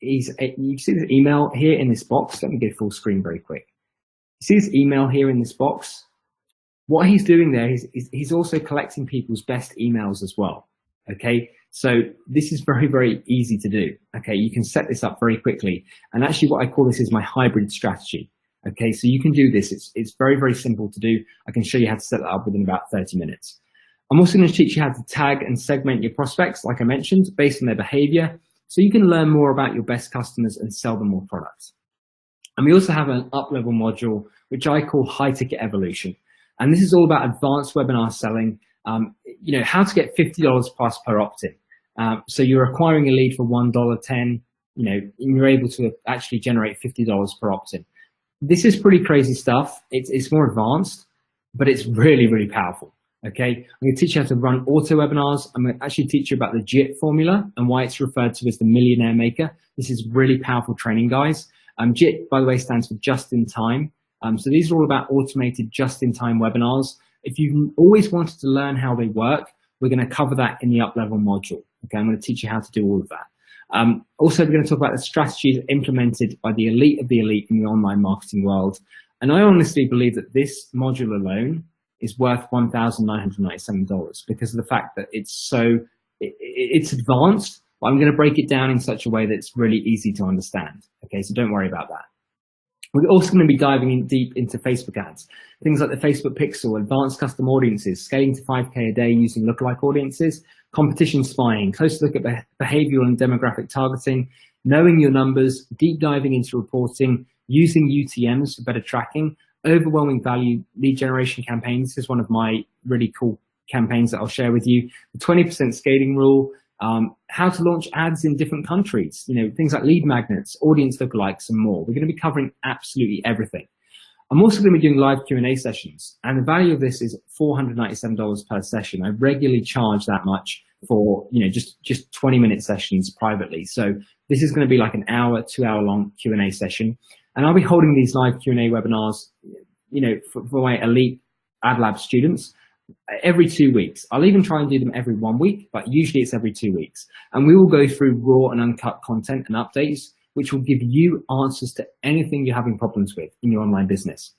you see this email here in this box? Let me go full screen very quick. You see this email here in this box? What he's doing there is he's also collecting people's best emails as well. Okay, so this is very, very easy to do. Okay, you can set this up very quickly. And actually what I call this is my hybrid strategy. Okay, so you can do this. It's very, very simple to do. I can show you how to set that up within about 30 minutes. I'm also going to teach you how to tag and segment your prospects, like I mentioned, based on their behavior, so you can learn more about your best customers and sell them more products. And we also have an up-level module, which I call High Ticket Evolution. And this is all about advanced webinar selling, how to get $50 plus per opt-in. So you're acquiring a lead for $1.10, and you're able to actually generate $50 per opt-in. This is pretty crazy stuff. It's more advanced, but it's really, really powerful. Okay, I'm going to teach you how to run auto webinars. I'm going to actually teach you about the JIT formula and why it's referred to as the millionaire maker. This is really powerful training, guys. JIT, by the way, stands for just in time. So these are all about automated just in time webinars. If you've always wanted to learn how they work, we're going to cover that in the up level module. Okay, I'm going to teach you how to do all of that. Also, we're going to talk about the strategies implemented by the elite of the elite in the online marketing world. And I honestly believe that this module alone is worth $1,997 because of the fact that it's advanced, but I'm going to break it down in such a way that it's really easy to understand. Okay, so don't worry about that. We're also going to be diving in deep into Facebook ads, things like the Facebook Pixel, advanced custom audiences, scaling to 5K a day using lookalike audiences, competition spying, close look at behavioral and demographic targeting, knowing your numbers, deep diving into reporting, using UTMs for better tracking, overwhelming value lead generation campaigns. This is one of my really cool campaigns that I'll share with you. The 20% scaling rule, how to launch ads in different countries, things like lead magnets, audience lookalikes, and more. We're going to be covering absolutely everything. I'm also going to be doing live Q&A sessions, and the value of this is $497 per session. I regularly charge that much for, just 20-minute sessions privately. So this is going to be like an hour, 2-hour long Q&A session. And I'll be holding these live Q&A webinars, for my elite AdLab students every 2 weeks. I'll even try and do them every 1 week, but usually it's every 2 weeks. And we will go through raw and uncut content and updates, which will give you answers to anything you're having problems with in your online business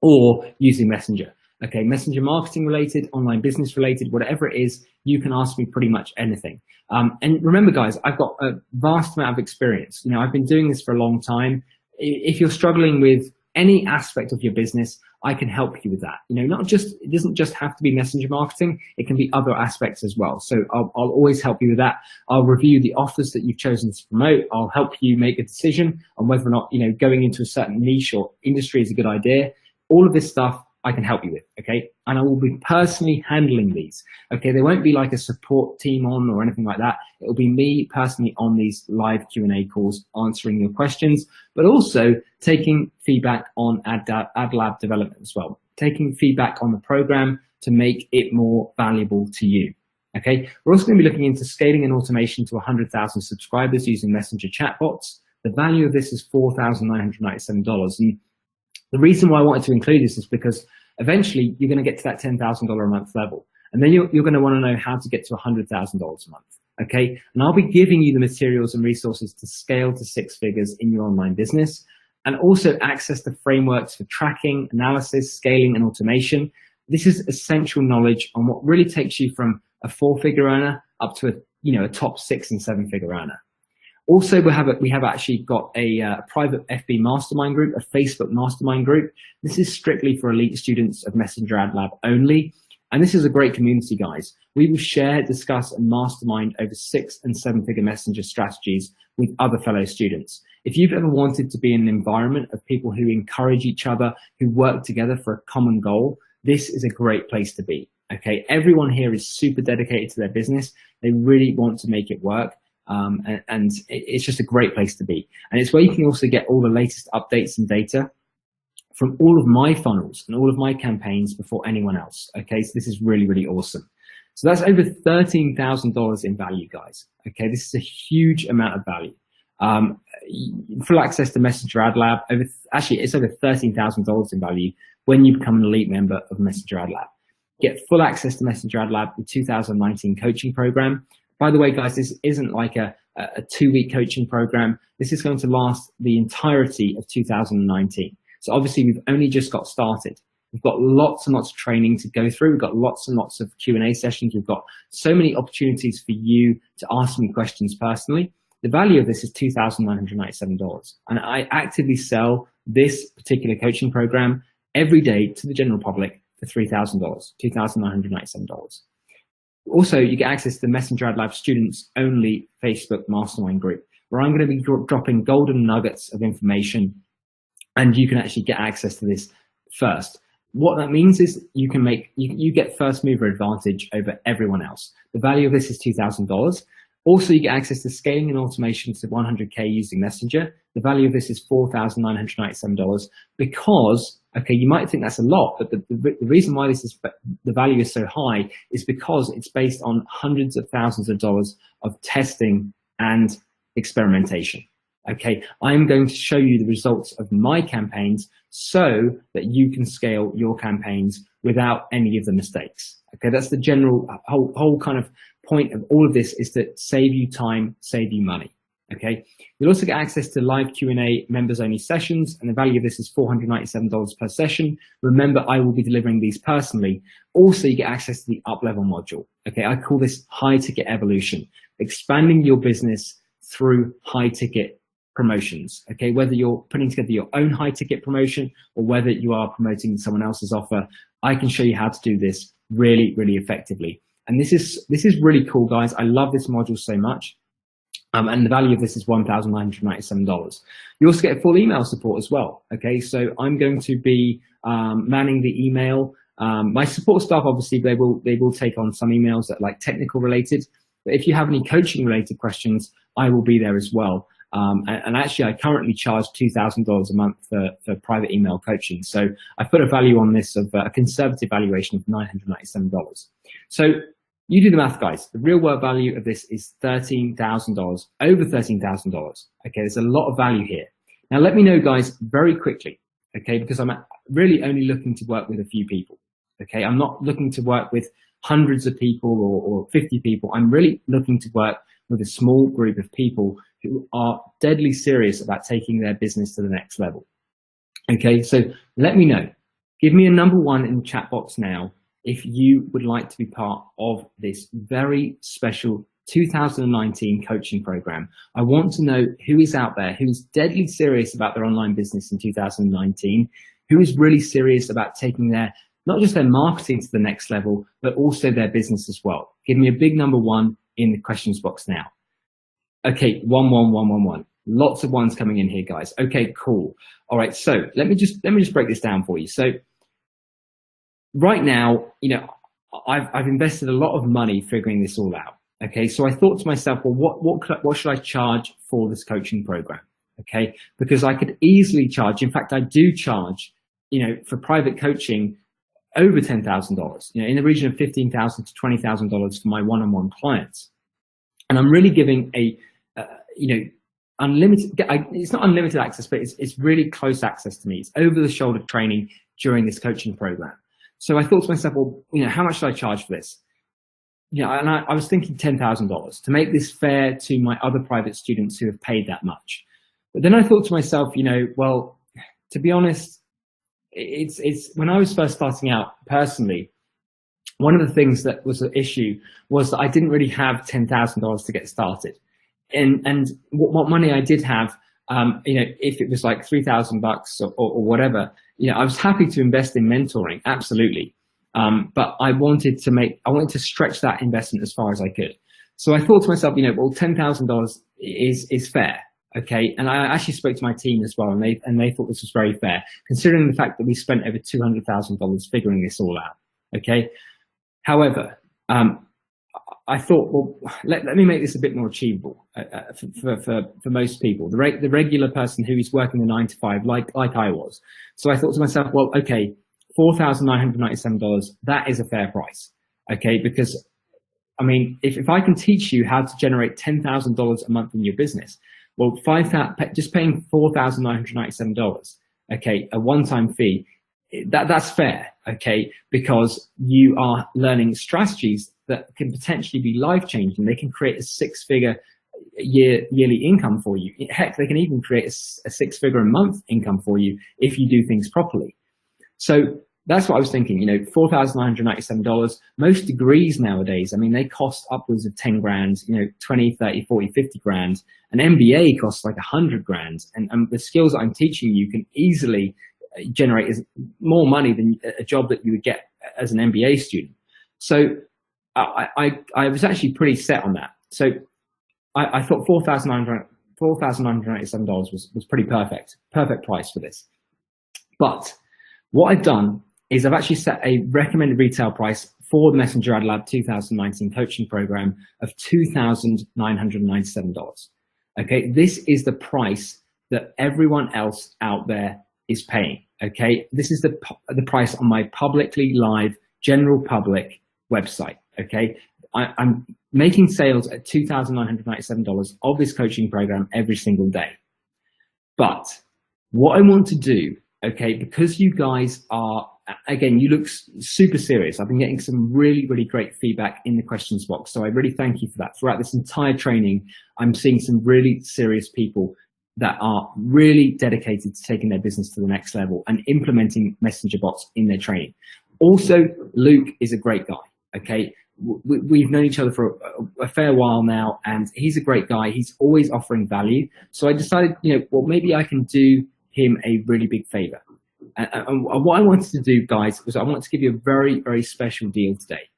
or using Messenger. Okay, Messenger marketing related, online business related, whatever it is, you can ask me pretty much anything. And remember, guys, I've got a vast amount of experience. I've been doing this for a long time. If you're struggling with any aspect of your business, I can help you with that. It doesn't just have to be Messenger marketing. It can be other aspects as well. So I'll always help you with that. I'll review the offers that you've chosen to promote. I'll help you make a decision on whether or not, going into a certain niche or industry is a good idea. All of this stuff I can help you with, okay? And I will be personally handling these, okay? There won't be like a support team on or anything like that. It'll be me personally on these live Q&A calls, answering your questions, but also taking feedback on AdLab development as well, taking feedback on the program to make it more valuable to you, okay? We're also going to be looking into scaling and automation to 100,000 subscribers using Messenger chatbots. The value of this is $4,997. And the reason why I wanted to include this is because eventually you're going to get to that $10,000 a month level. And then you're going to want to know how to get to $100,000 a month. Okay. And I'll be giving you the materials and resources to scale to 6 figures in your online business, and also access to frameworks for tracking, analysis, scaling, and automation. This is essential knowledge on what really takes you from a 4-figure earner up to a top 6 and 7-figure earner. Also, we have actually got a private FB mastermind group, a Facebook mastermind group. This is strictly for elite students of Messenger AdLab only. And this is a great community, guys. We will share, discuss, and mastermind over 6- and 7-figure Messenger strategies with other fellow students. If you've ever wanted to be in an environment of people who encourage each other, who work together for a common goal, this is a great place to be. Okay, everyone here is super dedicated to their business. They really want to make it work. And it's just a great place to be. And it's where you can also get all the latest updates and data from all of my funnels and all of my campaigns before anyone else. Okay, so this is really, really awesome. So that's over $13,000 in value, guys. Okay, this is a huge amount of value. full access to Messenger Ad Lab. It's over $13,000 in value when you become an elite member of Messenger Ad Lab. Get full access to Messenger Ad Lab, the 2019 coaching program. By the way, guys, this isn't like a 2-week coaching program. This is going to last the entirety of 2019. So obviously we've only just got started. We've got lots and lots of training to go through. We've got lots and lots of Q&A sessions. We've got so many opportunities for you to ask me questions personally. The value of this is $2,997. And I actively sell this particular coaching program every day to the general public for $3,000, $2,997. Also, you get access to the Messenger Ad Lab students only Facebook mastermind group, where I'm going to be dropping golden nuggets of information, and you can actually get access to this first. What that means is you get first mover advantage over everyone else. The value of this is $2,000. Also, you get access to scaling and automation to 100K using Messenger. The value of this is $4,997 because, okay, you might think that's a lot, but the reason why the value is so high is because it's based on hundreds of thousands of dollars of testing and experimentation. Okay, I'm going to show you the results of my campaigns so that you can scale your campaigns without any of the mistakes. Okay, that's the general whole kind of point of all of this, is to save you time, save you money. Okay, you'll also get access to live Q&A members only sessions, and the value of this is $497 per session. Remember, I will be delivering these personally. Also, you get access to the up level module. Okay, I call this high ticket evolution, expanding your business through high ticket promotions. Okay, whether you're putting together your own high ticket promotion or whether you are promoting someone else's offer, I can show you how to do this really, really effectively. And this is really cool, guys. I love this module so much. And the value of this is $1,997. You also get full email support as well. Okay, so I'm going to be manning the email. My support staff, obviously, they will take on some emails that are like technical related. But if you have any coaching related questions, I will be there as well. And actually, I currently charge $2,000 a month for private email coaching. So I put a value on this of a conservative valuation of $997. So you do the math, guys. The real world value of this is $13,000, over $13,000. Okay, there's a lot of value here. Now, let me know, guys, very quickly, okay, because I'm really only looking to work with a few people. Okay, I'm not looking to work with hundreds of people or 50 people. I'm really looking to work with a small group of people who are deadly serious about taking their business to the next level. Okay, so let me know. Give me a number 1 in the chat box now if you would like to be part of this very special 2019 coaching program. I want to know who is out there, who is deadly serious about their online business in 2019, who is really serious about taking not just their marketing to the next level, but also their business as well. Give me a big number 1 in the questions box now. Okay, 11111. Lots of ones coming in here, guys. Okay, cool. All right, so let me just break this down for you. So right now, you know, I've invested a lot of money figuring this all out. Okay, so I thought to myself, well, what should I charge for this coaching program? Okay, because I could easily charge. In fact, I do charge, you know, for private coaching over $10,000. You know, in the region of $15,000 to $20,000 for my one-on-one clients. And I'm really giving you know, unlimited. It's not unlimited access, but it's really close access to me. It's over-the-shoulder training during this coaching program. So I thought to myself, well, you know, how much should I charge for this? You know, and I was thinking $10,000 to make this fair to my other private students who have paid that much. But then I thought to myself, you know, well, to be honest, it's when I was first starting out personally, one of the things that was an issue was that I didn't really have $10,000 to get started. And what money I did have, you know, if it was like $3,000 or whatever, you know, I was happy to invest in mentoring, absolutely. But I wanted to stretch that investment as far as I could. So I thought to myself, you know, well, $10,000 is fair. Okay. And I actually spoke to my team as well, and they thought this was very fair, considering the fact that we spent over $200,000 figuring this all out. Okay. However, I thought, well, let me make this a bit more achievable for most people, the regular person who is working the 9 to 5, like I was. So I thought to myself, well, okay, $4,997, that is a fair price. Okay, because I mean, if I can teach you how to generate $10,000 a month in your business, Well, just paying $4,997, okay, a one-time fee, that's fair, okay, because you are learning strategies that can potentially be life-changing. They can create a six-figure yearly income for you. Heck, they can even create a six-figure a month income for you if you do things properly. So that's what I was thinking, $4,997. Most degrees nowadays, I mean, they cost upwards of 10 grand, 20, 30, 40, 50 grand. An MBA costs like 100 grand. And the skills that I'm teaching you can easily generate more money than a job that you would get as an MBA student. So I was actually pretty set on that. So I thought $4,997 was pretty perfect price for this. But what I've done is I've actually set a recommended retail price for the Messenger Ad Lab 2019 coaching program of $2,997. Okay, this is the price that everyone else out there is paying. Okay, this is the price on my publicly live general public website. Okay, I'm making sales at $2,997 of this coaching program every single day. But what I want to do, okay, because you guys are, again, you look super serious. I've been getting some really, really great feedback in the questions box. So I really thank you for that. Throughout this entire training, I'm seeing some really serious people that are really dedicated to taking their business to the next level and implementing messenger bots in their training. Also, Luke is a great guy, okay? We've known each other for a fair while now, and he's a great guy. He's always offering value. So I decided, well, maybe I can do him a really big favor. And what I wanted to do, guys, was I wanted to give you a very, very special deal today.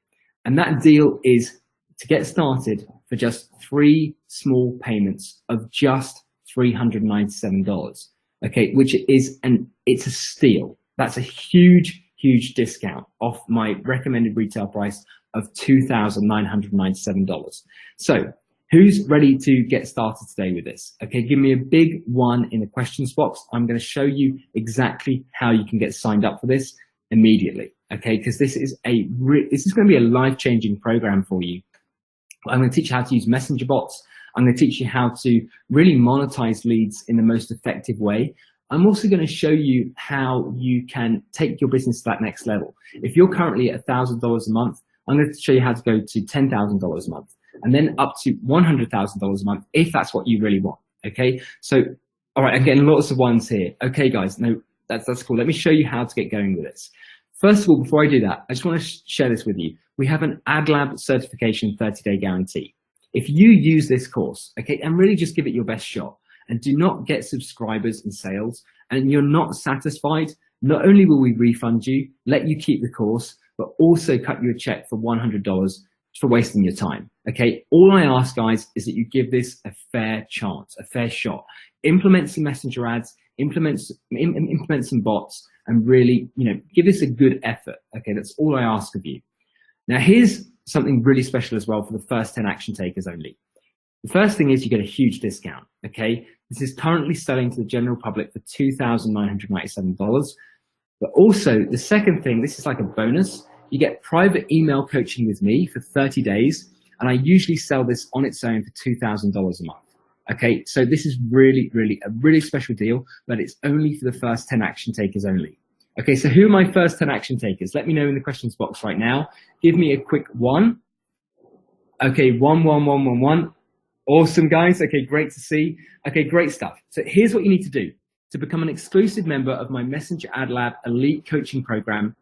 And that deal is to get started for just 3 small payments of just $397. Okay, which is it's a steal. That's a huge, huge discount off my recommended retail price of $2,997. So who's ready to get started today with this? Okay, give me a big 1 in the questions box. I'm going to show you exactly how you can get signed up for this immediately. Okay, because this is going to be a life-changing program for you. I'm going to teach you how to use messenger bots. I'm going to teach you how to really monetize leads in the most effective way. I'm also going to show you how you can take your business to that next level. If you're currently at $1,000 a month, I'm going to show you how to go to $10,000 a month, and then up to $100,000 a month if that's what you really want. Okay, so all right, I'm getting lots of ones here. Okay, guys, no, that's cool. Let me show you how to get going with this. First of all, before I do that, I just want to share this with you. We have an AdLab certification 30-day guarantee. If you use this course, okay, and really just give it your best shot, and do not get subscribers and sales, and you're not satisfied, not only will we refund you, let you keep the course, but also cut you a check for $100 for wasting your time. Okay, all I ask, guys, is that you give this a fair chance, a fair shot. Implement some messenger ads, implement some bots, and really, give this a good effort. Okay, that's all I ask of you. Now, here's something really special as well for the first 10 action takers only. The first thing is you get a huge discount. Okay, this is currently selling to the general public for $2,997. But also, the second thing, this is like a bonus. You get private email coaching with me for 30 days, and I usually sell this on its own for $2,000 a month. Okay, so this is really, really a really special deal, but it's only for the first 10 action takers only. Okay, so who are my first 10 action takers? Let me know in the questions box right now. Give me a quick 1. Okay, 1. Awesome, guys. Okay, great to see. Okay, great stuff. So here's what you need to do to become an exclusive member of my Messenger Ad Lab Elite Coaching Program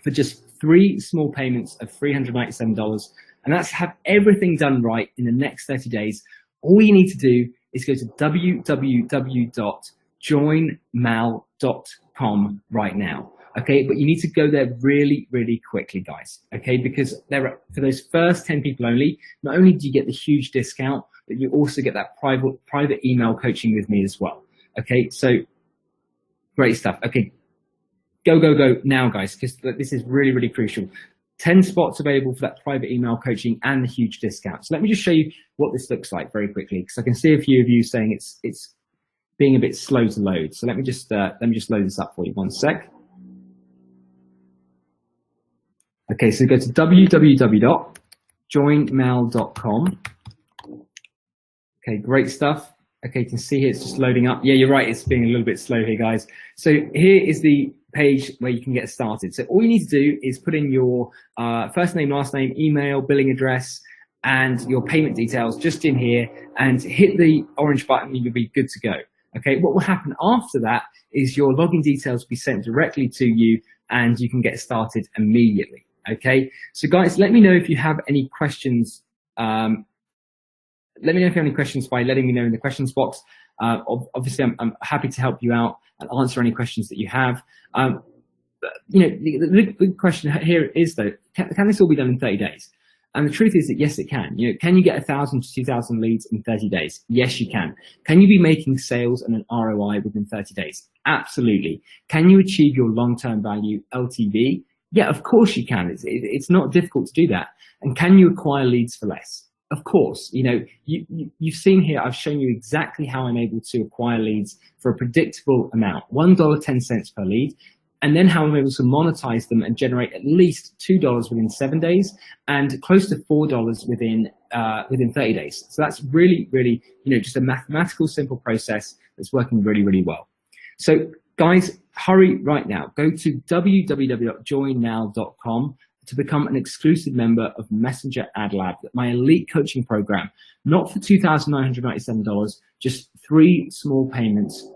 for just 3 small payments of $397. And that's have everything done right in the next 30 days. All you need to do is go to www.joinmal.com right now. Okay, but you need to go there really, really quickly, guys. Okay, because for those first 10 people only, not only do you get the huge discount, but you also get that private email coaching with me as well. Okay, so great stuff. Okay, go now, guys, because this is really, really crucial. 10 spots available for that private email coaching and the huge discount. So let me just show you what this looks like very quickly, because I can see a few of you saying it's being a bit slow to load. So let me just load this up for you. 1 sec. Okay, so go to www.joinmal.com. Okay, great stuff. Okay, you can see here it's just loading up. Yeah, you're right, it's being a little bit slow here, guys. So here is the page where you can get started. So all you need to do is put in your first name, last name, email, billing address, and your payment details just in here, and hit the orange button and you'll be good to go. Okay, what will happen after that is your login details will be sent directly to you and you can get started immediately. Okay, so guys, let me know if you have any questions. Let me know if you have any questions by letting me know in the questions box. Obviously, I'm happy to help you out and answer any questions that you have. You know, the big question here is though, can this all be done in 30 days? And the truth is that yes, it can. You know, can you get 1,000 to 2,000 leads in 30 days? Yes, you can. Can you be making sales and an ROI within 30 days? Absolutely. Can you achieve your long-term value LTV? Yeah, of course you can. It's not difficult to do that. And can you acquire leads for less? Of course. You know, you've seen here, I've shown you exactly how I'm able to acquire leads for a predictable amount, $1.10 per lead, and then how I'm able to monetize them and generate at least $2 within 7 days and close to $4 within 30 days. So that's really, really, you know, just a mathematical, simple process that's working really, really well. So guys, hurry right now. Go to www.joinnow.com to become an exclusive member of Messenger Ad Lab, my elite coaching program, not for $2,997, just 3 small payments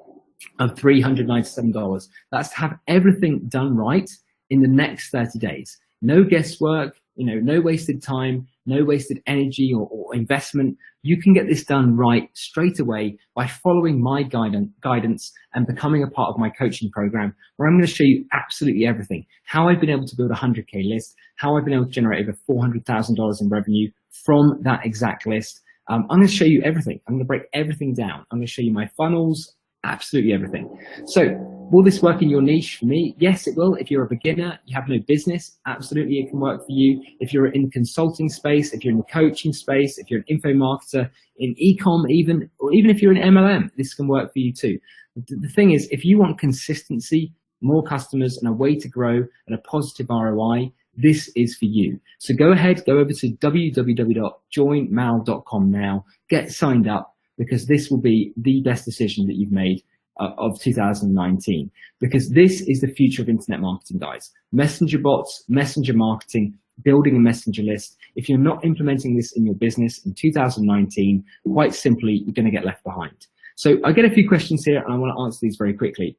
of $397. That's to have everything done right in the next 30 days. No guesswork, you know, no wasted time, no wasted energy or investment. You can get this done right straight away by following my guidance and becoming a part of my coaching program, where I'm going to show you absolutely everything. How I've been able to build a 100K list, how I've been able to generate over $400,000 in revenue from that exact list. I'm going to show you everything. I'm going to break everything down. I'm going to show you my funnels, absolutely everything. So will this work in your niche? For me, yes, it will. If you're a beginner, you have no business, absolutely it can work for you. If you're in consulting space, if you're in the coaching space, if you're an info marketer, in e-com even, or even if you're an MLM, this can work for you too. The thing is, if you want consistency, more customers, and a way to grow and a positive ROI, this is for you. So go ahead, go over to www.joinmal.com now, get signed up, because this will be the best decision that you've made of 2019, because this is the future of internet marketing, guys. Messenger bots, messenger marketing, building a messenger list. If you're not implementing this in your business in 2019, quite simply, you're going to get left behind. So I get a few questions here and I want to answer these very quickly.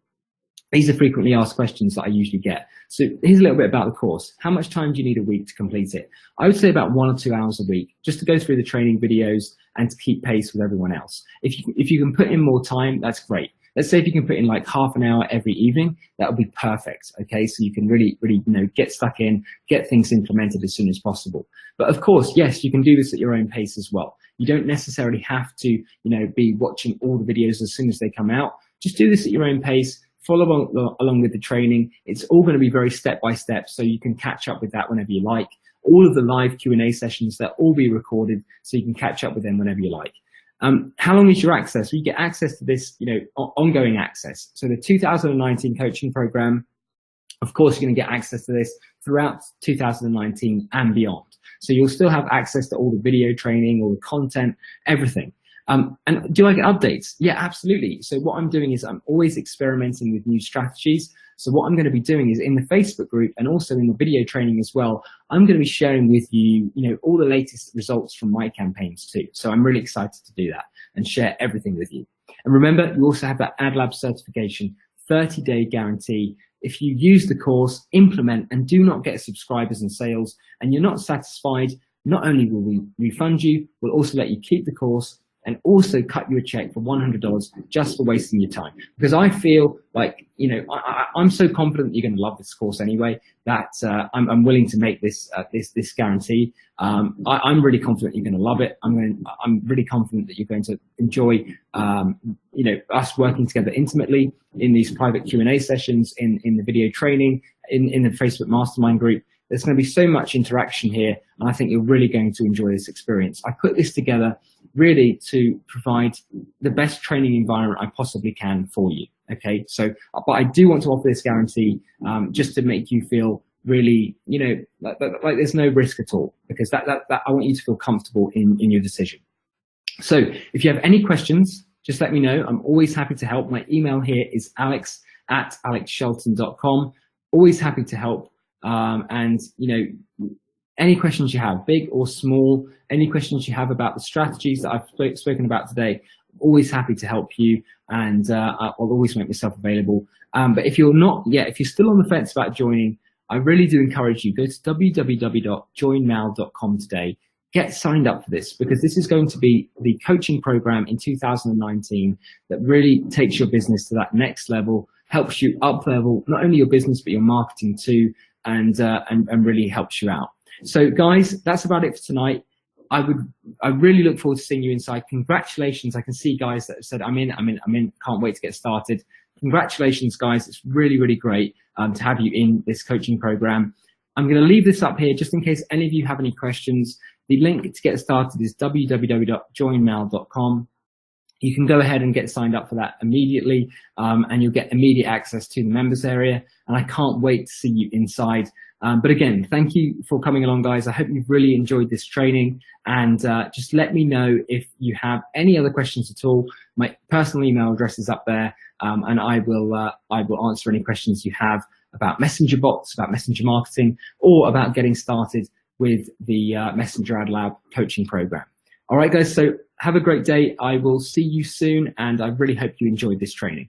These are frequently asked questions that I usually get. So here's a little bit about the course. How much time do you need a week to complete it? I would say about 1 or 2 hours a week, just to go through the training videos and to keep pace with everyone else. If you can put in more time, that's great. Let's say if you can put in like half an hour every evening, that would be perfect. Okay, so you can really, you know, get stuck in, get things implemented as soon as possible. But of course, yes, you can do this at your own pace as well. You don't necessarily have to, you know, be watching all the videos as soon as they come out. Just do this at your own pace. Follow along with the training. It's all going to be very step by step, so you can catch up with that whenever you like. All of the live Q&A sessions, they'll all be recorded, so you can catch up with them whenever you like. How long is your access? Well, you get access to this, you know, ongoing access. So the 2019 coaching program, of course, you're going to get access to this throughout 2019 and beyond. So you'll still have access to all the video training, all the content, everything. And do I get updates? Yeah, absolutely. So what I'm doing is I'm always experimenting with new strategies. So what I'm going to be doing is in the Facebook group and also in the video training as well, I'm going to be sharing with you, you know, all the latest results from my campaigns too. So I'm really excited to do that and share everything with you. And remember, you also have that AdLab certification, 30-day guarantee. If you use the course, implement, and do not get subscribers and sales, and you're not satisfied, not only will we refund you, we'll also let you keep the course and also cut you a check for $100 just for wasting your time. Because I feel like, you know, I'm so confident that you're going to love this course anyway, that I'm willing to make this this guarantee. I'm really confident you're going to love it. I'm really confident that you're going to enjoy, you know, us working together intimately in these private Q&A sessions, in the video training, in the Facebook mastermind group. There's going to be so much interaction here, and I think you're really going to enjoy this experience. I put this together really to provide the best training environment I possibly can for you. Okay, so, but I do want to offer this guarantee just to make you feel really, you know, like there's no risk at all, because that I want you to feel comfortable in your decision. So if you have any questions, just let me know. I'm always happy to help. My email here is alex@alexshelton.com. Always happy to help. And any questions you have, big or small, any questions you have about the strategies that I've spoken about today, I'm always happy to help you, and I'll always make myself available. But if you're still on the fence about joining, I really do encourage you, go to www.joinmal.com today. Get signed up for this, because this is going to be the coaching program in 2019 that really takes your business to that next level, helps you up level, not only your business, but your marketing too, and really helps you out. So guys, that's about it for tonight. I really look forward to seeing you inside. Congratulations. I can see guys that have said, I'm in, can't wait to get started. Congratulations guys. It's really, really great to have you in this coaching program. I'm going to leave this up here just in case any of you have any questions. The link to get started is www.joinmal.com. You can go ahead and get signed up for that immediately, and you'll get immediate access to the members area. And I can't wait to see you inside. But again, thank you for coming along, guys. I hope you've really enjoyed this training, and just let me know if you have any other questions at all. My personal email address is up there, and I will answer any questions you have about messenger bots, about messenger marketing, or about getting started with the Messenger Ad Lab coaching program. All right, guys, so have a great day. I will see you soon, and I really hope you enjoyed this training.